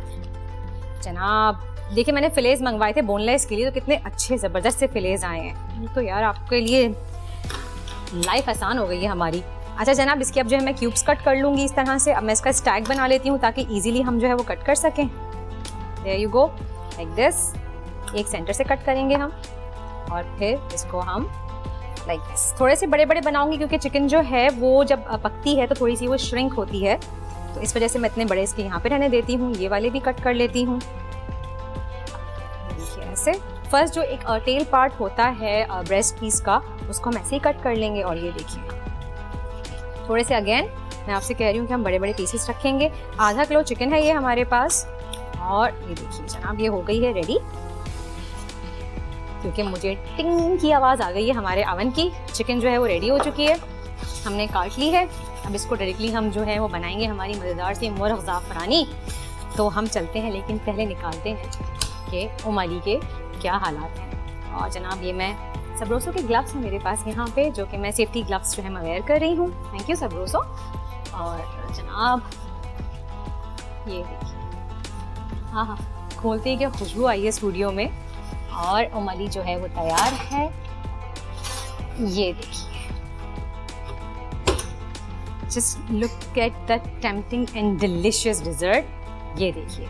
जनाब देखिए मैंने फिलेज मंगवाए थे बोनलेस के लिए, तो कितने अच्छे ज़बरदस्त से फिलेज आए हैं। तो यार आपके लिए लाइफ आसान हो गई है हमारी। अच्छा जनाब, इसकी अब जो है मैं क्यूब्स कट कर लूँगी इस तरह से। अब मैं इसका स्टैक बना लेती हूँ ताकि इजीली हम जो है वो कट कर सकें। There you go, like this. एक सेंटर से कट करेंगे हम और फिर इसको हम लाइक दिस। थोड़े से बड़े बड़े बनाऊंगी क्योंकि चिकन जो है वो जब पकती है तो थोड़ी सी वो श्रिंक होती है, तो इस वजह से मैं इतने बड़े इसके यहाँ पे रहने देती हूँ। ये वाले भी कट कर लेती हूँ देखिए ऐसे। फर्स्ट जो एक टेल पार्ट होता है ब्रेस्ट पीस का, उसको हम ऐसे ही कट कर लेंगे। और ये देखिए थोड़े से, अगेन मैं आपसे कह रही हूँ कि हम बड़े बड़े पीसेस रखेंगे। आधा किलो चिकन है ये हमारे पास। और ये देखिए जनाब, ये हो गई है रेडी, क्योंकि मुझे टिंग की आवाज़ आ गई है हमारे अवन की। चिकन जो है वो रेडी हो चुकी है, हमने काट ली है। अब इसको डायरेक्टली हम जो है वो बनाएंगे हमारी मज़ेदार सी मुर्ग ज़ाफ़रानी। तो हम चलते हैं, लेकिन पहले निकालते हैं कि उमाली के क्या हालात हैं। और जनाब ये मैं सबरोसो के ग्लव्स हैं मेरे पास यहाँ पे, जो कि मैं सेफ्टी ग्लव्स जो है मैं वेयर कर रही हूँ। Thank you सबरोसो। और जनाब ये देखिए, हाँ खोलते ही क्या खुशबू आई है स्टूडियो में। और उमाली जो है वो तैयार है। ये देखिए, just look at the tempting and delicious dessert. ये देखिए,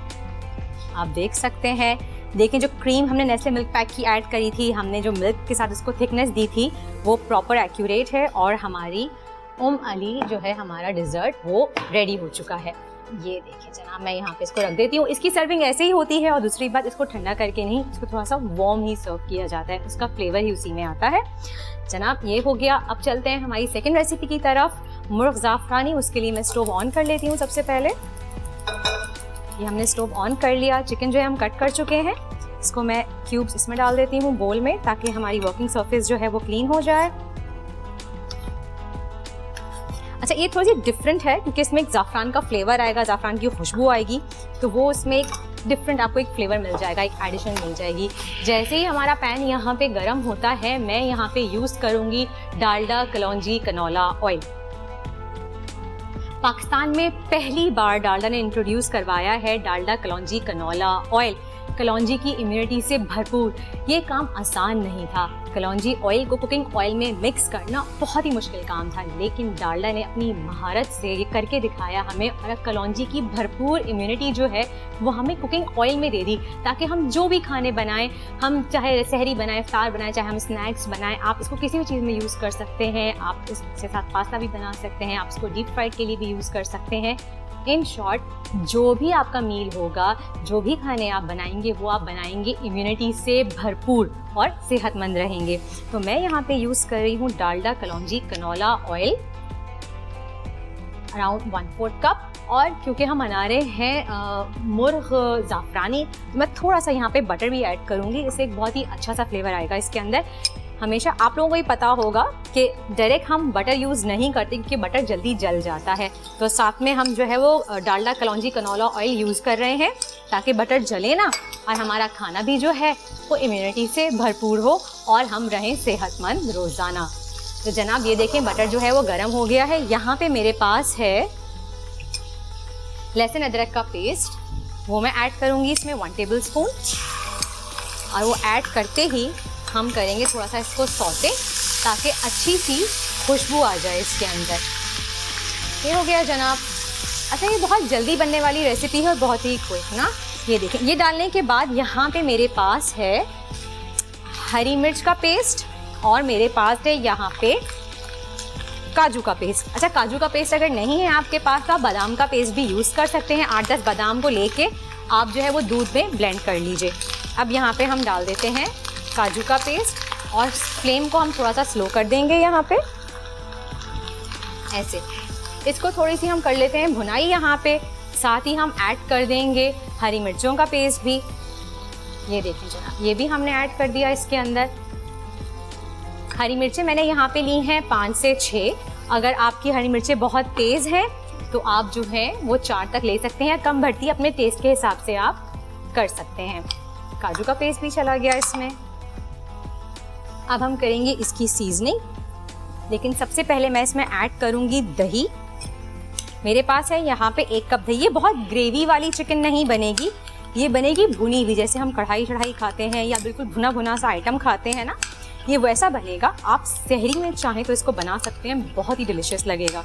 आप देख सकते हैं। देखें जो क्रीम हमने नेस्ले मिल्क पैक की ऐड करी थी, हमने जो मिल्क के साथ उसको थिकनेस दी थी, वो प्रॉपर एक्यूरेट है। और हमारी उम अली जो है हमारा डिज़र्ट वो रेडी हो चुका है। ये देखिए जनाब, मैं यहाँ पे इसको रख देती हूँ। इसकी सर्विंग ऐसे ही होती है और दूसरी बात, इसको ठंडा करके नहीं, इसको थोड़ा सा वार्म ही सर्व किया जाता है, उसका फ्लेवर ही उसी में आता है। जनाब ये हो गया। अब चलते हैं हमारी सेकंड रेसिपी की तरफ, मुर्ग ज़ाफ़रानी। उसके लिए मैं स्टोव ऑन कर लेती हूँ। सबसे पहले ये हमने स्टोव ऑन कर लिया। चिकन जो है हम कट कर चुके हैं, इसको मैं क्यूब्स इसमें डाल देती हूँ बोल में, ताकि हमारी वर्किंग सरफेस जो है वो क्लीन हो जाए। अच्छा, ये थोड़ी सी डिफरेंट है क्योंकि इसमें एक ज़ाफ़रान का फ्लेवर आएगा, ज़ाफ़रान की खुशबू आएगी, तो वो उसमें एक डिफरेंट आपको एक फ्लेवर मिल जाएगा, एक एडिशन मिल जाएगी। जैसे ही हमारा पैन यहाँ पे गरम होता है, मैं यहाँ पे यूज़ करूँगी डालडा कलौंजी कनौला ऑयल। पाकिस्तान में पहली बार डालडा ने इंट्रोड्यूस करवाया है डालडा कलौंजी कनौला ऑयल। कलौंजी की इम्यूनिटी से भरपूर। ये काम आसान नहीं था। कलौंजी ऑयल को कुकिंग ऑयल में मिक्स करना बहुत ही मुश्किल काम था, लेकिन डालडा ने अपनी महारत से ये करके दिखाया हमें, और कलौंजी की भरपूर इम्यूनिटी जो है वो हमें कुकिंग ऑयल में दे दी, ताकि हम जो भी खाने बनाएं, हम चाहे सहरी बनाएं, इफ्तार बनाएं, चाहे हम स्नैक्स बनाएं, आप इसको किसी भी चीज़ में यूज़ कर सकते हैं। आप इसके साथ पास्ता भी बना सकते हैं, आप इसको डीप फ्राइड के लिए भी यूज़ कर सकते हैं। इन शॉर्ट, जो भी आपका मील होगा, जो भी खाने आप बनाएंगे, वो आप बनाएंगे इम्यूनिटी से भरपूर और सेहतमंद रहेंगे। तो मैं यहाँ पे यूज़ कर रही हूँ डालडा कलौंजी कनौला ऑयल, अराउंड 1/4 कप। और क्योंकि हम बना रहे हैं मुर्ग ज़ाफ़रानी, तो मैं थोड़ा सा यहाँ पे बटर भी ऐड करूँगी, इससे एक बहुत ही अच्छा सा फ्लेवर आएगा इसके अंदर। हमेशा आप लोगों को ही पता होगा कि डायरेक्ट हम बटर यूज़ नहीं करते क्योंकि बटर जल्दी जल जाता है, तो साथ में हम जो है वो डालडा कलौंजी कनौला ऑयल यूज़ कर रहे हैं, ताकि बटर जले ना, और हमारा खाना भी जो है वो इम्यूनिटी से भरपूर हो और हम रहें सेहतमंद रोज़ाना। तो जनाब ये देखें, बटर जो है वो गर्म हो गया है। यहाँ पे मेरे पास है लहसुन अदरक का पेस्ट, वो मैं ऐड करूँगी इसमें 1 टेबल स्पून, और वो ऐड करते ही हम करेंगे थोड़ा सा इसको सौटे, ताकि अच्छी सी खुशबू आ जाए इसके अंदर। ये हो गया जनाब। अच्छा, ये बहुत जल्दी बनने वाली रेसिपी है और बहुत ही क्विक ना। ये देखें, ये डालने के बाद यहाँ पे मेरे पास है हरी मिर्च का पेस्ट, और मेरे पास है यहाँ पे काजू का पेस्ट। अच्छा, काजू का पेस्ट अगर नहीं है आपके पास तो आप बादाम का पेस्ट भी यूज़ कर सकते हैं। 8-10 बादाम को लेके आप जो है वो दूध में ब्लेंड कर लीजिए। अब यहाँ पे हम डाल देते हैं काजू का पेस्ट, और फ्लेम को हम थोड़ा सा स्लो कर देंगे यहाँ पे, ऐसे। इसको थोड़ी सी हम कर लेते हैं भुनाई यहाँ पे, साथ ही हम ऐड कर देंगे हरी मिर्चों का पेस्ट भी। ये देखिए जनाब, ये भी हमने ऐड कर दिया इसके अंदर। हरी मिर्चें मैंने यहाँ पे ली हैं 5 से 6। अगर आपकी हरी मिर्चें बहुत तेज़ हैं तो आप जो है वो 4 तक ले सकते हैं, कम बढ़ती अपने टेस्ट के हिसाब से आप कर सकते हैं। काजू का पेस्ट भी चला गया इसमें। अब हम करेंगे इसकी सीजनिंग, लेकिन सबसे पहले मैं इसमें ऐड करूँगी दही। मेरे पास है यहाँ पे 1 कप दही। ये बहुत ग्रेवी वाली चिकन नहीं बनेगी, ये बनेगी भुनी हुई, जैसे हम कढ़ाई चढ़ाई खाते हैं या बिल्कुल भुना भुना सा आइटम खाते हैं ना, ये वैसा बनेगा। आप सहरी में चाहें तो इसको बना सकते हैं, बहुत ही डिलिशियस लगेगा।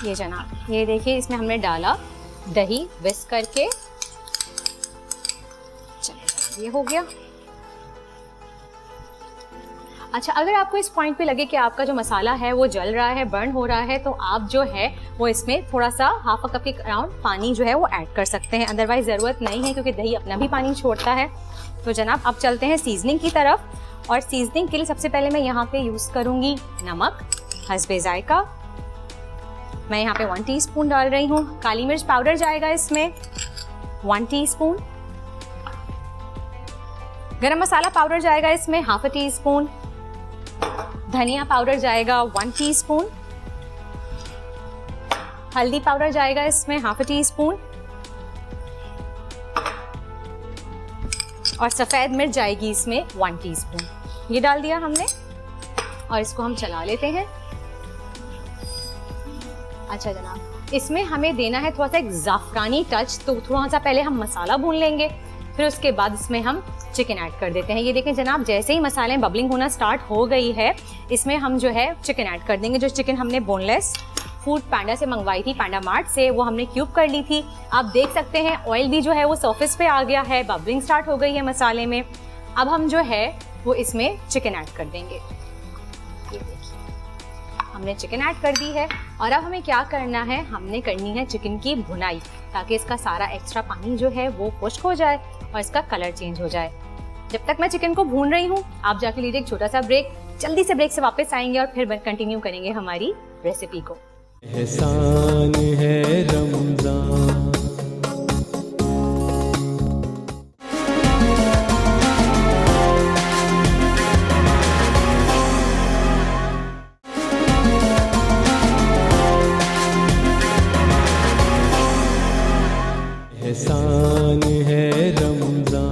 ये जनाब, ये देखिए, इसमें हमने डाला दही विस्क करके। चलिए, ये हो गया। अच्छा, अगर आपको इस पॉइंट पे लगे कि आपका जो मसाला है वो जल रहा है, बर्न हो रहा है, तो आप जो है वो इसमें थोड़ा सा 1/2 कप के अराउंड पानी जो है वो ऐड कर सकते हैं। अदरवाइज ज़रूरत नहीं है, क्योंकि दही अपना भी पानी छोड़ता है। तो जनाब, अब चलते हैं सीजनिंग की तरफ। और सीजनिंग के लिए सबसे पहले मैं यहाँ पे यूज़ करूँगी नमक हस्बे जायका। मैं यहाँ पे 1 टीस्पून डाल रही हूँ। काली मिर्च पाउडर जाएगा इसमें 1 टीस्पून। गरम मसाला पाउडर जाएगा इसमें 1/2 टीस्पून। धनिया पाउडर जाएगा 1 टीस्पून। हल्दी पाउडर जाएगा इसमें 1/2 टीस्पून। और सफ़ेद मिर्च जाएगी इसमें 1 टीस्पून। ये डाल दिया हमने, और इसको हम चला लेते हैं। अच्छा जनाब, इसमें हमें देना है थोड़ा सा एक ज़ाफ़रानी टच, तो थोड़ा सा पहले हम मसाला भून लेंगे, फिर उसके बाद इसमें हम चिकन ऐड कर देते हैं। ये देखें जनाब, जैसे ही मसाले बबलिंग होना स्टार्ट हो गई है, इसमें हम जो है चिकन ऐड कर देंगे। जो चिकन हमने बोनलेस फूड पैंडा से मंगवाई थी, पैंडा मार्ट से, वो हमने क्यूब कर ली थी। आप देख सकते हैं ऑयल भी जो है वो सरफेस पे आ गया है, बबलिंग स्टार्ट हो गई है मसाले में। अब हम जो है वो इसमें चिकन ऐड कर देंगे। ये देखिए, हमने चिकन ऐड कर दी है और अब हमें क्या करना है, हमने करनी है चिकन की भुनाई ताकि इसका सारा एक्स्ट्रा पानी जो है वो खुश्क हो जाए और इसका कलर चेंज हो जाए। जब तक मैं चिकन को भून रही हूँ आप जाके लीजिए एक छोटा सा ब्रेक, जल्दी से ब्रेक से वापस आएंगे और फिर कंटिन्यू करेंगे हमारी रेसिपी को। एहसान है रमजान। एहसान है Ramzan.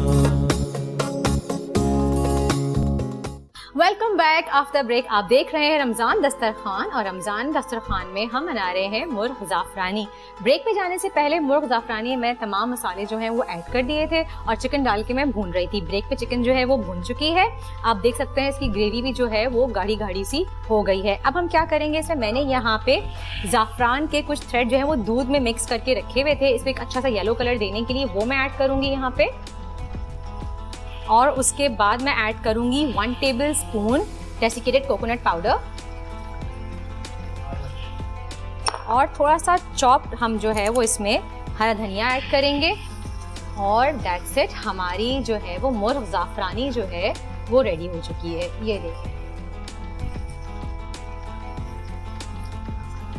Welcome back after break. आप देख रहे हैं रमज़ान दस्तरखान और रमज़ान दस्तरखान में हम बना रहे हैं मुर्ग ज़ाफ़रानी। ब्रेक पे जाने से पहले मुर्ग ज़ाफ़रानी में तमाम मसाले जो हैं वो ऐड कर दिए थे और चिकन डाल के मैं भून रही थी। ब्रेक पे चिकन जो है वो भून चुकी है, आप देख सकते हैं इसकी ग्रेवी भी जो है वो गाढ़ी गाढ़ी सी हो गई है। अब हम क्या करेंगे, इसमें मैंने यहाँ पे ज़ाफ़रान के कुछ थ्रेड जो है वो दूध में मिक्स करके रखे हुए थे, इसमें एक अच्छा सा येलो कलर देने के लिए वो मैं ऐड करूँगी यहाँ पे। और उसके बाद मैं ऐड करूंगी 1 टेबलस्पून डेसिकेटेड कोकोनट पाउडर और थोड़ा सा चॉप्ड हम जो है वो इसमें हरा धनिया ऐड करेंगे और दैट्स इट। हमारी जो है वो मुर्ग ज़ाफ़रानी जो है वो रेडी हो चुकी है। ये देखिए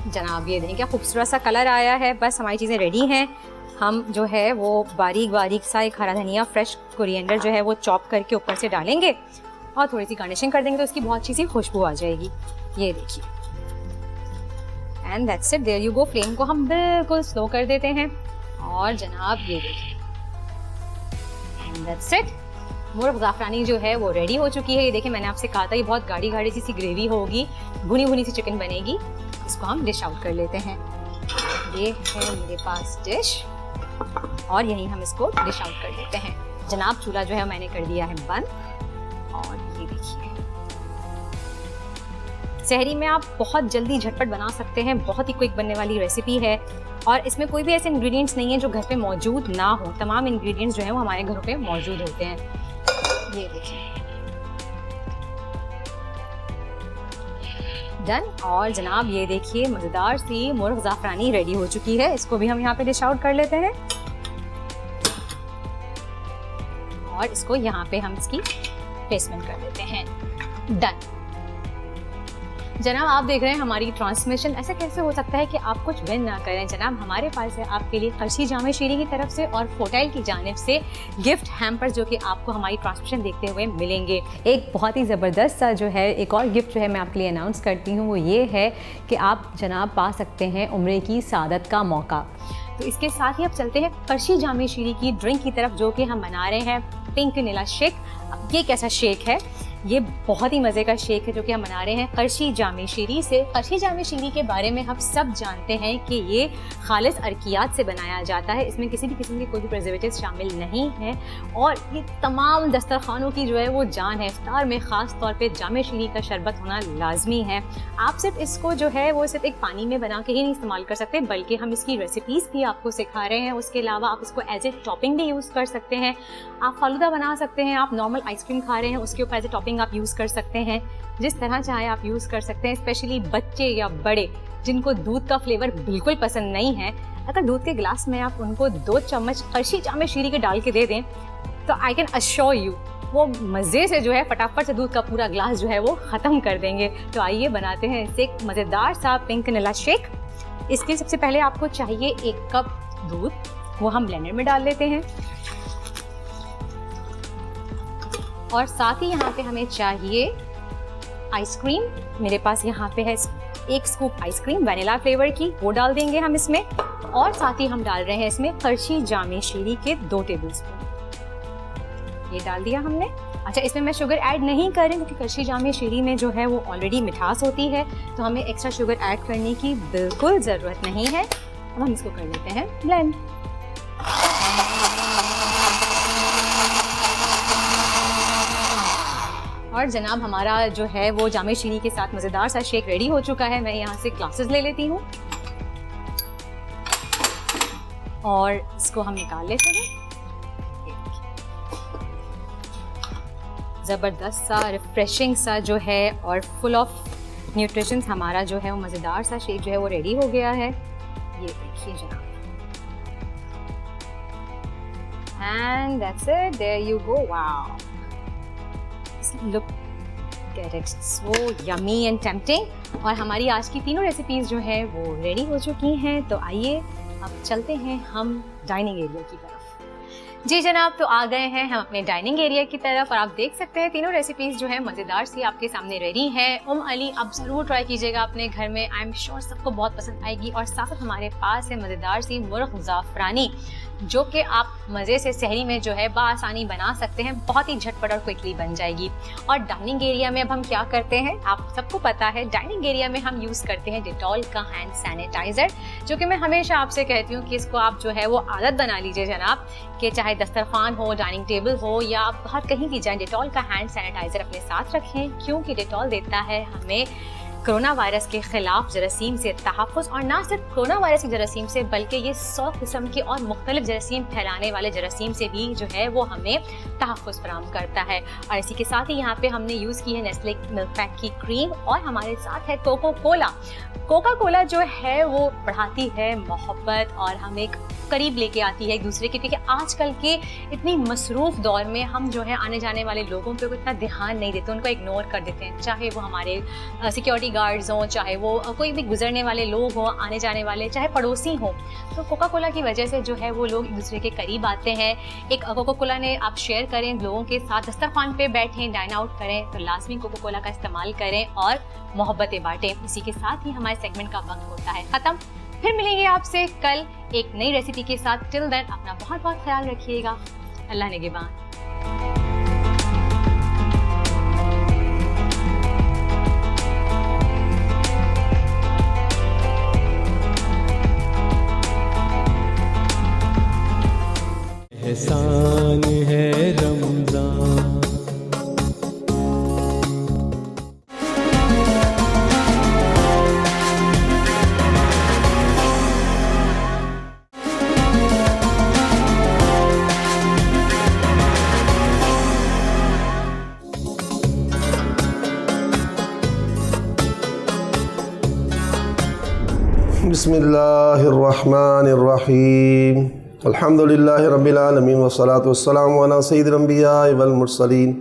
जनाब, ये देखें क्या खूबसूरत सा कलर आया है। बस हमारी चीज़ें रेडी हैं। हम जो है वो बारीक बारीक सा एक हरा धनिया, फ्रेश कोरिएंडर जो है वो चॉप करके ऊपर से डालेंगे और थोड़ी सी गार्निशिंग कर देंगे तो इसकी बहुत अच्छी सी खुशबू आ जाएगी। ये देखिए and that's it, there you go. Flame को हम बिल्कुल स्लो कर देते हैं और जनाब ये देखिए एंड दैट्स इट, मुर्ग ज़ाफ़रानी जो है वो रेडी हो चुकी है। ये देखिए मैंने आपसे कहा था ये बहुत गाढ़ी गाढ़ी सी ग्रेवी होगी, भुनी भुनी सी चिकन बनेगी। इसको हम डिश आउट कर लेते हैं। ये है मेरे पास डिश और यहीं हम इसको डिश आउट कर देते हैं। जनाब चूल्हा जो है मैंने कर दिया है बंद और ये देखिए सहरी में आप बहुत जल्दी झटपट बना सकते हैं, बहुत ही क्विक बनने वाली रेसिपी है और इसमें कोई भी ऐसे इंग्रेडिएंट्स नहीं है जो घर पे मौजूद ना हो। तमाम इंग्रेडिएंट्स जो है वो हमारे घरों पे मौजूद होते हैं। ये देखिए डन। और जनाब ये देखिए मज़ेदार सी मुर्ग ज़ाफ़रानी रेडी हो चुकी है। इसको भी हम यहाँ पे डिश आउट कर लेते हैं और इसको यहाँ पे हम इसकी प्लेसमेंट कर देते हैं। डन। जनाब आप देख रहे हैं हमारी ट्रांसमिशन। ऐसा कैसे हो सकता है कि आप कुछ विन ना करें। जनाब हमारे पास है आपके लिए खर्शी जामे शीरी की तरफ से और फोटाइल की जानिब से गिफ्ट हैम्पर जो कि आपको हमारी ट्रांसमिशन देखते हुए मिलेंगे। एक बहुत ही ज़बरदस्त सा जो है एक और गिफ्ट जो है मैं आपके लिए अनाउंस करती हूँ, वो ये है कि आप जनाब पा सकते हैं उम्रे की सादत का मौका। तो इसके साथ ही अब चलते हैं खर्शी जामे शीरी की ड्रिंक की तरफ जो कि हम बना रहे हैं पिंक नीला शेक। ये कैसा शेक है, ये बहुत ही मज़े का शेक है जो कि हम बना रहे हैं खर्शी जामे शीरी से। खर्शी जामे शीरी के बारे में हम सब जानते हैं कि ये खालिस अरकियात से बनाया जाता है, इसमें किसी भी किस्म के कोई भी प्रिजर्वेटिव्स शामिल नहीं है और ये तमाम दस्तरखानों की जो है वो जान है। इफ्तार में ख़ास तौर पे जामे शीरी का शरबत होना लाजमी है। आप सिर्फ इसको जो है वो सिर्फ एक पानी में बना के ही नहीं इस्तेमाल कर सकते, बल्कि हम इसकी रेसिपीज़ भी आपको सिखा रहे हैं। उसके अलावा आप इसको एज ए टॉपिंग भी यूज़ कर सकते हैं। आप फालूदा बना सकते हैं, आप नॉर्मल आइसक्रीम खा रहे हैं उसके ऊपर एज ए टॉपिंग आप यूज़ कर सकते हैं, जिस तरह चाहे आप यूज़ कर सकते हैं। स्पेशली बच्चे या बड़े जिनको दूध का फ्लेवर बिल्कुल पसंद नहीं है, अगर दूध के गिलास में आप उनको 2 चम्मच खर्शी जामे शीरी के डाल के दे दें तो आई कैन अश्योर यू वो मज़े से जो है फटाफट से दूध का पूरा ग्लास जो है वो ख़त्म कर देंगे। तो आइए बनाते हैं इससे एक मज़ेदार सा पिंक नीला शेक। इसके सबसे पहले आपको चाहिए 1 कप दूध, वो हम ब्लेंडर में डाल लेते हैं और साथ ही यहाँ पे हमें चाहिए आइसक्रीम। मेरे पास यहाँ पे है 1 स्कूप आइसक्रीम वनीला फ्लेवर की, वो डाल देंगे हम इसमें और साथ ही हम डाल रहे हैं इसमें खर्शी जामे शीरी के 2 टेबलस्पून। ये डाल दिया हमने। अच्छा इसमें मैं शुगर ऐड नहीं कर रही क्योंकि खर्शी जामे शीरी में जो है वो ऑलरेडी मिठास होती है, तो हमें एक्स्ट्रा शुगर ऐड करने की बिल्कुल ज़रूरत नहीं है। अब हम इसको कर लेते हैं ब्लेंड। और जनाब हमारा जो है वो जामे शीरी के साथ मज़ेदार सा शेक रेडी हो चुका है। मैं यहाँ से ग्लासेस ले लेती हूँ और इसको हम निकाल लेते हैं। ज़बरदस्त सा रिफ्रेशिंग सा जो है और फुल ऑफ न्यूट्रिशंस हमारा जो है वो मज़ेदार सा शेक जो है वो रेडी हो गया है। ये देखिए जनाब, and that's it, there you go, wow, look at it, so yummy and tempting. और हमारी आज की तीनों रेसिपीज़ जो है वो रेडी हो चुकी हैं। तो आइए अब चलते हैं हम डाइनिंग एरिया की तरफ। जी जनाब, तो आ गए हैं हम अपने डाइनिंग एरिया की तरफ और आप देख सकते हैं तीनों रेसिपीज़ जो है मज़ेदार सी आपके सामने रेडी हैं। अली आप ज़रूर ट्राई कीजिएगा अपने घर में, आई एम श्योर सबको बहुत पसंद आएगी। और साथ साथ हमारे पास है मज़ेदार सी मुर्ग़ ज़ाफ़रानी, जो कि आप मज़े से सहरी में जो है बआसानी बना सकते हैं, बहुत ही झटपट और क्विकली बन जाएगी। और डाइनिंग एरिया में अब हम क्या करते हैं, आप सबको पता है, डाइनिंग एरिया में हम यूज़ करते हैं डेटॉल का हैंड सैनिटाइज़र, जो कि मैं हमेशा आपसे कहती हूँ कि इसको आप जो है वो आदत बना लीजिए जनाब, कि चाहे दस्तरखान हो, डाइनिंग टेबल हो या आप बाहर कहीं भी जाएं, डेटॉल का हैंड सैनिटाइज़र अपने साथ रखें, क्योंकि डेटॉल देता है हमें कोरोना वायरस के ख़िलाफ़ जरासीम से तहफ़्फ़ुज़। और ना सिर्फ कोरोना वायरस की जरासीम से, बल्कि ये 100 किस्म के और मुख्तलिफ जरासीम फैलाने वाले जरासीम से भी जो है वो हमें तहफ़्फ़ुज़ फराहम करता है। और इसी के साथ ही यहाँ पे हमने यूज़ की है नेस्ले मिल्क पैक की क्रीम, और हमारे साथ है कोका कोला जो है वो बढ़ाती है मोहब्बत और हमें करीब लेके आती है एक दूसरे के, क्योंकि आजकल के इतनी मसरूफ़ दौर में हम जो है आने जाने वाले लोगों पे इतना ध्यान नहीं देते, उनको इग्नोर कर देते हैं, चाहे वो हमारे सिक्योरिटी गार्ड्स हों, चाहे वो कोई भी गुजरने वाले लोग हों, आने जाने वाले, चाहे पड़ोसी हों। तो कोका कोला की वजह से जो है वो लोग एक दूसरे के करीब आते हैं। एक कोका कोला ने आप शेयर करें लोगों के साथ, दस्तरखान पे बैठें, डाइन आउट करें, तो लाजमी कोका कोला का इस्तेमाल करें और मोहब्बतें बांटें। इसी के साथ ही हमारे सेगमेंट का वक्त होता है ख़त्म। फिर मिलेंगे आपसे कल एक नई रेसिपी के साथ। टिल देन अपना बहुत बहुत ख्याल रखिएगा। अल्लाह निगहबान। एहसान है रमज़ान। बिस्मिल्लाहिर्रहमानिर्रहीम। अल्हम्दुलिल्लाहि रब्बिल आलमीन वस्सलातु वस्सलामु अला सय्यिदिल अंबिया'i वल मुरसलीन।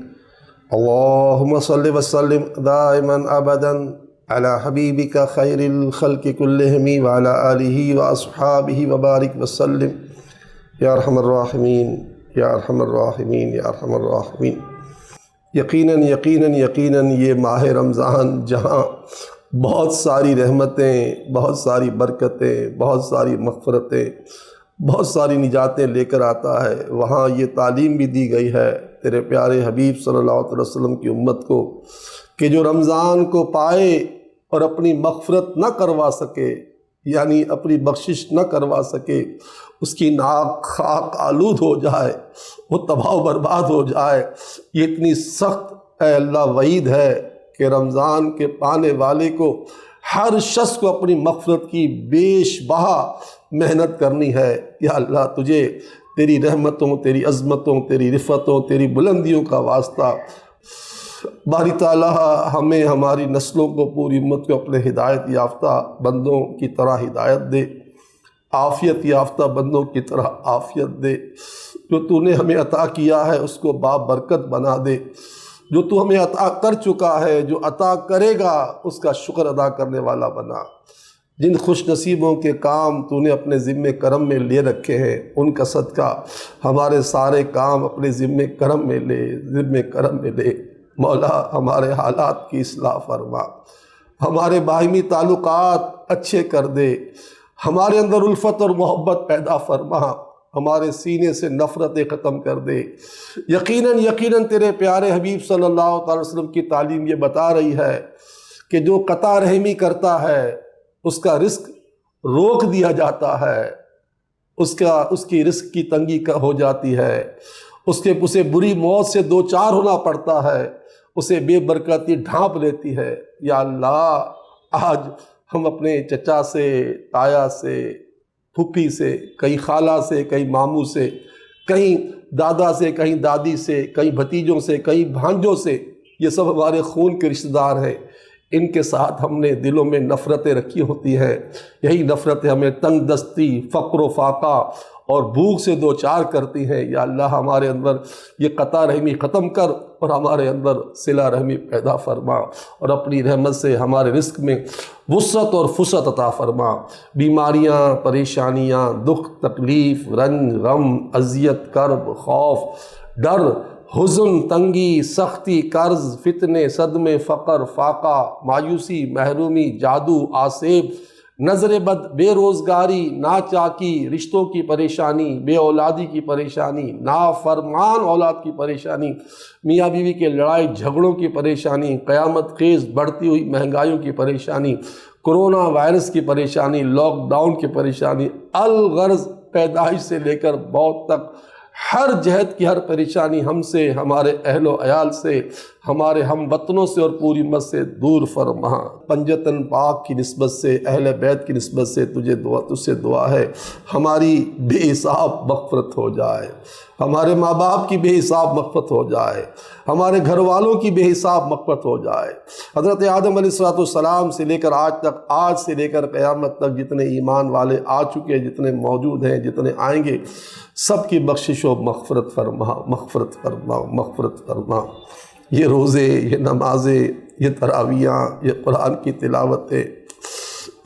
अल्लाहुम्मा सल्लि व सल्लिम दाइमन अबदन अला हबीबिका खैरिल खल्क़ि कुल्लिहिम व अला आलिहि व अस्हाबिहि व बारिक व सल्लिम या अरहमर राहिमीन या अरहमर राहिमीन या अरहमर राहिमीन। यकीनन ये माह रमज़ान जहाँ बहुत सारी रहमतें, बहुत सारी बरकतें, बहुत सारी मग़फ़िरतें, बहुत सारी निजातें लेकर आता है, वहाँ ये तालीम भी दी गई है तेरे प्यारे हबीब सल्लल्लाहु अलैहि वसल्लम की उम्मत को कि जो रमज़ान को पाए और अपनी मग़फ़िरत न करवा सके, यानी अपनी बख्शिश न करवा सके, उसकी नाक खाक आलूद हो जाए, वो तबाह बर्बाद हो जाए, ये इतनी सख्त अल्लाह वईद है कि रमज़ान के पाने वाले को हर शख्स को अपनी मग़फ़िरत की बेशबहा मेहनत करनी है। या अल्लाह तुझे तेरी रहमतों, तेरी अज़मतों, तेरी रिफ़तों, तेरी बुलंदियों का वास्ता, बारी ताला हमें हमारी नस्लों को, पूरी उम्मत को अपने हिदायत याफ्ता बंदों की तरह हिदायत दे, आफ़ियत याफ्ता बंदों की तरह आफ़ियत दे। जो तूने हमें अता किया है उसको बाबरकत बना दे, जो तू हमें अता कर चुका है, जो अता करेगा उसका शुक्र अदा करने वाला बना। जिन खुश नसीबों के काम तूने अपने ज़िम्मे करम में ले रखे हैं, उनका सदका हमारे सारे काम अपने ज़िम्मे करम में ले। मौला हमारे हालात की इस्लाह फरमा, हमारे बाहिमी ताल्लुकात अच्छे कर दे, हमारे अंदर उल्फत और मोहब्बत पैदा फरमा, हमारे सीने से नफ़रतें ख़त्म कर दे। यकीनन तेरे प्यारे हबीब सल्लल्लाहु अलैहि वसल्लम की तालीम ये बता रही है कि जो कता रहमी करता है उसका रिस्क रोक दिया जाता है, उसकी रिस्क की तंगी हो जाती है, उसे बुरी मौत से दो चार होना पड़ता है, उसे बेबरकती ढांप लेती है। या अल्लाह, आज हम अपने चचा से, ताया से, फूफी से, कहीं खाला से, कहीं मामू से, कहीं दादा से, कहीं दादी से, कहीं भतीजों से, कहीं भांजों से, ये सब हमारे खून के रिश्तेदार हैं। इनके साथ हमने दिलों में नफ़रतें रखी होती हैं। यही नफ़रतें हमें तंग दस्ती, फ़क्र फाका और भूख से दो चार करती हैं। या अल्लाह हमारे अंदर ये कता रहमी ख़त्म कर और हमारे अंदर सिला रहमी पैदा फरमा और अपनी रहमत से हमारे रिस्क में वुसअत और फुसअत अता फरमा। बीमारियाँ, परेशानियाँ, दुख, तकलीफ़, रंज, गम, अज़ियत, कर्ब, खौफ, डर, हुज़न, तंगी, सख्ती, कर्ज़, फितने, सदमे, फ़क़र, फाका, मायूसी, महरूमी, जादू, आसेब, नज़र बद, बेरोज़गारी, नाचाकी, रिश्तों की परेशानी, बे औलादी की परेशानी, नाफरमान औलाद की परेशानी, मियाँ बीवी के लड़ाई झगड़ों की परेशानी, क़यामत खेज़ बढ़ती हुई महंगाइयों की परेशानी, कोरोना वायरस की परेशानी, लॉकडाउन की परेशानी, अलगर्ज़ पैदाइश से लेकर मौत तक हर जहत की हर परेशानी हमसे, हमारे अहलो अयाल से, हमारे हम वतनों से और पूरी उम्मत से दूर फरमा। पंजतन पाक की निस्बत से, अहले बैत की निस्बत से तुझसे दुआ है हमारी बेहिसाब मग़फ़िरत हो जाए, हमारे माँ बाप की बेहिसाब मग़फ़िरत हो जाए, हमारे घर वालों की बेहिसाब मग़फ़िरत हो जाए। हज़रत आदम अलैहिस्सलाम से लेकर आज तक, आज से लेकर क़यामत तक जितने ईमान वाले आ चुके हैं, जितने मौजूद हैं, जितने आएंगे, सब की बख्शिश व मग़फ़िरत फरमा, मग़फ़िरत फरमा, मग़फ़िरत फरमा। ये रोज़े, ये नमाज़ें, ये तरावियाँ, ये कुरान की तिलावतें,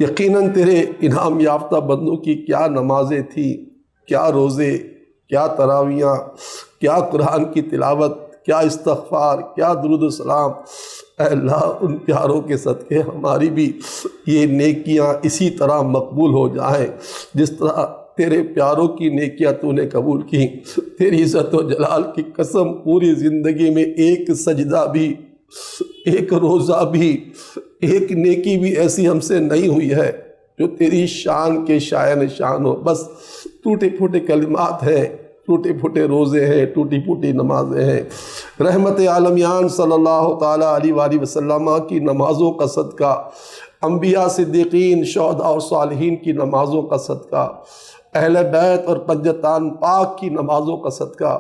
यकीनन तेरे इनाम याफ्ता बंदों की क्या नमाज़ें थी, क्या रोज़े, क्या तरावियाँ, क्या कुरान की तिलावत, क्या इस्तग़फ़ार, क्या दुरूद सलाम। अल्लाह उन प्यारों के सदक़े हमारी भी ये नेकियां इसी तरह मकबूल हो जाएं जिस तरह तेरे प्यारों की नेकियां तूने कबूल की। तेरी इज़्ज़त व जलाल की कसम, पूरी ज़िंदगी में एक सजदा भी, एक रोज़ा भी, एक नेकी भी ऐसी हमसे नहीं हुई है जो तेरी शान के शायन शान हो। बस टूटे फूटे कलिमात हैं, टूटे फूटे रोज़े हैं, टूटी फूटी नमाजें हैं। रहमत आलमियान सल्लल्लाहु ताला अलैहि वसल्लम की नमाज़ों का सदका, अम्बिया, सिद्दीकीन, शोहदा और सालिहीन की नमाज़ों का सदका, अहले बैत और पंजतान पाक की नमाज़ों का सदका,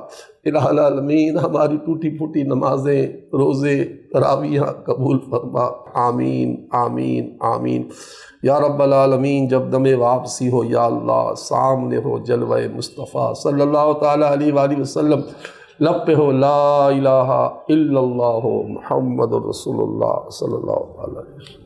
इलाहुल आलमीन हमारी टूटी फूटी नमाजें, रोज़े, तरावियाँ कबूल फरमा। आमीन आमीन आमीन या रब्बल आलमीन। जब दमे वापसी हो या अल्लाह, सामने हो जलवे मुस्तफ़ा सल्लल्लाहु ताला अलैहि वसल्लम, लब पे हो ला इलाहा इल्लल्लाह मुहम्मदुर रसूलुल्लाह सल्लल्लाहु अलैहि वसल्लम।